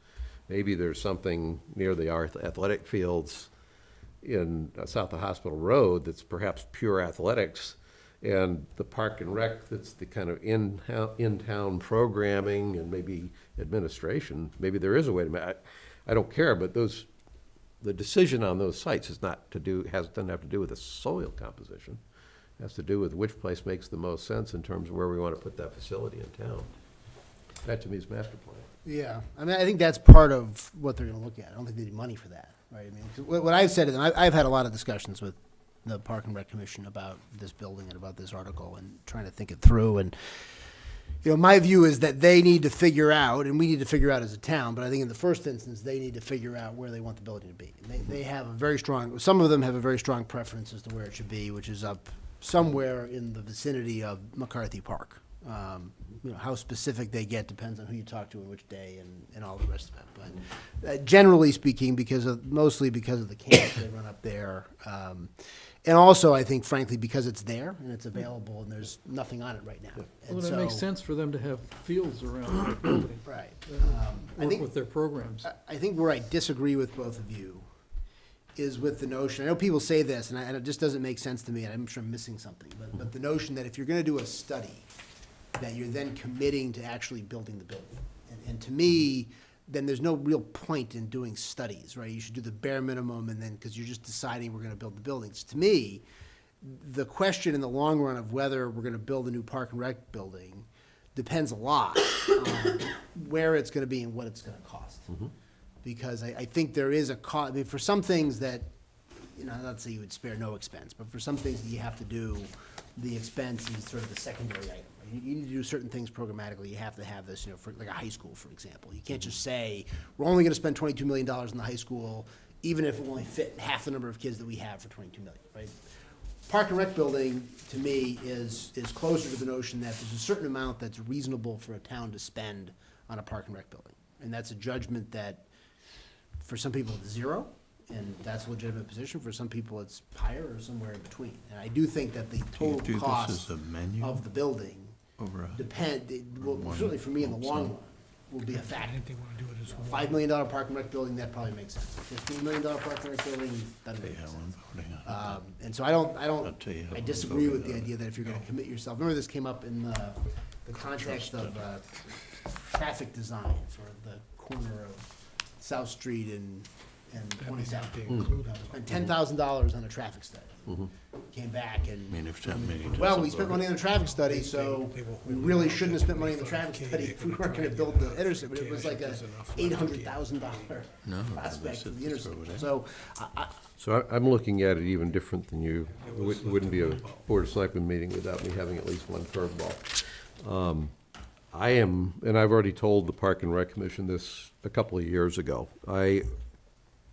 Maybe there's something near the athletic fields in south of Hospital Road that's perhaps pure athletics, and the park and rec that's the kind of in-town programming and maybe administration. Maybe there is a way to, I don't care, but the decision on those sites doesn't have to do with the soil composition. It has to do with which place makes the most sense in terms of where we want to put that facility in town. That to me is master plan. Yeah, I mean, I think that's part of what they're gonna look at. I don't think they need money for that, right? I mean, 'cause what I've said to them, I've had a lot of discussions with the Park and Rec Commission about this building and about this article and trying to think it through. And, my view is that they need to figure out, and we need to figure out as a town, but I think in the first instance, they need to figure out where they want the building to be. And they have a very strong, some of them have a very strong preference as to where it should be, which is up somewhere in the vicinity of McCarthy Park. How specific they get depends on who you talk to and which day and all the rest of it. But generally speaking, mostly because of the camps they run up there, and also I think frankly because it's there and it's available and there's nothing on it right now. And well, it makes sense for them to have fields around their building. Right. I Work think with their programs. I think where I disagree with both of you is with the notion, I know people say this, and it just doesn't make sense to me, and I'm sure I'm missing something, but the notion that if you're gonna do a study, that you're then committing to actually building the building. And to me, then there's no real point in doing studies, right? You should do the bare minimum, and then, because you're just deciding we're gonna build the buildings. To me, the question in the long run of whether we're gonna build a new park and rec building depends a lot on where it's gonna be and what it's gonna cost. Because I think there is a cost, I mean, for some things that, you know, not to say you would spare no expense, but for some things that you have to do, the expense is sort of the secondary item. You need to do certain things programmatically. You have to have this, you know, for like a high school, for example. You can't just say, we're only gonna spend $22 million in the high school, even if it only fit half the number of kids that we have for 22 million, right? Park and rec building, to me, is closer to the notion that there's a certain amount that's reasonable for a town to spend on a park and rec building. And that's a judgment that, for some people, it's zero, and that's a legitimate position. For some people, it's higher or somewhere in between. And I do think that the total cost of the building certainly for me in the long run, will be a factor. I think they wanna do it as one. $5 million park and rec building, that probably makes sense. $15 million park and rec building, doesn't make sense. And so I disagree with the idea that if you're gonna commit yourself, remember this came up in the context of traffic design for the corner of South Street and That may 27th. not be included. Spent $10,000 on a traffic study. Came back and, well, we spent money on a traffic study, so we really shouldn't have spent money on the traffic study if we weren't gonna build the intersection. But it was like a $800,000 prospect for the intersection. So, So I'm looking at it even different than you. It wouldn't be a Board of Selectmen meeting without me having at least one curveball. I am, and I've already told the Park and Rec Commission this a couple of years ago, I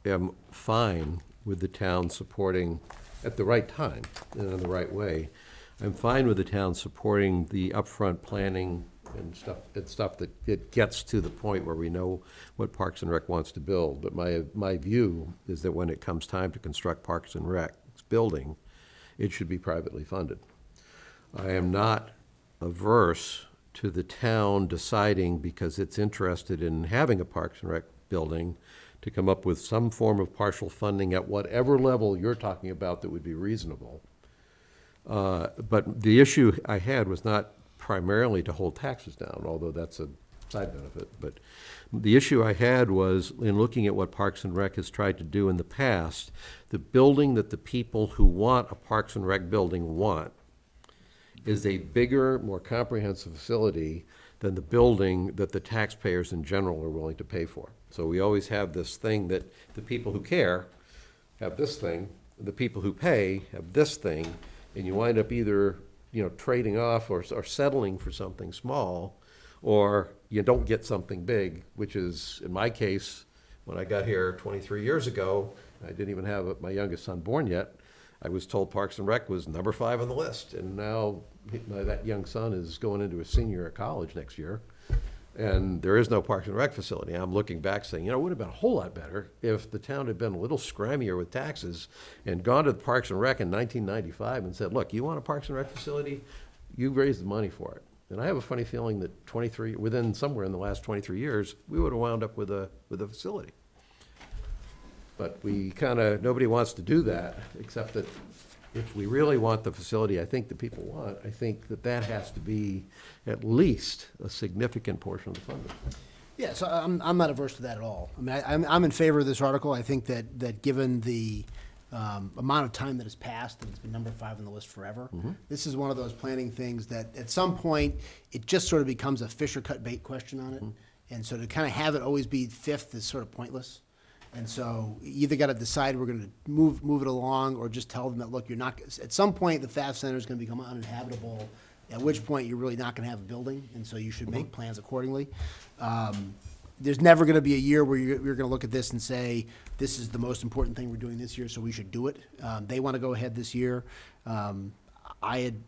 am fine with the town supporting, at the right time and in the right way, I'm fine with the town supporting the upfront planning and stuff that it gets to the point where we know what Parks and Rec wants to build. But my view is that when it comes time to construct Parks and Rec's building, it should be privately funded. I am not averse to the town deciding, because it's interested in having a Parks and Rec building, to come up with some form of partial funding at whatever level you're talking about that would be reasonable. But the issue I had was not primarily to hold taxes down, although that's a side benefit. But the issue I had was, in looking at what Parks and Rec has tried to do in the past, the building that the people who want a Parks and Rec building want is a bigger, more comprehensive facility than the building that the taxpayers in general are willing to pay for. So we always have this thing that the people who care have this thing, the people who pay have this thing, and you wind up either, you know, trading off or settling for something small, or you don't get something big, which is, in my case, when I got here 23 years ago, I didn't even have my youngest son born yet, I was told Parks and Rec was number 5 on the list, and now that young son is going into a senior at college next year, and there is no Parks and Rec facility. I'm looking back saying, you know, it would have been a whole lot better if the town had been a little scrammier with taxes and gone to the Parks and Rec in 1995 and said, look, you want a Parks and Rec facility? You raise the money for it. And I have a funny feeling that within somewhere in the last 23 years, we would have wound up with a facility. But nobody wants to do that, except that if we really want the facility I think the people want, I think that has to be at least a significant portion of the funding. yeah, so I'm not averse to that at all. I mean, I'm in favor of this article. I think that given the amount of time that has passed, and it's been number 5 on the list forever, this is one of those planning things that at some point, it just sort of becomes a fish or cut bait question on it. And so to kind of have it always be 5th is sort of pointless. And so you either got to decide we're going to move it along, or just tell them that, look, you're not, at some point, the FAF Center is going to become uninhabitable, at which point you're really not going to have a building, and so you should make plans accordingly. There's never going to be a year where you're going to look at this and say, this is the most important thing we're doing this year, so we should do it. They want to go ahead this year. I had,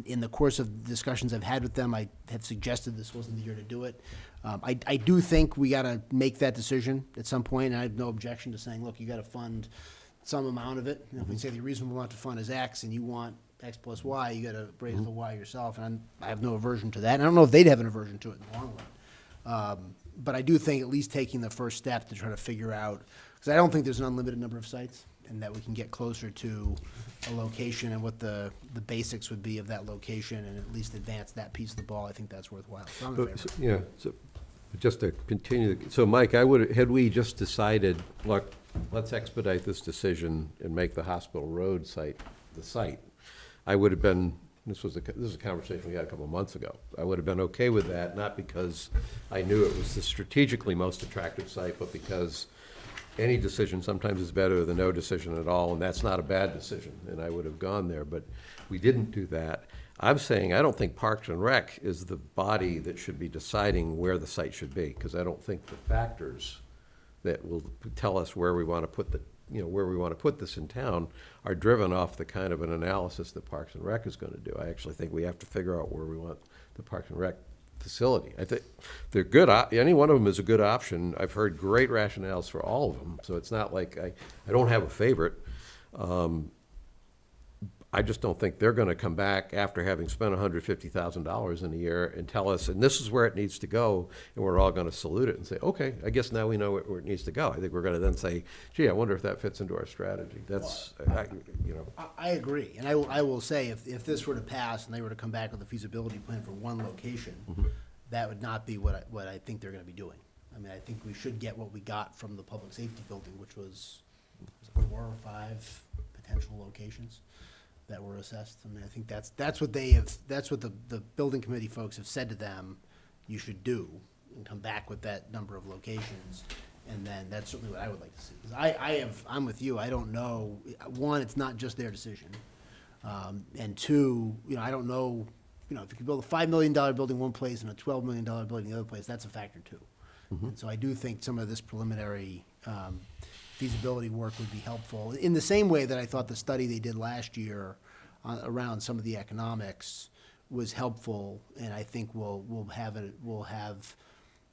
in the course of discussions I've had with them, I have suggested this wasn't the year to do it. I do think we got to make that decision at some point, and I have no objection to saying, look, you got to fund some amount of it. You know, if we say the reasonable amount to fund is X, and you want X plus Y, you got to raise the Y yourself, and I have no aversion to that. And I don't know if they'd have an aversion to it in the long run. But I do think at least taking the first step to try to figure out, because I don't think there's an unlimited number of sites, and that we can get closer to a location and what the basics would be of that location, and at least advance that piece of the ball. I think that's worthwhile. So I'm in favor. Just to continue, so Mike, had we just decided, look, let's expedite this decision and make the hospital road site the site, I would have been, this is a conversation we had a couple of months ago. I would have been okay with that, not because I knew it was the strategically most attractive site, but because any decision sometimes is better than no decision at all, and that's not a bad decision, and I would have gone there, but we didn't do that. I'm saying I don't think Parks and Rec is the body that should be deciding where the site should be, because I don't think the factors that will tell us where we want to put where we want to put this in town are driven off the kind of an analysis that Parks and Rec is going to do. I actually think we have to figure out where we want the Parks and Rec facility. I think they're good. Any one of them is a good option. I've heard great rationales for all of them, so it's not like I don't have a favorite. I just don't think they're going to come back after having spent $150,000 in a year and tell us, and this is where it needs to go, and we're all going to salute it and say, okay, I guess now we know where it needs to go. I think we're going to then say, gee, I wonder if that fits into our strategy. That's, I agree, and I will say, if this were to pass and they were to come back with a feasibility plan for one location, that would not be what I think they're gonna be doing. I mean, I think we should get what we got from the public safety building, which was 4 or 5 potential locations that were assessed. I mean, I think that's what the building committee folks have said to them, you should do, and come back with that number of locations. And then that's certainly what I would like to see. 'Cause I'm with you, I don't know, one, it's not just their decision. And two, I don't know, if you could build a $5 million building one place and a $12 million building the other place, that's a factor too. And so I do think some of this preliminary feasibility work would be helpful, in the same way that I thought the study they did last year around some of the economics was helpful, and I think we'll have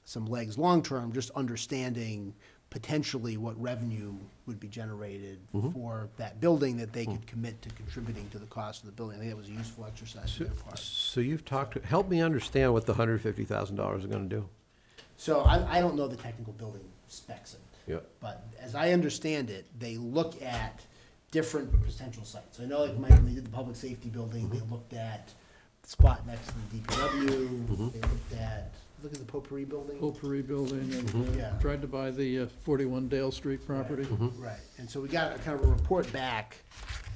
some legs long-term, just understanding potentially what revenue would be generated for that building that they could commit to contributing to the cost of the building. I think that was a useful exercise on their part. so you've help me understand what the $150,000 are going to do. So I don't know the technical building specs of it. Yeah. But as I understand it, they look at different potential sites. So I know, like, Mike, when they did the public safety building, they looked at the spot next to the DPW, they looked at the Potpourri building. Potpourri building, and Yeah. tried to buy the 41 Dale Street property. Right, and so we got a kind of a report back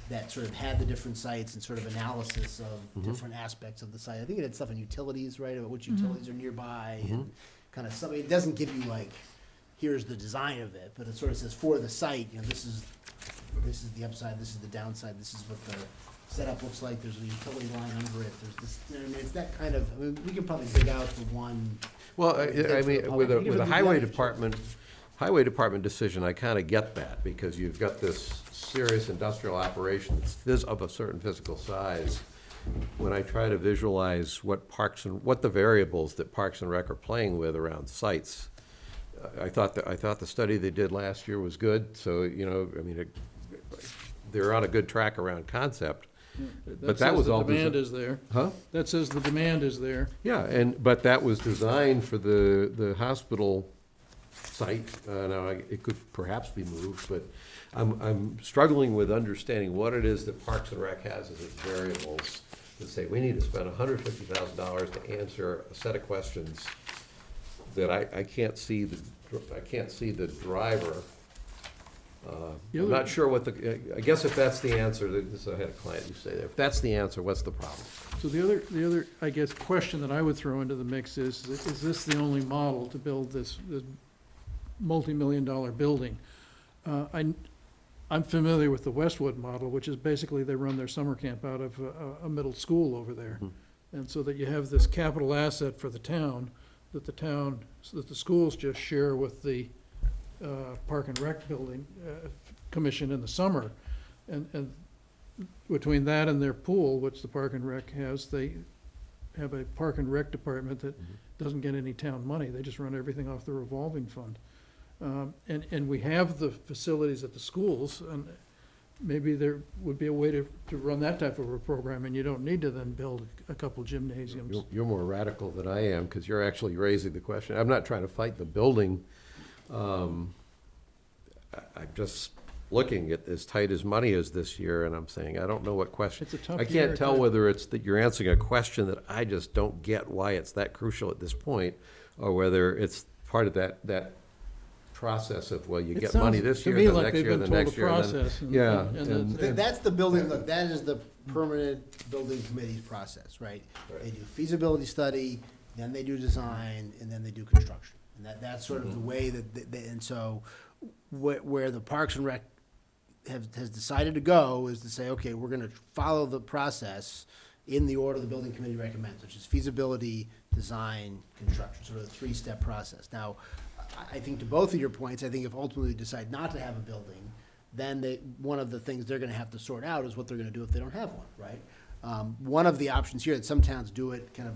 that sort of had the different sites and sort of analysis of different aspects of the site. I think it had stuff on utilities, right, about which utilities are nearby, and kind of something, it doesn't give you like, here's the design of it, but it sort of says for the site, this is the upside, this is the downside, this is what the setup looks like, there's a utility line under it, there's this, it's that kind of, we can probably dig out the one. Well, I mean, with a highway department. department decision, I kind of get that, because you've got this serious industrial operation that's of a certain physical size. When I try to visualize what the variables that Parks and Rec are playing with around sites, I thought the study they did last year was good, so, I mean, they're on a good track around concept. But that was all. The demand is there. Huh? That says the demand is there. Yeah, but that was designed for the hospital site. Now, it could perhaps be moved, but I'm struggling with understanding what it is that Parks and Rec has as its variables to say, we need to spend $150,000 to answer a set of questions that I can't see the driver. I'm not sure what I guess if that's the answer, I had a client who say that, if that's the answer, what's the problem? So the other, I guess, question that I would throw into the mix is this the only model to build this multi-million-dollar building? I'm familiar with the Westwood model, which is basically they run their summer camp out of a middle school over there. And so that you have this capital asset for the town, that the schools just share with the Park and Rec building commission in the summer. And between that and their pool, which the Park and Rec has, they have a Park and Rec department that doesn't get any town money. They just run everything off the revolving fund. And we have the facilities at the schools, and maybe there would be a way to run that type of a program, and you don't need to then build a couple gymnasiums. You're more radical than I am, because you're actually raising the question. I'm not trying to fight the building. I'm just looking at as tight as money is this year, and I'm saying, I don't know what question. It's a tough I can't year, tell too. whether it's that you're answering a question that I just don't get why it's that crucial at this point, or whether it's part of that process of, well, you It get money sounds this to year, me the like next they've year, been the told next the year, and then, process, and- yeah. and it's- That's the building, look, that is the permanent building committee's process, right? They do feasibility study, then they do design, and then they do construction. And that's sort of the way that, and so where the Parks and Rec has decided to go is to say, okay, we're gonna follow the process in the order the building committee recommends, which is feasibility, design, construction, sort of a three-step process. Now, I think to both of your points, I think if ultimately we decide not to have a building, then one of the things they're gonna have to sort out is what they're gonna do if they don't have one, right? One of the options here, that some towns do it kind of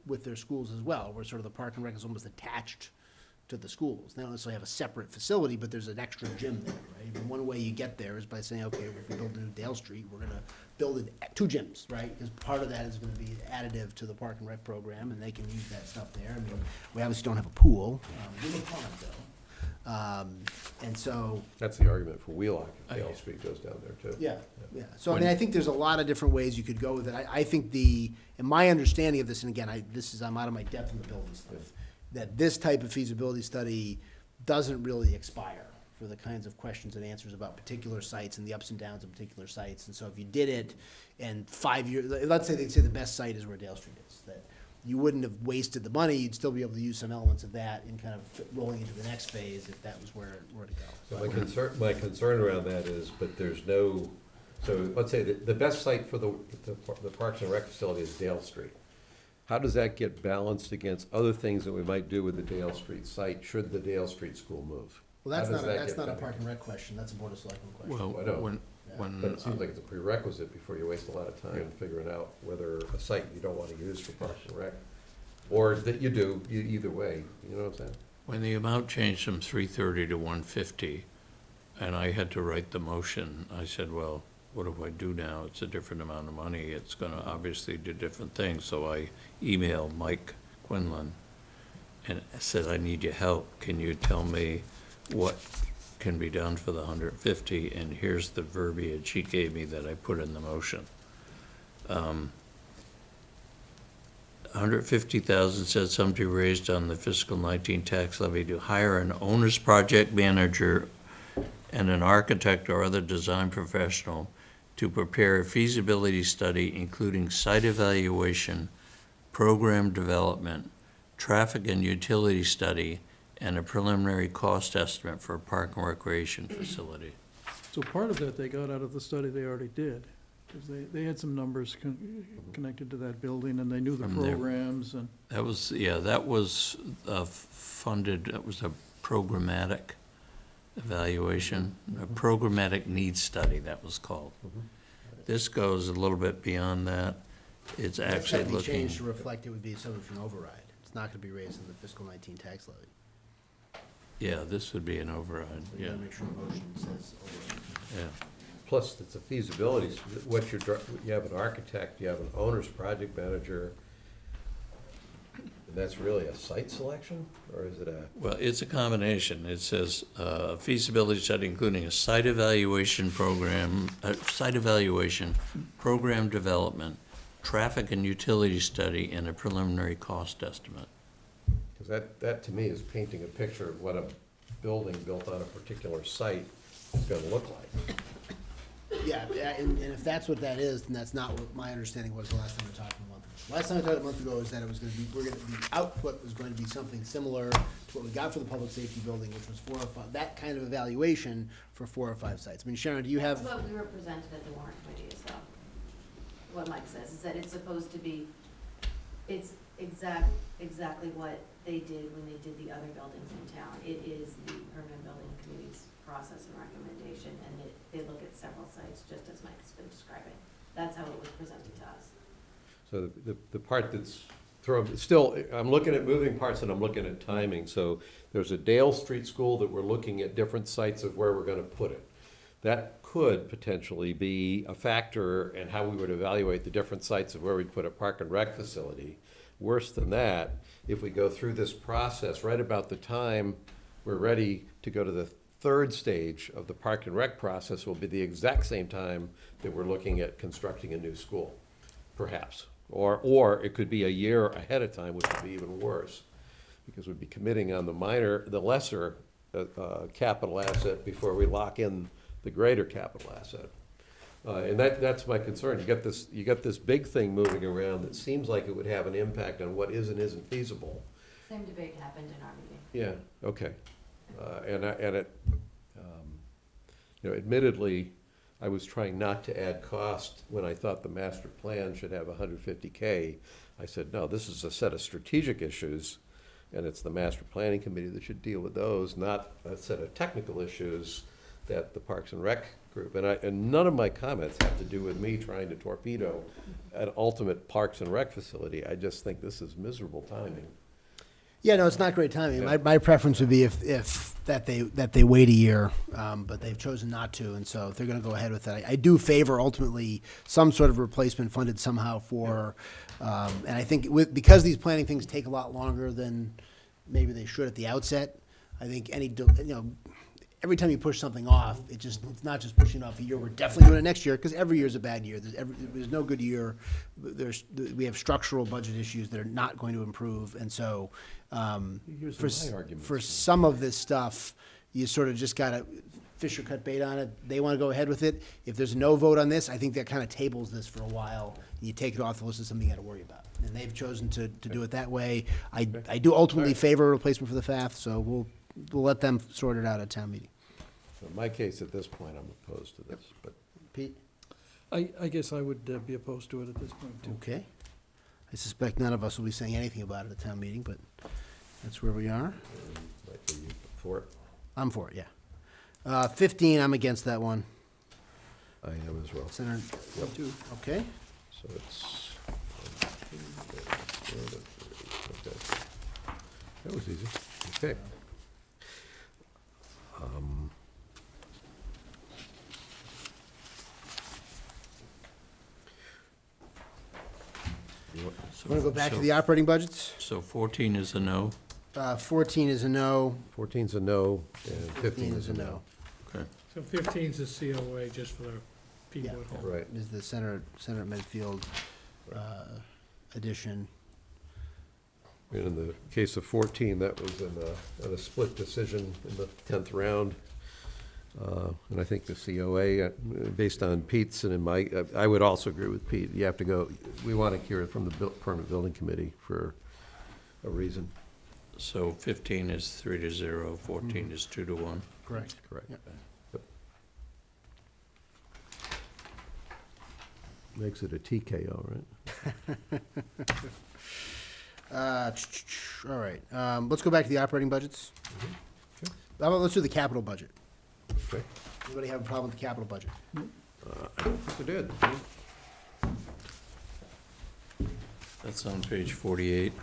with their schools as well, where sort of the Park and Rec is almost attached to the schools. They don't necessarily have a separate facility, but there's an extra gym there, right? And one way you get there is by saying, okay, if we build a new Dale Street, we're gonna build it at 2 gyms, right? Because part of that is gonna be additive to the Park and Rec program, and they can use that stuff there. I mean, we obviously don't have a pool, we have a pond though. And so, That's the argument for Wheelock, if Dale Street goes down there too. yeah. So, I mean, I think there's a lot of different ways you could go with it. I think and my understanding of this, and again, I'm out of my depth in the building stuff, that this type of feasibility study doesn't really expire for the kinds of questions and answers about particular sites and the ups and downs of particular sites. And so if you did it in 5 years, let's say they'd say the best site is where Dale Street is, that you wouldn't have wasted the money, you'd still be able to use some elements of that in kind of rolling into the next phase if that was where to go. So my concern around that is, but there's no, so let's say the best site for the Parks and Rec facility is Dale Street. How does that get balanced against other things that we might do with the Dale Street site, should the Dale Street school move? Well, How that's does not, that that's get not a balanced? Park and Rec question, that's a Board of Selectmen question. Well, I know. when, But it seems like it's a prerequisite before you waste a lot of time figuring out whether a site you don't want to use for Parks and Rec, or that you do, either way, you know what I'm saying? when the amount changed from 330 to 150, and I had to write the motion, I said, well, what do I do now? It's a different amount of money. It's gonna obviously do different things. So I emailed Mike Quinlan and I said, I need your help. Can you tell me what can be done for the 150? And here's the verbiage he gave me that I put in the motion. 150,000 said some to be raised on the fiscal 19 tax levy to hire an owner's project manager and an architect or other design professional to prepare a feasibility study, including site evaluation, program development, traffic and utility study, and a preliminary cost estimate for a park and recreation facility. So part of that they got out of the study they already did, because they had some numbers connected to that building, and they knew the From there. programs, and That was, yeah, that was funded, that was a programmatic evaluation, a programmatic needs study, that was called. This goes a little bit beyond that. It's It's actually gotta be looking, changed to reflect it would be subject to an override. It's not gonna be raised in the fiscal 19 tax levy. yeah, this would be an override, So you yeah, gotta make sure the motion says override. yeah. Plus, it's a feasibility, you have an architect, you have an owner's project manager, and that's really a site selection, or is it a? Well, it's a combination. It says feasibility study including a site evaluation program, program development, traffic and utility study, and a preliminary cost estimate. Because that to me is painting a picture of what a building built on a particular site is gonna look like. Yeah, and if that's what that is, then that's not what my understanding was the last time we talked a month ago. Last time I talked a month ago is that it was gonna be, the output was going to be something similar to what we got for the public safety building, which was 4 or 5, that kind of evaluation for 4 or 5 sites. I mean, Sharon, do you have? That's what we were presented at the warrant committee as well. What Mike says is that it's supposed to be, it's exactly what they did when they did the other buildings in town. It is the permanent building committee's process and recommendation, and they look at several sites, just as Mike's been describing. That's how it was presented to us. So the part that's still, I'm looking at moving parts and I'm looking at timing. So there's a Dale Street School that we're looking at different sites of where we're gonna put it. That could potentially be a factor in how we would evaluate the different sites of where we'd put a park and rec facility. Worse than that, if we go through this process right about the time we're ready to go to the third stage of the park and rec process will be the exact same time that we're looking at constructing a new school, perhaps. Or it could be a year ahead of time, which would be even worse. because we'd be committing on the lesser capital asset before we lock in the greater capital asset. And that's my concern. You got this big thing moving around that seems like it would have an impact on what is and isn't feasible. Same debate happened in our meeting. Yeah, okay. And it, admittedly, I was trying not to add cost when I thought the master plan should have 150K. I said, no, this is a set of strategic issues, and it's the master planning committee that should deal with those, not a set of technical issues that the Parks and Rec group, and none of my comments have to do with me trying to torpedo an ultimate Parks and Rec facility. I just think this is miserable timing. Yeah, no, it's not great timing. Yeah. My preference would be if that they wait a year, but they've chosen not to, and so if they're gonna go ahead with that, I do favor ultimately some sort of replacement funded somehow for, and I think because these planning things take a lot longer than maybe they should at the outset, I think every time you push something off, it's not just pushing off a year. We're definitely doing it next year, because every year is a bad year. There's no good year. We have structural budget issues that are not going to improve, and so Here's my argument. for some of this stuff, you sort of just gotta fish or cut bait on it. They wanna go ahead with it. If there's no vote on this, I think that kind of tables this for a while. You take it off the list of something you gotta worry about. And they've chosen to do it that way. I do ultimately favor a replacement for the FAF, so we'll let them sort it out at town meeting. In my case, at this point, I'm opposed to this, but Pete? I guess I would be opposed to it at this point, too. Okay. I suspect none of us will be saying anything about it at town meeting, but that's where we are. like, are you for it? I'm for it, yeah. 15, I'm against that one. I am as well. Senator, Me too. okay. So it's, okay. That was easy. Okay. Want to go back to the operating budgets? So 14 is a no? 14 is a no. 14's a no, and 15 is a no. no. Okay. So 15 is a COA, just for the people Yeah. at home. Right. Is the Senator Medfield addition. And in the case of 14, that was in a split decision in the 10th round. And I think the COA, based on Pete's and in my, I would also agree with Pete. You have to go, we want to hear it from the Permanent Building Committee for a reason. So 15 is 3-0, 14 is 2-1. Correct. Correct. Yep. Yep. Makes it a TKO, right? All right, let's go back to the operating budgets. Okay. How about, let's do the capital budget. Okay. Anybody have a problem with the capital budget? I don't think I did. That's on page 48.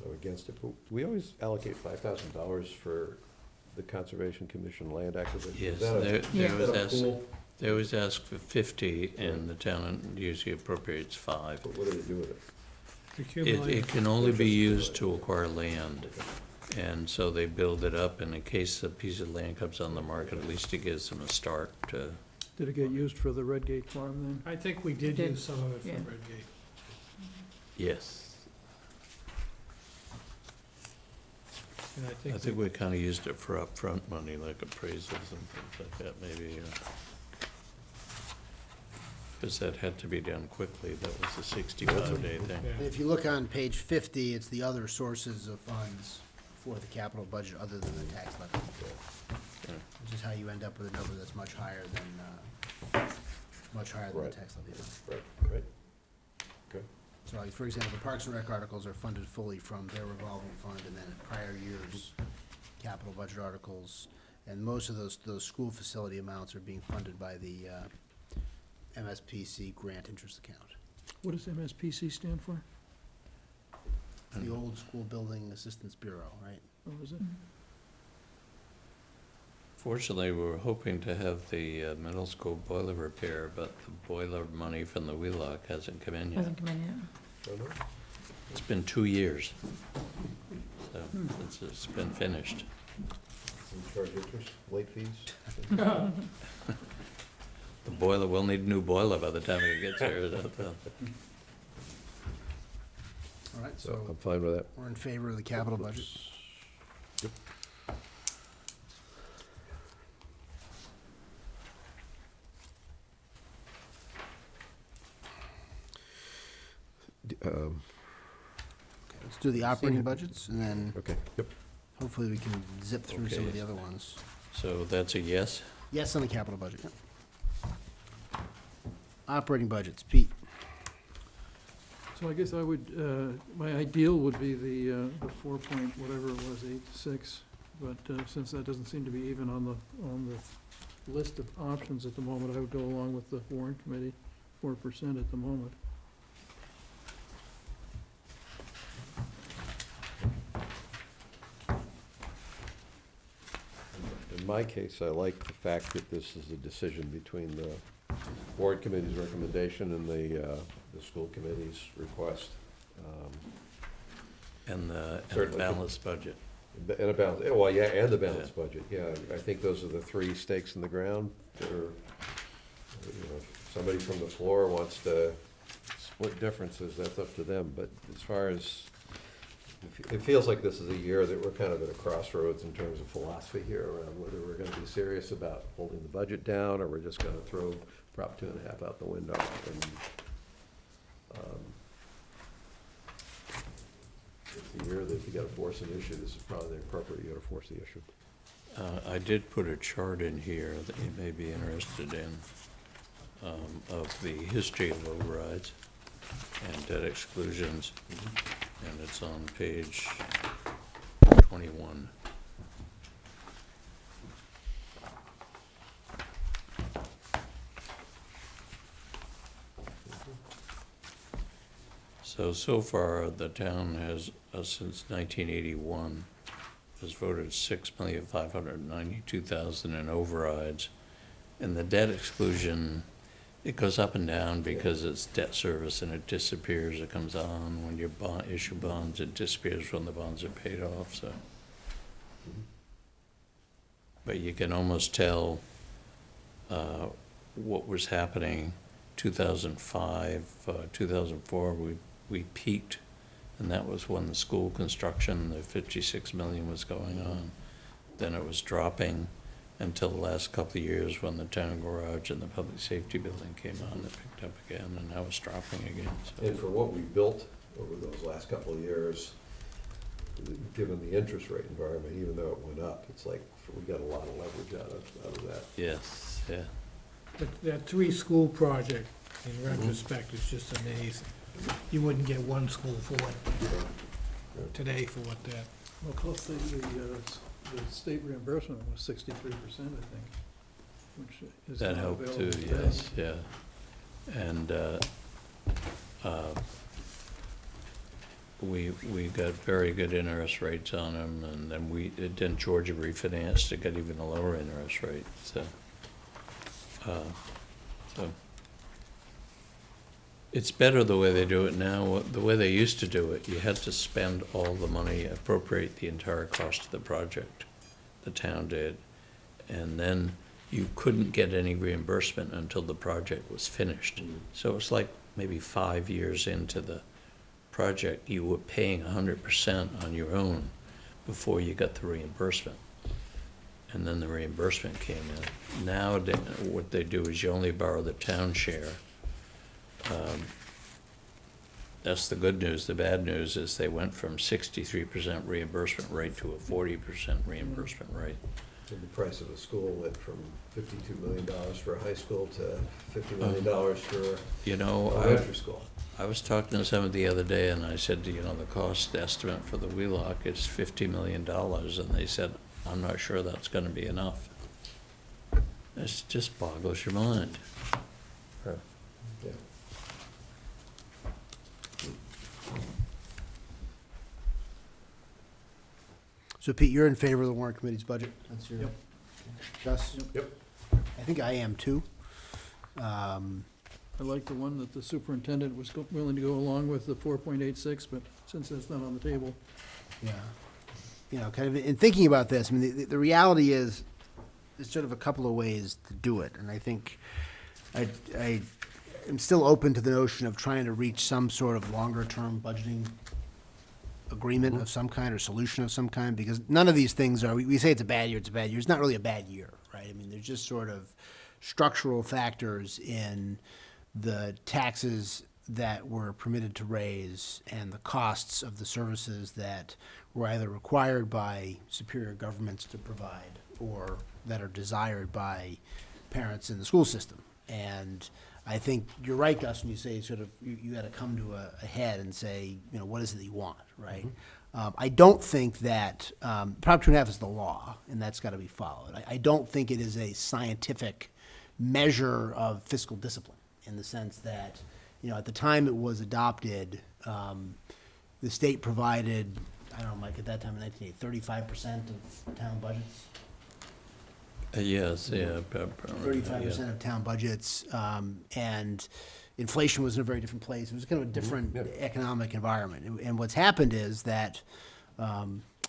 I'm against it, but we always allocate $5,000 for the Conservation Commission land acquisition. Yes, Is that a- there is was that a asked, pool? they always ask for 50, and the town usually appropriates 5. But what do they do with it? It can only be used to acquire land, and so they build it up, and in case a piece of land comes on the market, at least it gives them a start to. Did it get used for the Redgate Farm then? I think we did Did. use some of it for Yeah. Redgate. Yes. And I think we kind of used it for upfront money, like appraisals and things like that, maybe. Because that had to be done quickly. That was a 65-day thing. Yeah. And if you look on page 50, it's the other sources of funds for the capital budget other than the tax levy. Yeah. Which is how you end up with a number that's much higher than the Right. tax levy. Right. Okay. So like, for example, the Parks and Rec articles are funded fully from their revolving fund, and then prior years' capital budget articles. And most of those school facility amounts are being funded by the MSPC grant interest account. What does MSPC stand for? The old School Building Assistance Bureau, right? Oh, is it? Unfortunately, we were hoping to have the middle school boiler repair, but the boiler money from the Wheelock hasn't come in yet. Hasn't come in yet. It's been 2 years, so it's been finished. Charge interest, late fees? The boiler, we'll need a new boiler by the time it gets here. All right, So so I'm fine with that. we're in favor of the capital budget. Yep. Let's do the operating budgets, and then Okay, yep. hopefully we can zip through some of Okay. the other ones. So that's a yes? Yes on the capital budget, yep. Operating budgets, Pete. So I guess I would, my ideal would be the 4 point, whatever it was, 8.6. But since that doesn't seem to be even on the list of options at the moment, I would go along with the warrant committee, 4% at the moment. In my case, I like the fact that this is a decision between the board committee's recommendation and the school committee's request. And the Certainly. balanced budget. And a balance, well, yeah, and the balanced budget, yeah. I think those are the three stakes in the ground that are, if somebody from the floor wants to split differences, that's up to them. But as far as, it feels like this is a year that we're kind of at a crossroads in terms of philosophy here around whether we're gonna be serious about holding the budget down, or we're just gonna throw Prop 2.5 out the window. And it's a year that if you gotta force an issue, this is probably the appropriate year to force the issue. I did put a chart in here that you may be interested in, of the history of overrides and debt exclusions, and it's on page 21. So far, the town has, since 1981, has voted 6,592,000 in overrides. And the debt exclusion, it goes up and down because it's debt service and it disappears, it comes on when you issue bonds, it disappears when the bonds are paid off, so. But you can almost tell what was happening 2005, 2004, we peaked, and that was when the school construction, the 56 million was going on. Then it was dropping until the last couple of years when the town garage and the public safety building came on, it picked up again, and now it's dropping again. So. And for what we built over those last couple of years, given the interest rate environment, even though it went up, it's like, we got a lot of leverage out of that. Yes, yeah. That three-school project, in retrospect, is just amazing. You wouldn't get one school for it today for what that. Well, plus the state reimbursement was 63%, I think, which is That not helped available too, today. yes, yeah. And we got very good interest rates on them, and then Georgia refinanced to get even a lower interest rate, so. It's better the way they do it now. The way they used to do it, you had to spend all the money, appropriate the entire cost of the project, the town did, and then you couldn't get any reimbursement until the project was finished. So it's like maybe 5 years into the project, you were paying 100% on your own before you got the reimbursement. And then the reimbursement came in. Now, what they do is you only borrow the town share. That's the good news. The bad news is they went from 63% reimbursement rate to a 40% reimbursement rate. And the price of a school went from $52 million for a high school to $50 million for elementary school. I was talking to someone the other day, and I said, the cost estimate for the Wheelock is $50 million, and they said, I'm not sure that's gonna be enough. It just boggles your mind. Yeah. So Pete, you're in favor of the warrant committee's budget? That's your. Yep. Gus? Yep. I think I am too. I like the one that the superintendent was willing to go along with, the 4.86, but since that's not on the table. Yeah. You know, kind of in thinking about this, I mean, the reality is, there's sort of a couple of ways to do it, and I think I am still open to the notion of trying to reach some sort of longer-term budgeting agreement of some kind or solution of some kind, because none of these things are, we say it's a bad year, it's a bad year. It's not really a bad year, right? I mean, there's just sort of structural factors in the taxes that we're permitted to raise and the costs of the services that were either required by superior governments to provide or that are desired by parents in the school system. And I think you're right, Gus, when you say sort of you got to come to a head and say, you know, what is it that you want, right? I don't think that Prop 2.5 is the law, and that's got to be followed. I don't think it is a scientific measure of fiscal discipline in the sense that, you know, at the time it was adopted, the state provided, I don't know, Mike, at that time in 1980, 35% of town budgets. Yes, yeah. 35% of town budgets, and inflation was in a very different place. It was kind of a different economic environment. And what's happened is that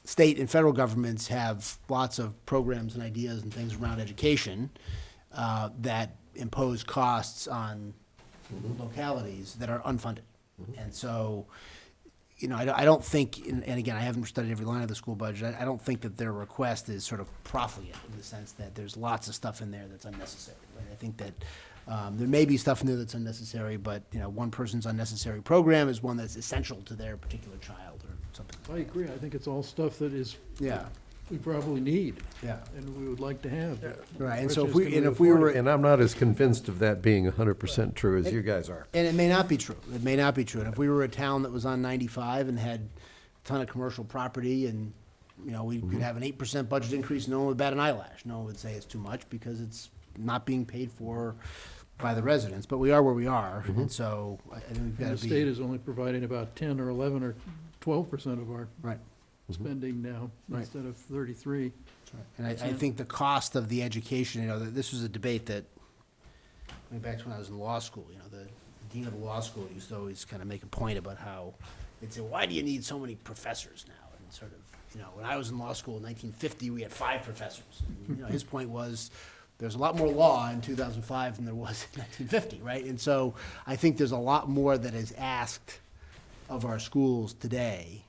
state and federal governments have lots of programs and ideas and things around education that impose costs on localities that are unfunded. And so, you know, I don't think, and again, I haven't studied every line of the school budget, I don't think that their request is sort of profligate in the sense that there's lots of stuff in there that's unnecessary. Right? I think that there may be stuff in there that's unnecessary, but, you know, one person's unnecessary program is one that's essential to their particular child or something. I agree. I think it's all stuff that is, Yeah. we probably need. Yeah. And we would like to have. Right, and so The question is, if can we afford were, it? And I'm not as convinced of that being 100% true as you guys are. and it may not be true, it may not be true, and if we were a town that was on 95 and had a ton of commercial property and, you know, we could have an 8% budget increase, no one would bat an eyelash, no one would say it's too much because it's not being paid for by the residents, but we are where we are, and so I think we've got And to the be. state is only providing about 10 or 11 or 12% of our Right. spending now, Right. instead of 33. And I think the cost of the education, you know, this was a debate that, going back to when I was in law school, you know, the dean of the law school used to always kind of make a point about how, they'd say, why do you need so many professors now? And sort of, you know, when I was in law school in 1950, we had 5 professors. And, you know, his point was, there's a lot more law in 2005 than there was in 1950, right? And so I think there's a lot more that is asked of our schools today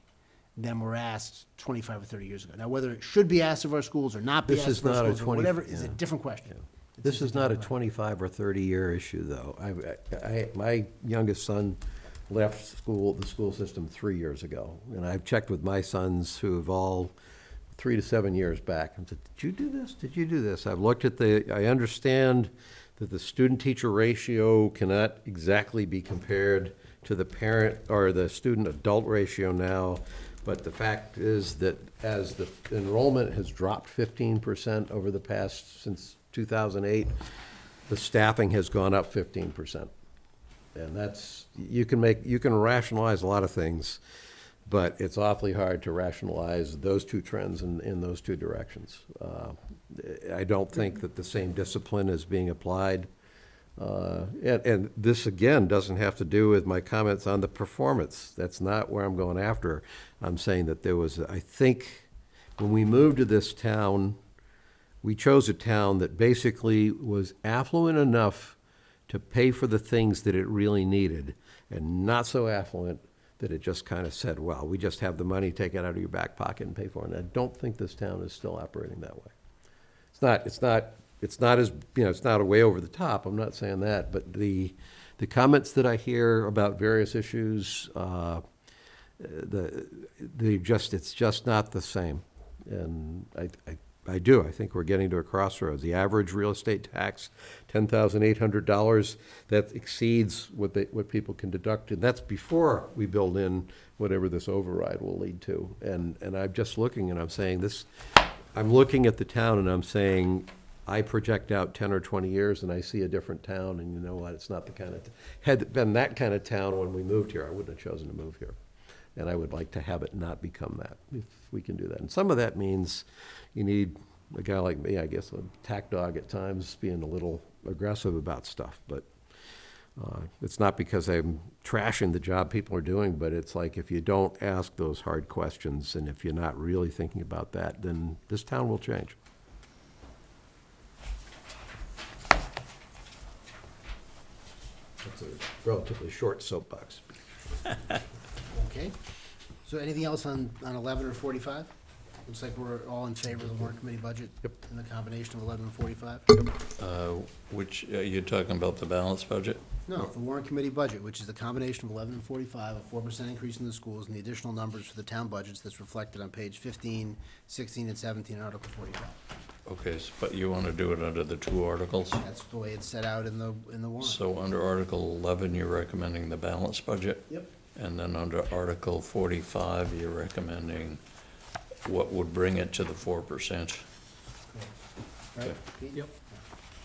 than were asked 25 or 30 years ago. Now, whether it should be asked of our schools or not be This asked is of our not a schools or 20 whatever is a yeah. different question. This is not a 25 or 30-year issue, though. My youngest son left the school system 3 years ago, and I've checked with my sons who have all 3 to 7 years back. I said, did you do this? Did you do this? I've looked at I understand that the student-teacher ratio cannot exactly be compared to the parent or the student-adult ratio now, but the fact is that as the enrollment has dropped 15% over the past, since 2008, the staffing has gone up 15%. And that's, you can rationalize a lot of things, but it's awfully hard to rationalize those two trends in those two directions. I don't think that the same discipline is being applied. And this, again, doesn't have to do with my comments on the performance. That's not where I'm going after. I'm saying that there was, I think, when we moved to this town, we chose a town that basically was affluent enough to pay for the things that it really needed, and not so affluent that it just kind of said, well, we just have the money, take it out of your back pocket and pay for it. And I don't think this town is still operating that way. It's not as, you know, it's not a way over the top, I'm not saying that, but the comments that I hear about various issues, it's just not the same. And I think we're getting to a crossroads. The average real estate tax, $10,800, that exceeds what people can deduct, and that's before we build in whatever this override will lead to. And I'm just looking and I'm saying this, I'm looking at the town and I'm saying, I project out 10 or 20 years and I see a different town, and you know what, it's not the kind of, had it been that kind of town when we moved here, I wouldn't have chosen to move here. And I would like to have it not become that, if we can do that. And some of that means you need a guy like me, I guess, a tack dog at times, being a little aggressive about stuff, but it's not because I'm trashing the job people are doing, but it's like if you don't ask those hard questions and if you're not really thinking about that, then this town will change. That's a relatively short soapbox. Okay. So anything else on 11 or 45? Looks like we're all in favor of the warrant committee budget. Yep. In the combination of 11 and 45? Which, you're talking about the balanced budget? No, the warrant committee budget, which is the combination of 11 and 45, a 4% increase in the schools, and the additional numbers for the town budgets that's reflected on page 15, 16, and 17, Article 45. Okay, but you want to do it under the two articles? That's the way it's set out in the warrant. So under Article 11, you're recommending the balanced budget? Yep. And then under Article 45, you're recommending what would bring it to the 4%. Right? Pete? Yep.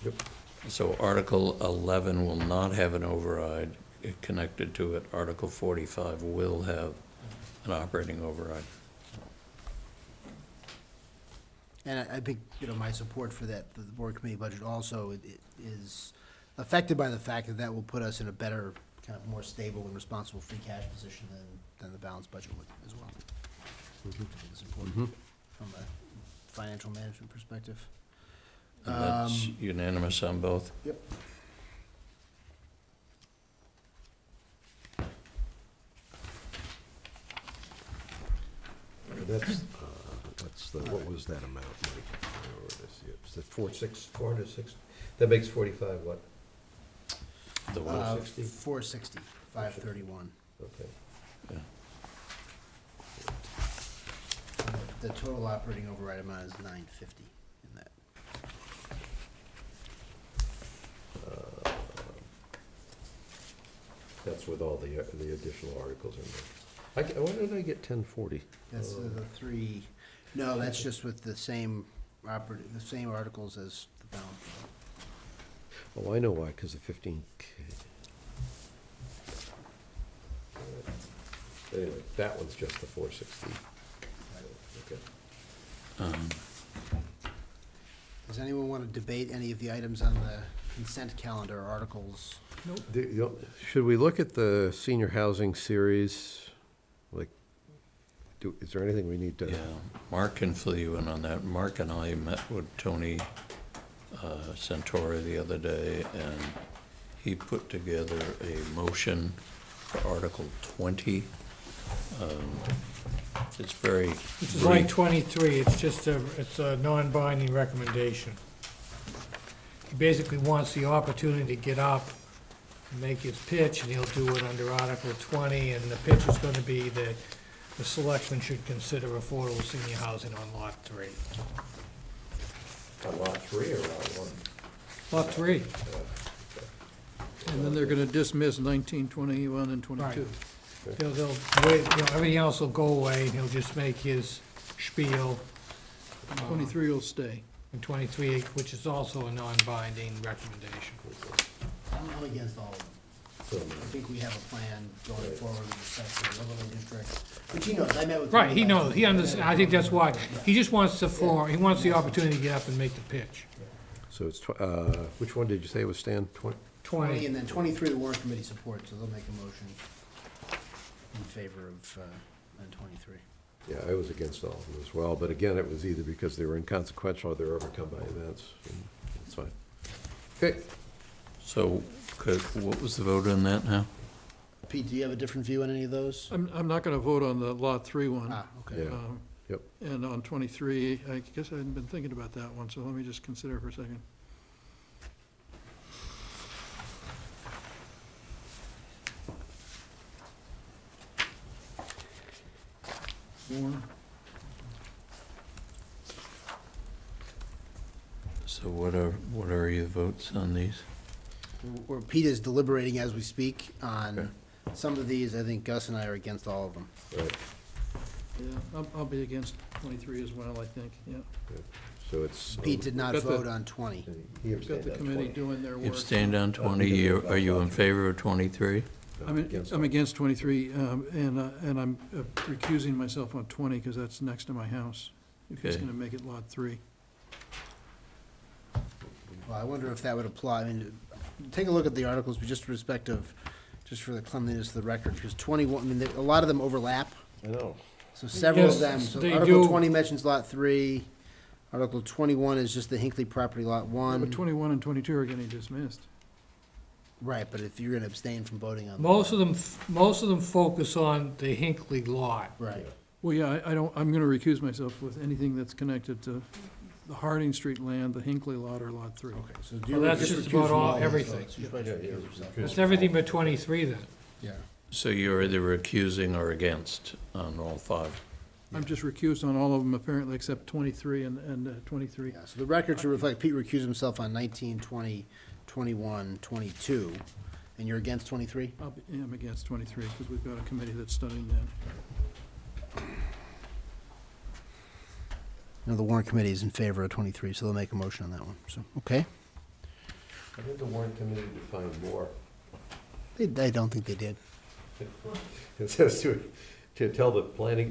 Yep. So Article 11 will not have an override connected to it. Article 45 will have an operating override. And I think, my support for that, the board committee budget also it is affected by the fact that that will put us in a better, kind of more stable and responsible free cash position than the balanced budget would as well. I think it's important from a financial management perspective. And that's unanimous on both? Yep. That's what was that amount, Mike? It's the 406, that makes 45 what? The what? 460? 460, 531. Okay. Yeah. The total operating override amount is 950 in that. That's with all the additional articles in there. Why did I get 1040? That's the three, no, that's just with the same articles as the balance. Oh, I know why, because of 15K. Anyway, that one's just the 460. Okay. Does anyone want to debate any of the items on the consent calendar or articles? Should we look at the senior housing series? Like, is there anything we need to? Yeah, Mark can fill you in on that. Mark and I met with Tony Santori the other day, and he put together a motion for Article 20. It's very Which is like 23, it's just it's a non-binding recommendation. He basically wants the opportunity to get up and make his pitch, and he'll do it under Article 20, and the pitch is gonna be that the selectmen should consider affordable senior housing on Lot 3. On lot 3 or lot 1? Lot 3, And then they're gonna dismiss 19, 21, and 22. Right. they'll wait, everything else will go away, and he'll just make his spiel. 23 will stay. And 23, which is also a non-binding recommendation. I'm against all of them. I think we have a plan going forward with respect to the overlay district, which he knows, I met with. Right, him he about knows, it. he understands, I think that's why, he just wants the floor, he wants the opportunity to get up and make the pitch. So it's, which one did you say was Stan? 20, 20, and then 23, the warrant committee supports, so they'll make a motion in favor of, on 23. Yeah, I was against all of them as well, but again, it was either because they were inconsequential or they were overcome by events, and that's fine. Okay. So, what was the vote on that now? Pete, do you have a different view on any of those? I'm not gonna vote on the Lot 3 one. Ah, okay. Yeah. Yep. And on 23, I guess I hadn't been thinking about that one, so let me just consider for a second. Warren? So what are your votes on these? Where Pete is deliberating as we speak on some of these, I think Gus and I are against all of them. Right. Yeah, I'll be against 23 as well, I think, yeah. So it's. Pete did not Got the- vote on 20. He We've got abstained the on committee 20. doing their work. You abstained on 20, are you in favor of 23? I'm against 23, and I'm recusing myself on 20, because that's next to my house. If he's Okay. gonna make it Lot 3. Well, I wonder if that would apply, I mean, take a look at the articles, but just with respect of, just for the cleanliness of the record, because 21, I mean, a lot of them overlap. I know. So several of Yes, them, so they Article do. 20 mentions Lot 3, Article 21 is just the Hinckley property, Lot 1. But 21 and 22 are getting dismissed. Right, but if you're gonna abstain from voting on. Most of them focus on the Hinckley lot. Right. Well, yeah, I don't, I'm gonna recuse myself with anything that's connected to the Harding Street land, the Hinckley lot, or Lot 3. Okay, so do Well, you that's just just recuse about from all- those everything. votes? You should probably recuse yourself. That's everything but 23 then. Yeah. So you're either recusing or against on all 5? I'm just recused on all of them apparently, except 23 and 23. Yeah, so the record should reflect Pete recused himself on 19, 20, 21, 22, and you're against 23? I'm against 23, because we've got a committee that's studying that. No, the warrant committee is in favor of 23, so they'll make a motion on that one, so, okay. I think the warrant committee defined more. I don't think they did. It says to tell the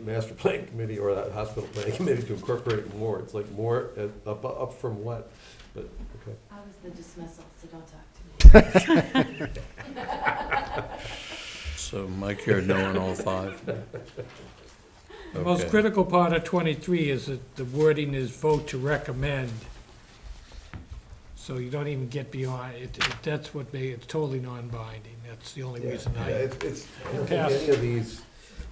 master planning committee or that hospital planning committee to incorporate more. It's like more, up from what? But, okay. I was the dismissal, so don't talk to me. So Mike, you're no on all 5? The most Okay. critical part of 23 is that the wording is vote to recommend. So you don't even get beyond, that's what made it totally non-binding. That's the only reason Yeah, I, it's, I don't think any of these,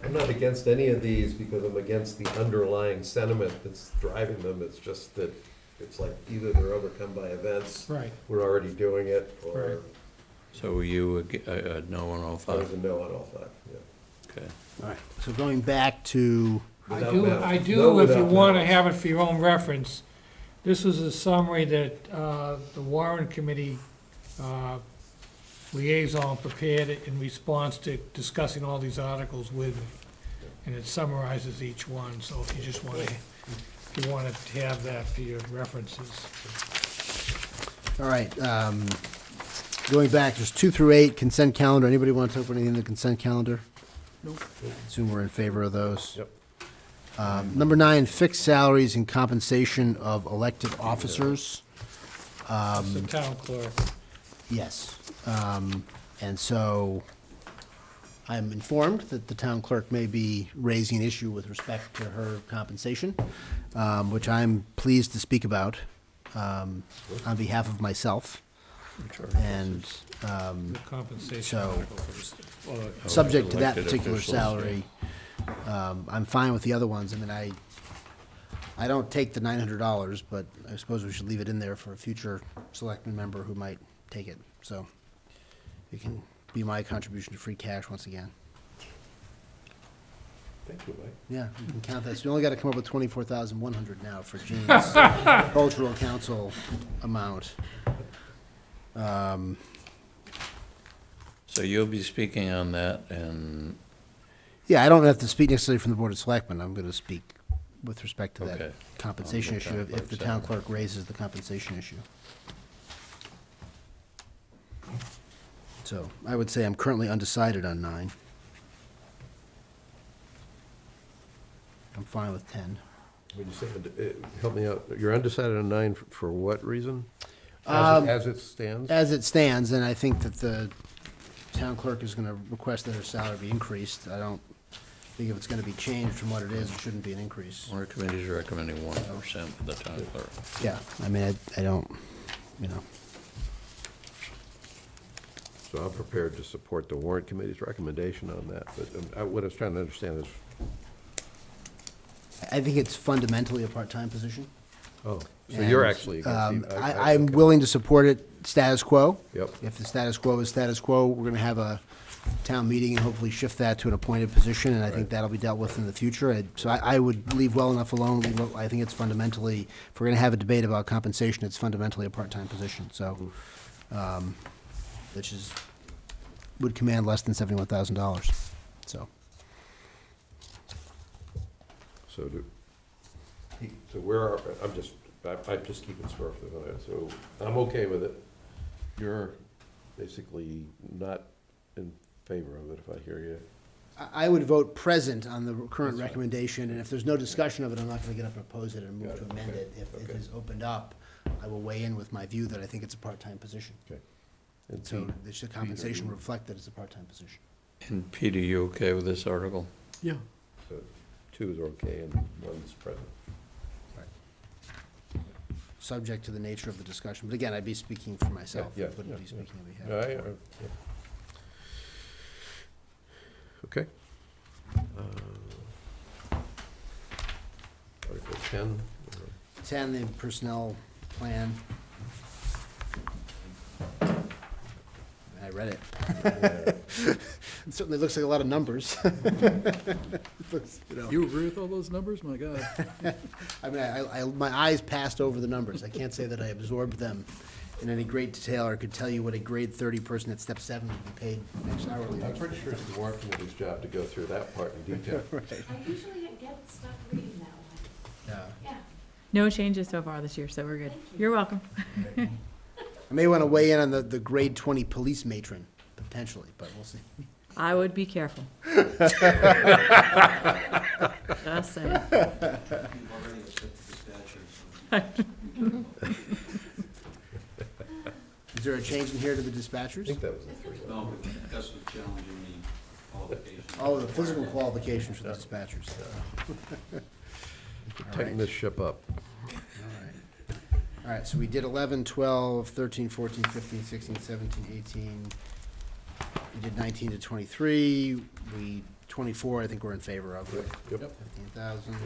I'm not against any of these because I'm against the underlying sentiment that's driving them. It's just that it's like either they're overcome by events, right. we're already doing it, or Right. So were you no on all I was 5? a no on all 5, yeah. Okay. All right, so going back to, Without math. I No do, if you without want to math. have it for your own reference, this is a summary that the Warrant Committee liaison prepared in response to discussing all these articles with me. And it summarizes each one, so if you just want to, if you want to have that for your references. all right, going back, there's 2 through 8, consent calendar. Anybody want to talk about anything in the consent calendar? Nope. Assume we're in favor of those. Yep. Number 9, fixed salaries and compensation of elected officers. It's the town clerk. Yes. And so I'm informed that the town clerk may be raising an issue with respect to her compensation, which I'm pleased to speak about on behalf of myself. And The compensation so, articles. subject to that Elected particular officials, salary, I'm fine with the other ones. I mean, I don't take the $900, but I suppose we should leave it in there for a future selectman member who might take it. So it can be my contribution to free cash once again. Thank you, Mike. Yeah, you can count that. So we only got to come up with 24,100 now for Gene's cultural council amount. So you'll be speaking on that, and, Yeah, I don't have to speak necessarily from the Board of Selectmen. I'm going to speak with respect to Okay. that compensation On the issue, town if the clerk's town salary. clerk raises the compensation issue. So I would say I'm currently undecided on 9. I'm fine with 10. When you say, help me out, you're undecided on 9 for what reason? Um, As it stands? As it stands, and I think that the town clerk is going to request that her salary be increased. I don't think if it's going to be changed from what it is, it shouldn't be an increase. our committee's recommending 1% for the town clerk. Yeah, I mean, I don't, you know. So I'm prepared to support the warrant committee's recommendation on that, but what I was trying to understand is, I think it's fundamentally a part-time position. oh, so you're And, actually against the. I'm willing to support it status quo. Yep. If the status quo is status quo, we're gonna have a town meeting and hopefully shift that to an appointed position, and I think Right. that'll be dealt with in the future. So I would leave well enough alone. I think it's fundamentally, if we're gonna have a debate about compensation, it's fundamentally a part-time position, so, which is, would command less than $71,000, so. So where are, I'm just keeping score for the, so I'm okay with it. You're basically not in favor of it, if I hear you. I would vote present on the current recommendation, and if there's no discussion of it, I'm not gonna get up and oppose it and move to amend it. If it is opened up, I will weigh in with my view that I think it's a part-time position. Okay. And So Pete, the compensation reflect that it's a part-time position. And Peter, you okay with this article? Yeah. so 2 is okay and 1's present. Subject to the nature of the discussion, but again, I'd be speaking for myself. I Yeah, wouldn't be yeah. speaking on behalf. Yeah, yeah. Okay. Article 10. 10, the personnel plan. I read it. It certainly looks like a lot of numbers. Looks, you know. You agree with all those numbers? My God. I mean, my eyes passed over the numbers. I can't say that I absorbed them in any great detail or could tell you what a grade 30 person at step 7 would be paid next hourly. I'm pretty sure it's the warrant committee's job to go through that part in detail. Right. I usually get stuck reading that one. Yeah. Yeah. No changes so far this year, so we're good. You're welcome. I may want to weigh in on the grade 20 police matron, potentially, but we'll see. I would be careful. Just saying. Is there a change in here to the I dispatchers? think that was the 3. No, but that's what's challenging the qualifications. Oh, the physical qualifications for the dispatchers. Tighten this ship up. All right, so we did 11, 12, 13, 14, 15, 16, 17, 18. We did 19 to 23. 24, I think we're in favor of. Right? Yep. 15,000.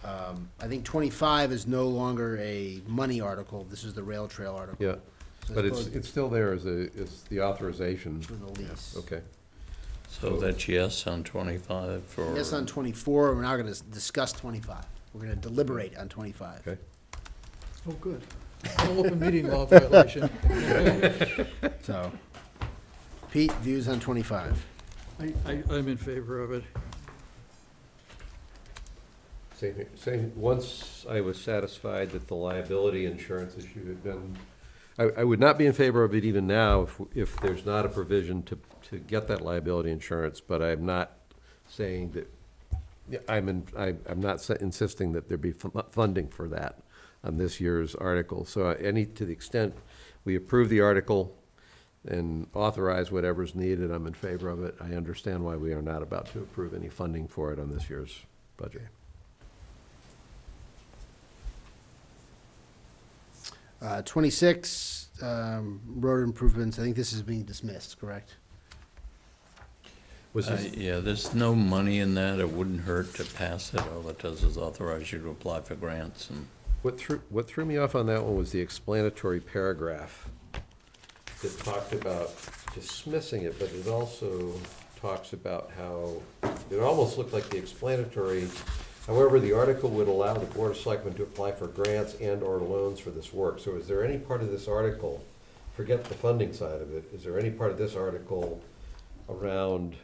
I think 25 is no longer a money article. This is the rail trail article. Yeah, So I but suppose it's still there as the authorization. For the lease. Okay. So that's yes on 25 for? Yes on 24, we're now gonna discuss 25. We're gonna deliberate on 25. Okay. Oh, good. No open meeting law violation. So, Pete, views on 25. I'm in favor of it. Same here. Same, once I was satisfied that the liability insurance issue had been, I would not be in favor of it even now if there's not a provision to get that liability insurance, but I'm not saying that, I'm not insisting that there be funding for that on this year's article. So to the extent we approve the article and authorize whatever's needed, I'm in favor of it. I understand why we are not about to approve any funding for it on this year's budget. 26, road improvements, I think this is being dismissed, correct? Was this, Yeah, there's no money in that. It wouldn't hurt to pass it. All it does is authorize you to apply for grants and. what threw me off on that one was the explanatory paragraph that talked about dismissing it, but it also talks about how, it almost looked like the explanatory, however, the article would allow the Board of Selectmen to apply for grants and/or loans for this work. So is there any part of this article, forget the funding side of it, is there any part of this article around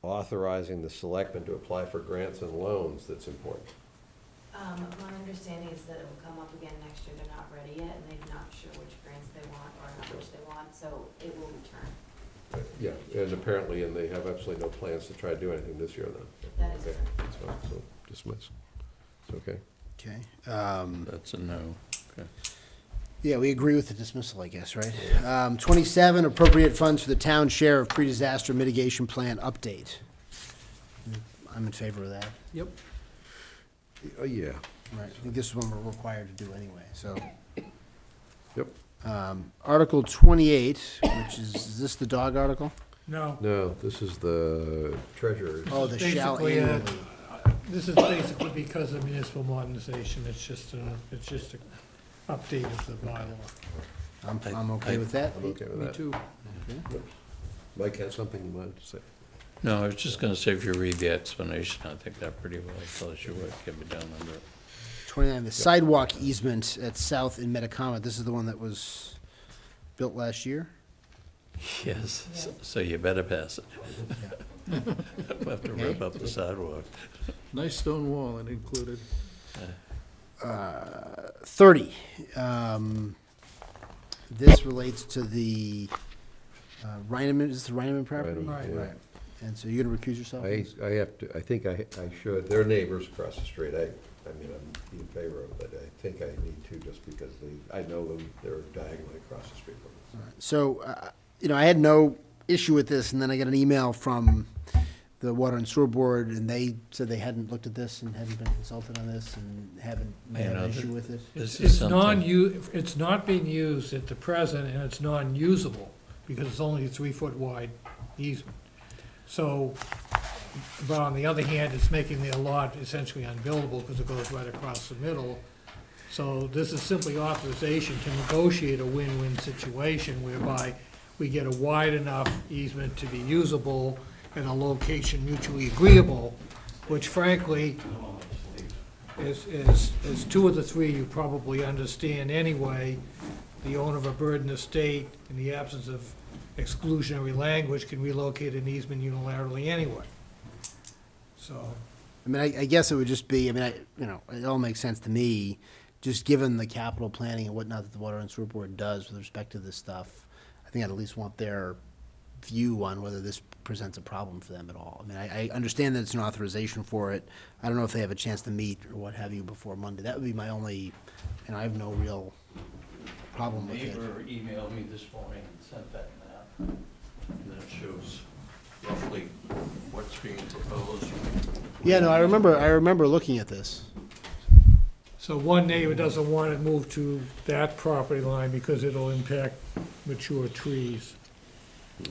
authorizing the selectmen to apply for grants and loans that's important? My understanding is that it will come up again next year. They're not ready yet, and they're not sure which grants they want or how much they want, so it will return. Yeah, and apparently, and they have absolutely no plans to try to do anything this year then. That is Okay, correct. that's fine, so dismiss. It's okay. Okay. That's a no. Okay. Yeah, we agree with the dismissal, I guess, right? 27, appropriate funds for the town share of pre-disaster mitigation plan update. I'm in favor of that. Yep. Oh, yeah. Right, I think this is one we're required to do anyway, so. Yep. Article 28, which is this the dog article? No. No, this is the treasurer's. Oh, the shall Basically, annually. This is basically because of municipal modernization, it's just an update of the bylaw. I'm okay with that. I'm okay with Me that. too. Mike has something you wanted to say? No, I was just gonna say, if you read the explanation, I think that pretty well tells you what can be done under it. 29, the sidewalk easement at South in Metacomet. This is the one that was built last year? Yes, so you better pass it. We'll have to rip up the sidewalk. Nice stone wall it included. 30. This relates to the Reineman, is this the Reineman property? Reineman, Right. yeah. Right. And so you're gonna recuse yourself? I have to, I think I should, they're neighbors across the street, I mean, I'm in favor of it, I think I need to, just because I know them, they're diagonally across the street from us. So, you know, I had no issue with this, and then I got an email from the Water and Sewer Board, and they said they hadn't looked at this and hadn't been consulted on this and haven't had an issue with it. This is It's something. it's not being used at the present, and it's non-usable, because it's only a 3-foot wide easement. So, but on the other hand, it's making the lot essentially unbuildable, because it goes right across the middle. So this is simply authorization to negotiate a win-win situation whereby we get a wide enough easement to be usable and a location mutually agreeable, which frankly, is 2 of the 3 you probably understand anyway. The owner of a burdened estate, in the absence of exclusionary language, can relocate an easement unilaterally anyway. So, I mean, I guess it would just be, I mean, you know, it all makes sense to me, just given the capital planning and whatnot that the Water and Sewer Board does with respect to this stuff. I think I'd at least want their view on whether this presents a problem for them at all. I mean, I understand that it's an authorization for it. I don't know if they have a chance to meet or what have you before Monday. That would be my only, and I have no real problem with it. Neighbor emailed me this morning and sent that map, and that shows roughly what's being proposed. Yeah, no, I remember looking at this. so one neighbor doesn't want it moved to that property line because it'll impact mature trees.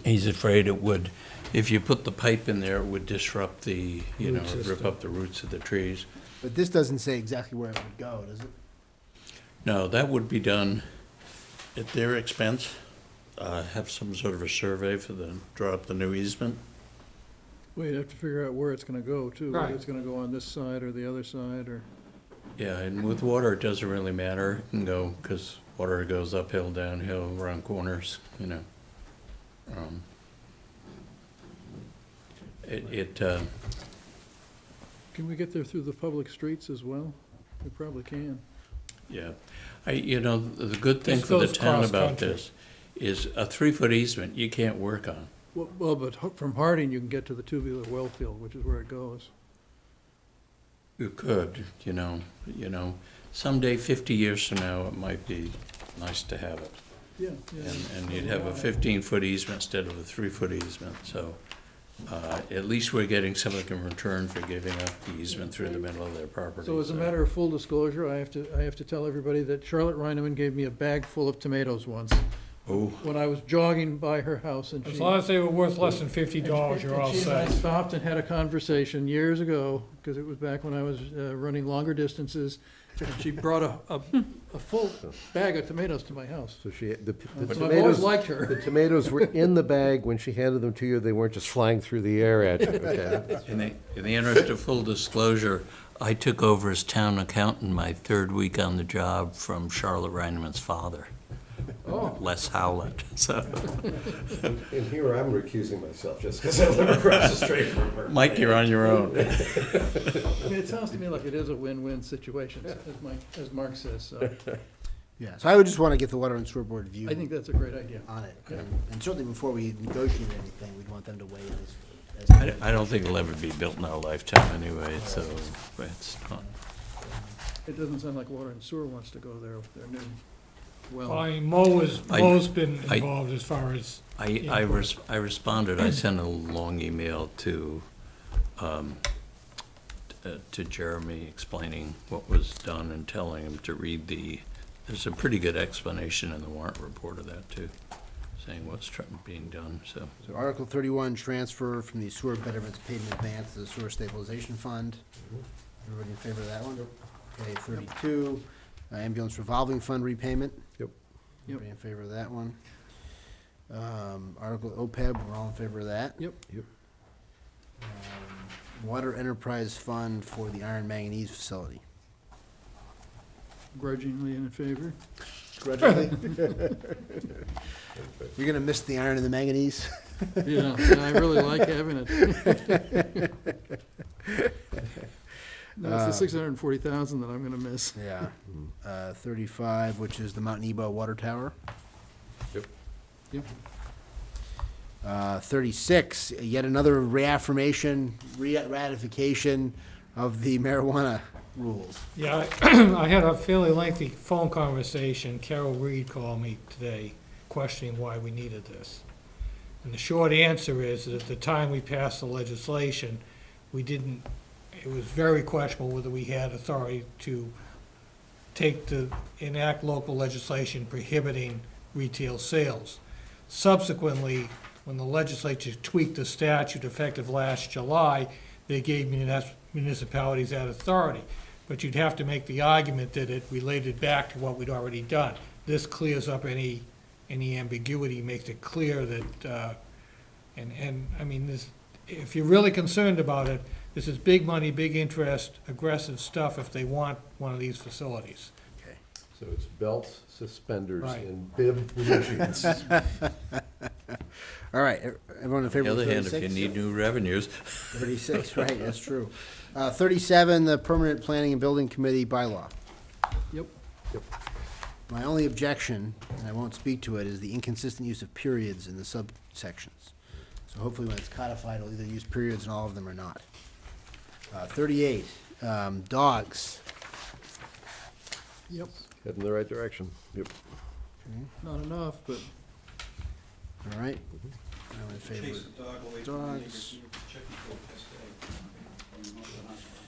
He's afraid it would, if you put the pipe in there, it would disrupt the, you know, Root rip system. up the roots of the trees. But this doesn't say exactly where it would go, does it? No, that would be done at their expense. Have some sort of a survey for the, draw up the new easement. Well, you'd have to figure out where it's gonna go too, whether Right. it's gonna go on this side or the other side, or, Yeah, and with water, it doesn't really matter. It can go, because water goes uphill, downhill, around corners, you know. can we get there through the public streets as well? We probably can. Yeah, you know, the good thing This for the goes town about cross-country. this is a 3-foot easement you can't work on. Well, but from Harding, you can get to the tubular well field, which is where it goes. You could, you know, someday, 50 years from now, it might be nice to have it. Yeah, yeah. And you'd have a 15-foot easement instead of a 3-foot easement, so at least we're getting something in return for giving up the easement through the middle of their property. So as a matter of full disclosure, I have to tell everybody that Charlotte Reineman gave me a bag full of tomatoes once, Oh, when I was jogging by her house, and As she. long as they were worth less than $50, you're all And she and I set. stopped and had a conversation years ago, because it was back when I was running longer distances, and she brought a full bag of tomatoes to my house. So the So I've always tomatoes, liked her. the tomatoes were in the bag when she handed them to you, they weren't just flying through the air at you, okay? in the interest of full disclosure, I took over as town accountant my 3rd week on the job from Charlotte Reineman's father, Oh, Les Howlett, so. And here I'm recusing myself just because I live across the street from her. Mike, you're on your own. I mean, it sounds to me like it is a win-win situation, as Mark says, so Yeah, so I would just want to get the Water and Sewer Board view I think that's a great idea. on it. And certainly before we negotiate anything, we'd want them to weigh in as I don't think it'll ever be built in our lifetime anyway, so it's not. It doesn't sound like Water and Sewer wants to go there with their new well. I mean, Mo's been I- involved as far as, I responded, I sent a long email to Jeremy explaining what was done and telling him to read there's a pretty good explanation in the warrant report of that too, saying what's being done, so. So Article 31, transfer from the sewer betterments paid in advance to the sewer stabilization fund. Everybody in favor of that one? Okay, 32, ambulance revolving fund repayment. Yep. Everybody in favor of that one? Article OPEB, we're all in favor of that. Yep. Water enterprise fund for the iron manganese facility. Grudgingly in favor. Grudgingly? You're gonna miss the iron and the manganese? Yeah, I really like having it. No, it's the 640,000 that I'm gonna miss. Yeah. 35, which is the Mount Nebo water tower. Yep. Yep. 36, yet another reaffirmation, ratification of the marijuana rules. Yeah, I had a fairly lengthy phone conversation. Carol Reed called me today questioning why we needed this. And the short answer is that at the time we passed the legislation, it was very questionable whether we had authority to enact local legislation prohibiting retail sales. Subsequently, when the legislature tweaked the statute effective last July, they gave municipalities that authority. But you'd have to make the argument that it related back to what we'd already done. This clears up any ambiguity, makes it clear that, I mean, this, if you're really concerned about it, this is big money, big interest, aggressive stuff if they want one of these facilities. So it's belts, suspenders, Right. and bib blue jeans. All right, everyone in favor On of the other hand, 36? if you need new revenues. 36, right, that's true. 37, the Permanent Planning and Building Committee bylaw. Yep. My only objection, and I won't speak to it, is the inconsistent use of periods in the subsections. So hopefully when it's codified, it'll either use periods in all of them or not. 38, dogs. Yep. Heading in the right direction. Yep. Not enough, but All right. I'm in favor of dogs.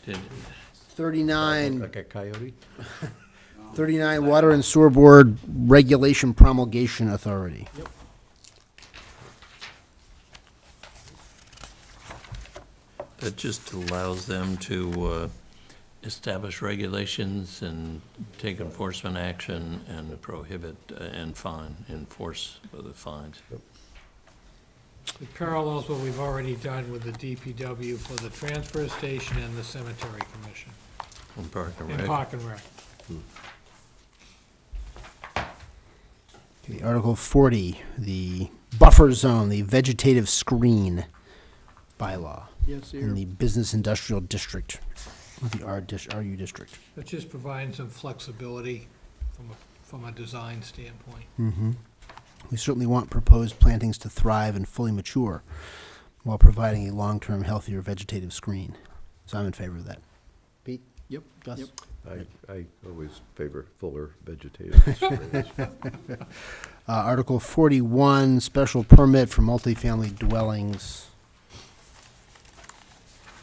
Did- 39, Like a coyote? 39, Water and Sewer Board Regulation Promulgation Authority. That just allows them to establish regulations and take enforcement action and prohibit and enforce the fines. It parallels what we've already done with the DPW for the transfer station and the cemetery commission, On Park and and Rec. Park and Rec. Okay, Article 40, the buffer zone, the vegetative screen bylaw yes, in here. the business industrial district, the RU district. That's just providing some flexibility from a design standpoint. Mm-hmm. We certainly want proposed plantings to thrive and fully mature while providing a long-term healthier vegetative screen. So I'm in favor of that. Pete? Yep. Gus? Yep. I always favor fuller vegetative screens. Article 41, special permit for multifamily dwellings.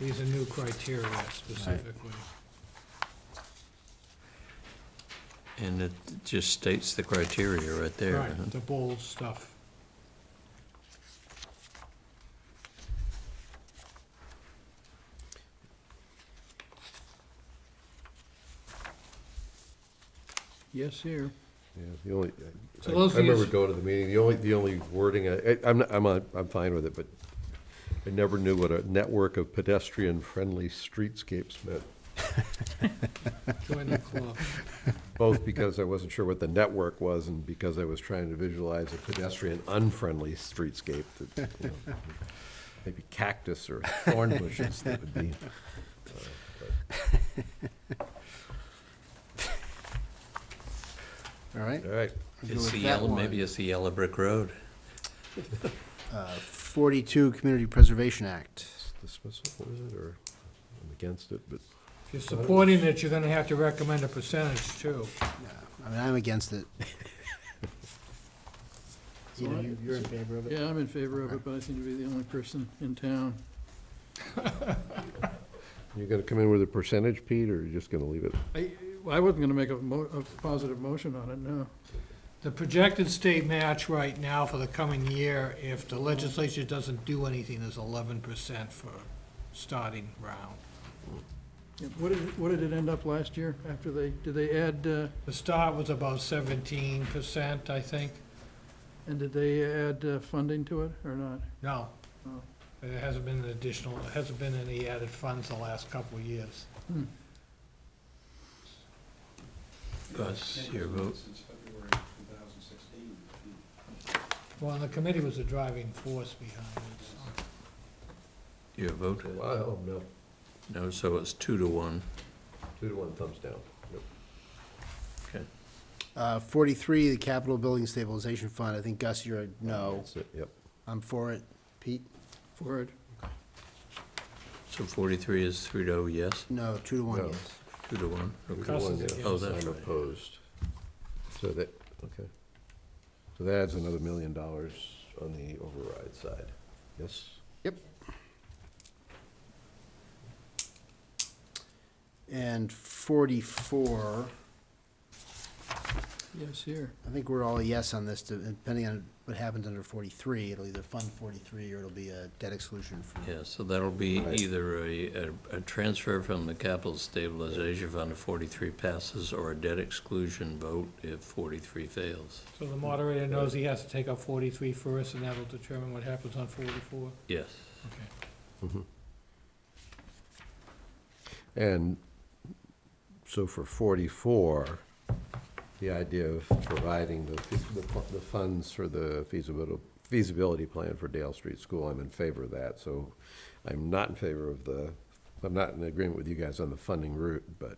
These are new criteria specifically. And it just states the criteria right there. huh? Right, the bold stuff. Yes, here. Yeah, the only, So I those are remember your- going to the meeting, the only wording, I'm fine with it, but I never knew what a network of pedestrian-friendly streetscapes meant. Join the club. Both because I wasn't sure what the network was and because I was trying to visualize a pedestrian-unfriendly streetscape that, maybe cactus or thorn bushes that would be. All right? All right. We'll go It's with the that yellow, one. maybe it's the yellow brick road. 42, Community Preservation Act. Dismissal, what is it, or I'm against it, but. If you're supporting it, you're gonna have to recommend a percentage too. I mean, I'm against it. You're in favor of it? Yeah, I'm in favor of it, but I seem to be the only person in town. You gonna come in with a percentage, Pete, or are you just gonna leave it? I wasn't gonna make a positive motion on it, no. The projected state match right now for the coming year, if the legislature doesn't do anything, is 11% for starting round. Yeah, what did it end up last year after did they add, The start was about 17%, I think. and did they add funding to it or not? No. Oh. There hasn't been any added funds the last couple of years. Gus, your vote. Well, and the committee was the driving force behind it, so. Your vote? Oh, no. No, so it's 2-1. 2-1, thumbs down. Yep. Okay. 43, the Capital Building Stabilization Fund. I think, Gus, you're a no. That's it, yep. I'm for it. Pete? For it. So 43 is 3-0, yes? No, 2-1, No. yes. 2-1? Okay. Gus is One, yeah. against. Oh, that's I'm right. opposed. So that, okay. So that adds another $1 million on the override side. Yes? Yep. And 44, Yes, here. I think we're all a yes on this, depending on what happens under 43. It'll either fund 43 or it'll be a debt exclusion for. Yeah, so that'll be Right. either a transfer from the capital stabilization fund if 43 passes, or a debt exclusion vote if 43 fails. So the moderator knows he has to take up 43 first, and that'll determine what happens on 44? Yes. Okay. And so for 44, the idea of providing the funds for the feasibility plan for Dale Street School, I'm in favor of that. So I'm not in favor of I'm not in agreement with you guys on the funding route, but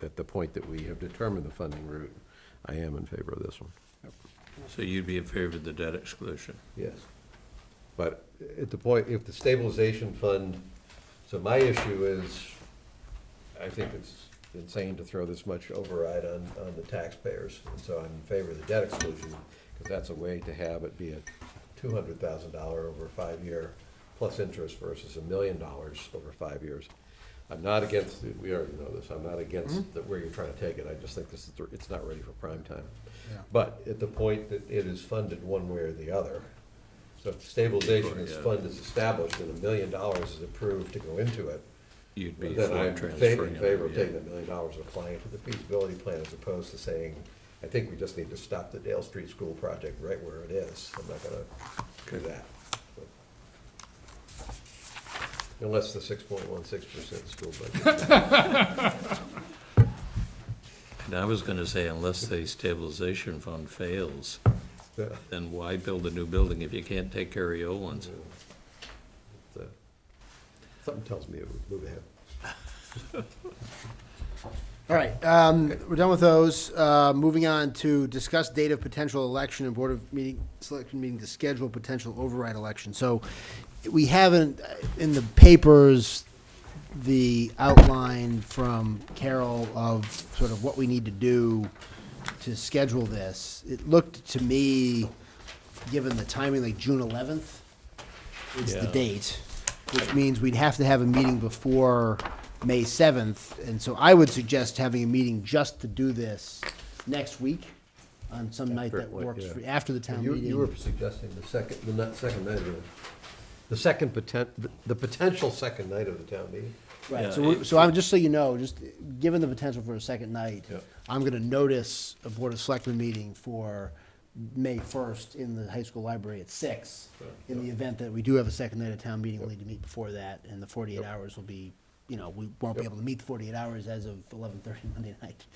at the point that we have determined the funding route, I am in favor of this one. So you'd be in favor of the debt exclusion? Yes. But at the point, if the stabilization fund, so my issue is, I think it's insane to throw this much override on the taxpayers. And so I'm in favor of the debt exclusion, because that's a way to have it be a $200,000 over a 5-year plus interest versus $1 million over 5 years. I'm not against, we already know this, I'm not against where you're trying to take it. I just think this is, it's not ready for prime time. Yeah. But at the point that it is funded one way or the other, so if the stabilization fund is established and $1 million is approved to go into it, You'd be then for I'm transferring in it, favor of yeah. taking $1 million and applying it to the feasibility plan as opposed to saying, I think we just need to stop the Dale Street School project right where it is. I'm not gonna do that. Unless the 6.16% school budget. And I was gonna say, unless the stabilization fund fails, Yeah. then why build a new building if you can't take care of your old ones? Something tells me it would move ahead. All right, we're done with those. Moving on to discuss date of potential election and Board of Selectmen meeting to schedule potential override election. So we haven't, in the papers, the outline from Carol of sort of what we need to do to schedule this. It looked to me, given the timing, like June 11th is the Yeah. date, which means we'd have to have a meeting before May 7th. And so I would suggest having a meeting just to do this next week on some night that works for, after the town meeting. You were suggesting the second night of the potential second night of the town meeting? Right, Yeah, so I'm, just so you know, just given the potential for a second night, Yeah. I'm gonna notice a Board of Selectmen meeting for May 1st in the high school library at 6. In the event that we do have a second night of town meeting, we'll need to meet before that, and the 48 hours will be, we won't be able to meet the 48 hours as of 11:30 Monday night.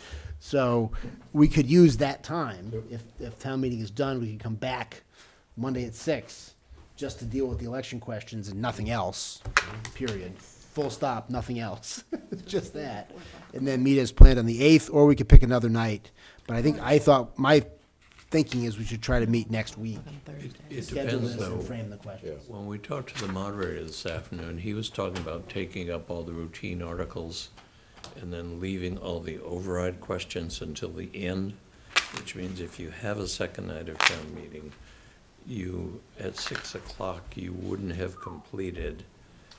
So we could use that time. If town meeting is done, we can come back Monday at 6 just to deal with the election questions and nothing else, period. Full stop, nothing else, just that. And then meet as planned on the 8th, or we could pick another night. But I thought, my thinking is we should try to meet next week. It Schedule depends, this and though. frame the questions. When we talked to the moderator this afternoon, he was talking about taking up all the routine articles and then leaving all the override questions until the end, which means if you have a second night of town meeting, at 6 o'clock, you wouldn't have completed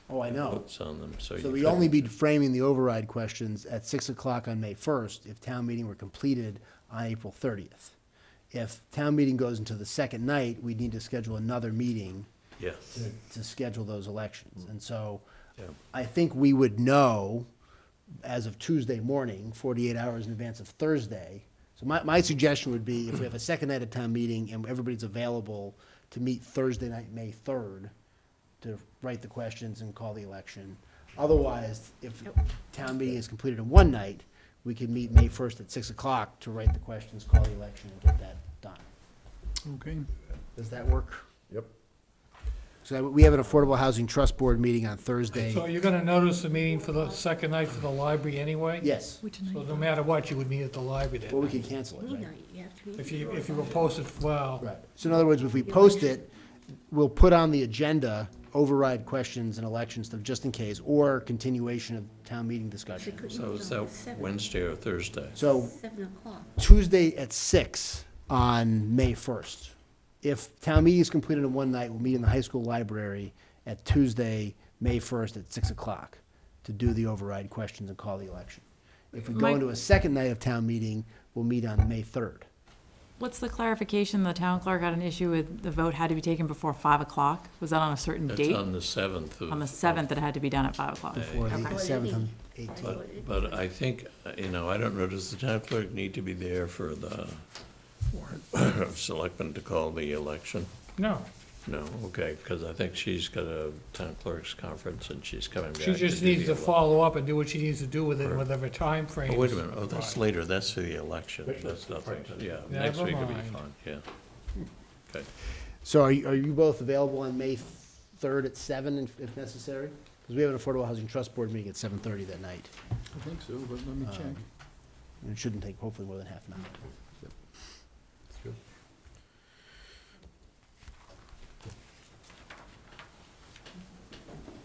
Oh, I know. votes on them, so you So we'd couldn't- only be framing the override questions at 6 o'clock on May 1st if town meeting were completed on April 30th. If town meeting goes into the second night, we'd need to schedule another meeting Yes. to schedule those elections. And so Yeah. I think we would know as of Tuesday morning, 48 hours in advance of Thursday. So my suggestion would be if we have a second night of town meeting and everybody's available to meet Thursday night, May 3rd, to write the questions and call the election. Otherwise, if town meeting is completed in one night, we can meet May 1st at 6 o'clock to write the questions, call the election, and get that done. Okay. Does that work? Yep. So we have an Affordable Housing Trust Board meeting on Thursday. So you're gonna notice the meeting for the second night for the library anyway? Yes. So no matter what, you would meet at the library that Well, we night. can cancel it, right? If you were posted, well, Right. So in other words, if we post it we'll put on the agenda override questions and election stuff just in case, or continuation of town meeting discussion. So is that Wednesday or Thursday? So 7 o'clock. Tuesday at 6 on May 1st. If town meeting is completed in one night, we'll meet in the high school library at Tuesday, May 1st at 6 o'clock to do the override questions and call the election. If we go Mike- into a second night of town meeting, we'll meet on May 3rd. What's the clarification? The town clerk had an issue with the vote had to be taken before 5 o'clock? Was that on a certain It's date? on the 7th of. On the 7th, it had to be done at 5 o'clock. Before the Okay. 7th and 18th. But I think, I don't know, does the town clerk need to be there for the warrant of selectmen to call the election? No, No, okay, because I think she's got a town clerk's conference and she's coming back. she just do needs the to election. follow up and do what she needs to do with it, Right. whatever timeframe. Oh, wait a minute, oh, that's later, that's for the election, Which that's was the nothing, price. yeah, next Never week will be mind. fine, yeah. Okay. So are you both available on May 3rd at 7 if necessary? Because we have an Affordable Housing Trust Board meeting at 7:30 that night. I think so, but let me check. And it shouldn't take hopefully more than half an hour.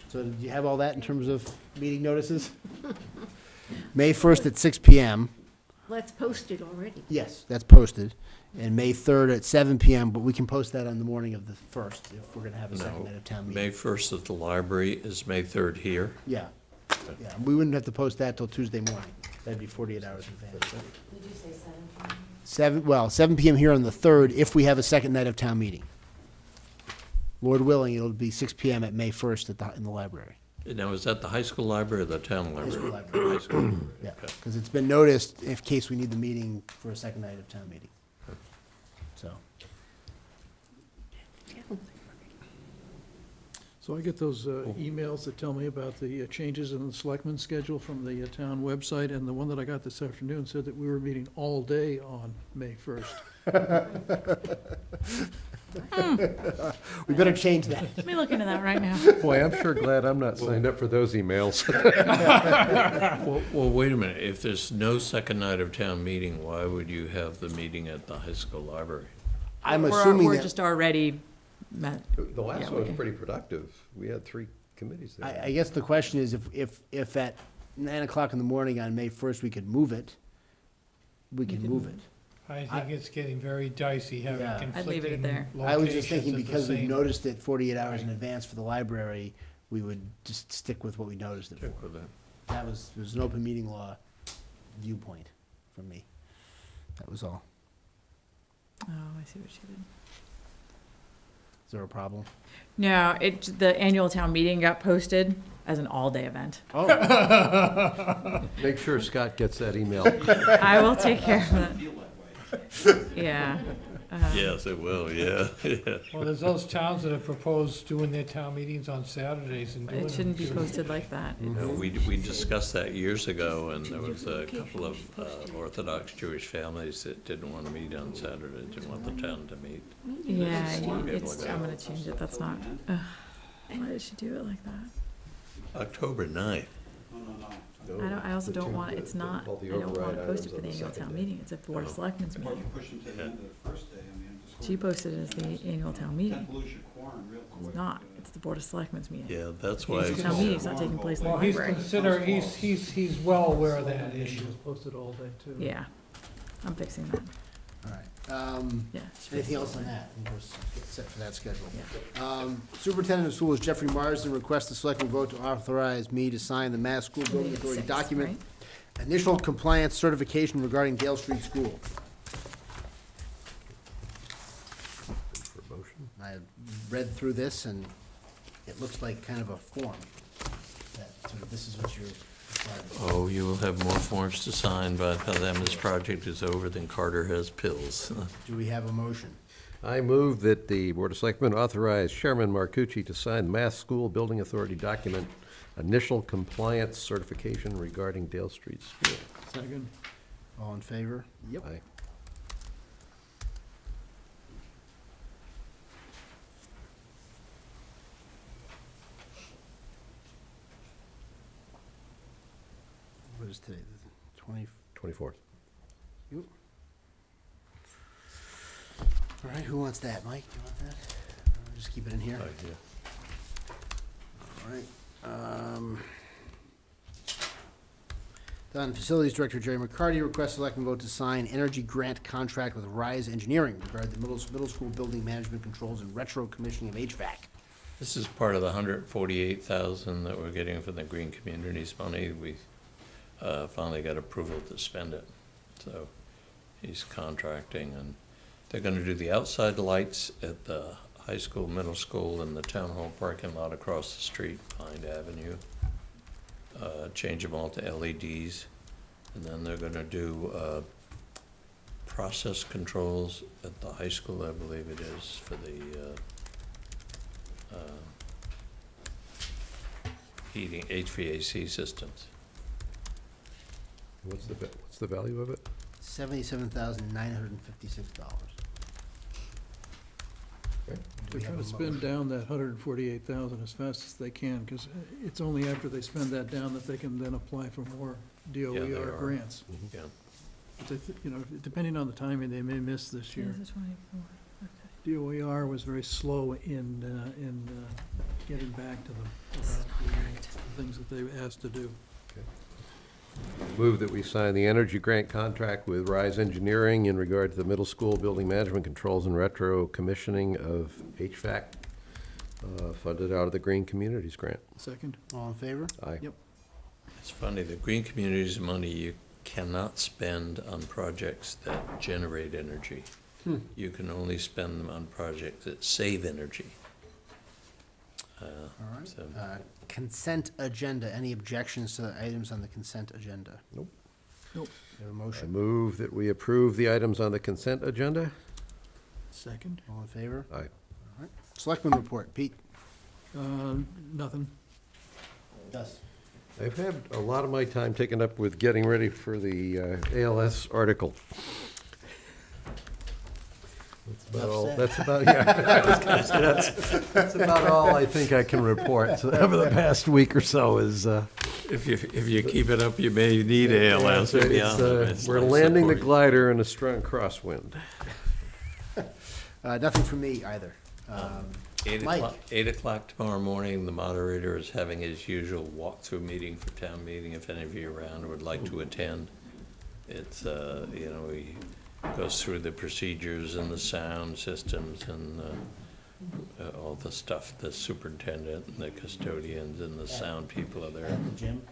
So did you have all that in terms of meeting notices? May 1st at 6 PM. Let's post it already. Yes, that's posted. And May 3rd at 7 PM, but we can post that on the morning of the 1st if we're going to have a second No, night of town May meeting. 1st at the library, is May 3rd here? Yeah. Yeah, we wouldn't have to post that till Tuesday morning. That'd be 48 hours in advance. Did you say 7 p.m.? 7 PM here on the 3rd if we have a second night of town meeting. Lord willing, it'll be 6 PM at May 1st in the library. Now, is that the high school library or the town library? school library. High school library, Yeah, okay. because it's been noticed in case we need the meeting for a second night of town meeting. So, So I get those emails that tell me about the changes in the selectmen's schedule from the town website, and the one that I got this afternoon said that we were meeting all day on May 1st. we better change that. Let me look into that right now. Boy, I'm sure glad I'm not signed up for those emails. Well, wait a minute, if there's no second night of town meeting, why would you have the meeting at the high school library? I'm We're- assuming We're that, just already met. The last Yeah, one was we- pretty productive. We had 3 committees there. I guess the question is if at 9 o'clock in the morning on May 1st, we could move it, we can move it. I think it's getting very dicey having Yeah. conflicting I'd leave it at there. I was just locations thinking at the because we same- noticed it 48 hours in advance for the library, we would just stick with what we noticed it for. Check with that. That was, it was an open meeting law viewpoint from me. That was all. Oh, I see what you did. Is there a problem? No, the annual town meeting got posted as an all-day event. Oh, Make sure Scott gets that email. I will take care of that. Yeah. Yes, it will, yeah, yeah. Well, there's those towns that have proposed doing their town meetings on Saturdays and doing It them. shouldn't be posted like that. No, we discussed that years ago, and there was a couple of Orthodox Jewish families that didn't want to meet on Saturday, didn't want the town to meet. Yeah, It's- I'm gonna change it. That's not, why did she do it like that? October 9th. I also don't want, it's not, All the I don't want override it posted items for on the the annual second town day. meeting. It's a Board of Selectmen's Why don't meeting. you push them to the end of the first day? I mean, I'm just She posted it as the annual town meeting. can't lose your quorum real quick. It's not. It's the Board of Selectmen's meeting. Yeah, that's why. The town meeting's not taking place in the Well, he's library. he's well aware of that issue. It's posted all day, too. Yeah, I'm fixing that. all right. Yeah. Anything else on that? We'll get set for that schedule. Yeah. Superintendent of Schools Jeffrey Marsden requests the selectmen vote to authorize me to sign the Mass School Building It's Authority 6, document, right? initial compliance certification regarding Dale Street School. For a motion? I read through this, and it looks like kind of a form, that sort of, this is what you're required to do. Oh, you will have more forms to sign by the time this project is over than Carter has pills. Do we have a motion? I move that the Board of Selectmen authorize Chairman Marcucci to sign the Mass School Building Authority document, initial compliance certification regarding Dale Street School. Second. All in favor? Yep. Aye. What is today, the 20? 24th. All right, who wants that? Mike, you want that? just keep it in here. Right, yeah. All right. Done. Facilities Director Jerry McCarty requests Selectmen vote to sign energy grant contract with Rise Engineering regarding the middle school building management controls and retro commissioning of HVAC. This is part of the $148,000 that we're getting from the Green Communities money. We finally got approval to spend it. So he's contracting, and they're gonna do the outside lights at the high school, middle school, and the town hall parking lot across the street, Pine Avenue. Change them all to LEDs, and then they're gonna do process controls at the high school, I believe it is, for the heating, HVAC systems. What's the value of it? $77,956. They're trying to spend down that 148,000 as fast as they can, because it's only after they spend that down that they can then apply for more Yeah, they DOER are. grants. Yeah. But you know, depending on the timing, they may miss this year. DOER was very slow in getting back to them about the things that they asked to do. Move that we sign the energy grant contract with Rise Engineering in regard to the middle school building management controls and retro commissioning of HVAC, funded out of the Green Communities Grant. Second? All in favor? Aye. Yep. It's funny, the Green Communities money you cannot spend on projects that generate energy. You can only spend them on projects that save energy. All right. So- Consent agenda. Any objections to the items on the consent agenda? Nope. Nope. We have a I motion. move that we approve the items on the consent agenda. Second? All in favor? Aye. All right. Selectmen report. Pete? Nothing. Yes. I've had a lot of my time taken up with getting ready for the ALS article. That's about, yeah. I was gonna say, that's about all I think I can report over the past week or so is, If you keep it up, you may need ALS. to be honest. we're It's landing the support. glider in a strong crosswind. Nothing from me either. 8 Mike? o'clock, 8 o'clock tomorrow morning, the moderator is having his usual walkthrough meeting for town meeting. If any of you around would like to attend, it's, he goes through the procedures and the sound systems and all the stuff. The superintendent and the custodians and the sound people are there At the gym?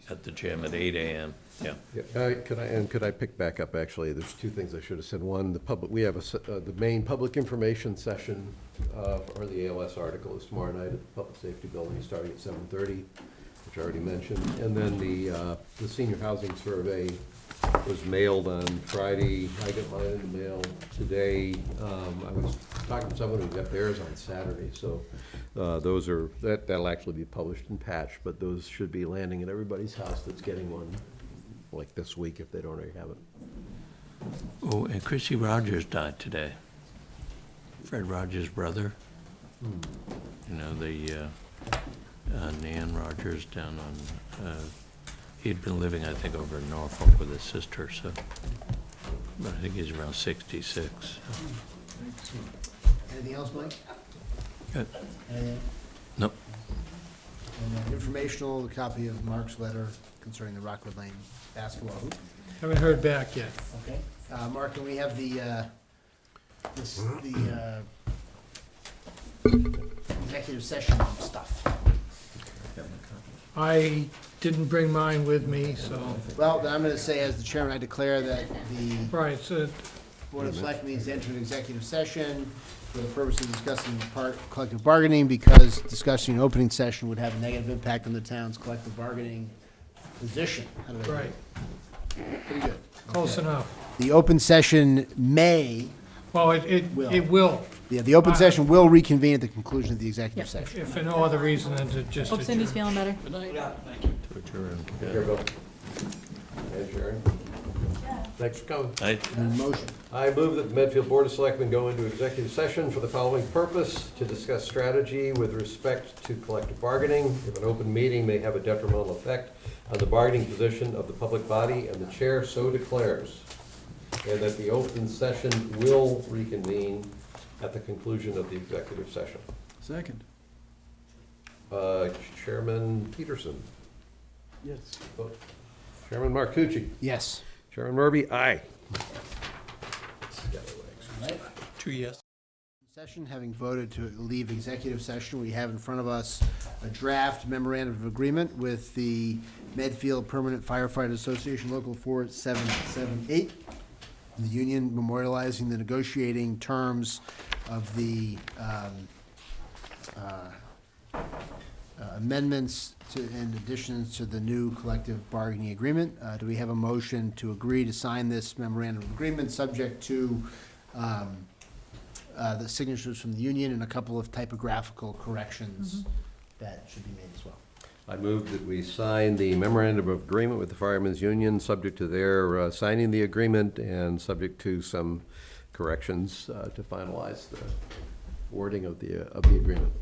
at the gym at 8 a.m. Yeah. Yeah, could I pick back up, actually? There's two things I should have said. One, we have the main public information session for the ALS article is tomorrow night at the Public Safety Building, starting at 7:30, which I already mentioned. And then the senior housing survey was mailed on Friday. I got mine in the mail today. I was talking to someone who got theirs on Saturday, so that'll actually be published in Patch, but those should be landing at everybody's house that's getting one, like this week, if they don't already have it. Oh, and Chrissy Rogers died today. Fred Rogers' brother. You know, the Nan Rogers down on, he'd been living, I think, over in Norfolk with his sister, so, but I think he's around 66. Anything else, Mike? Good. Anything? Nope. And informational, the copy of Mark's letter concerning the Rockwood Lane basketball hoop. Haven't heard back yet. Okay. Mark, can we have the executive session stuff? I didn't bring mine with me, so, Well, then I'm gonna say, as the chairman, I declare that the right, so Board of Selectmen is entering executive session for the purpose of discussing collective bargaining, because discussing an opening session would have a negative impact on the town's collective bargaining position. How did I do? right, Pretty good. close enough. The open session may, Well, it will, yeah, the open session will reconvene at the conclusion of the executive Yep. session. if for no other reason than to just Hope Cindy's adjourn. feeling better. To adjourn. Here, Bill. Hey, Sharon. Thanks for coming. Motion. I move that the Medfield Board of Selectmen go into executive session for the following purpose: to discuss strategy with respect to collective bargaining. If an open meeting may have a detrimental effect on the bargaining position of the public body, and the chair so declares, and that the open session will reconvene at the conclusion of the executive session. Second. Chairman Peterson. Yes. Chairman Marcucci. Yes. Chairman Murby, aye. 2 yes. Session, having voted to leave executive session, we have in front of us a draft memorandum of agreement with the Medfield Permanent Firefighter Association Local 4778. The union memorializing the negotiating terms of the amendments to, and additions to the new collective bargaining agreement. Do we have a motion to agree to sign this memorandum of agreement, subject to the signatures from the union and a couple of typographical corrections that should be made as well? I move that we sign the memorandum of agreement with the Firemen's Union, subject to their signing the agreement and subject to some corrections to finalize the wording of the agreement.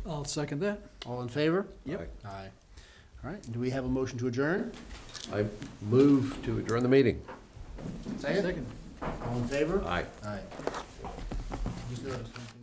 I'll second that. All in favor? Yep. Aye. All right, do we have a motion to adjourn? I move to adjourn the meeting. Second? Second. All in favor? Aye. Aye. Just noticed one thing.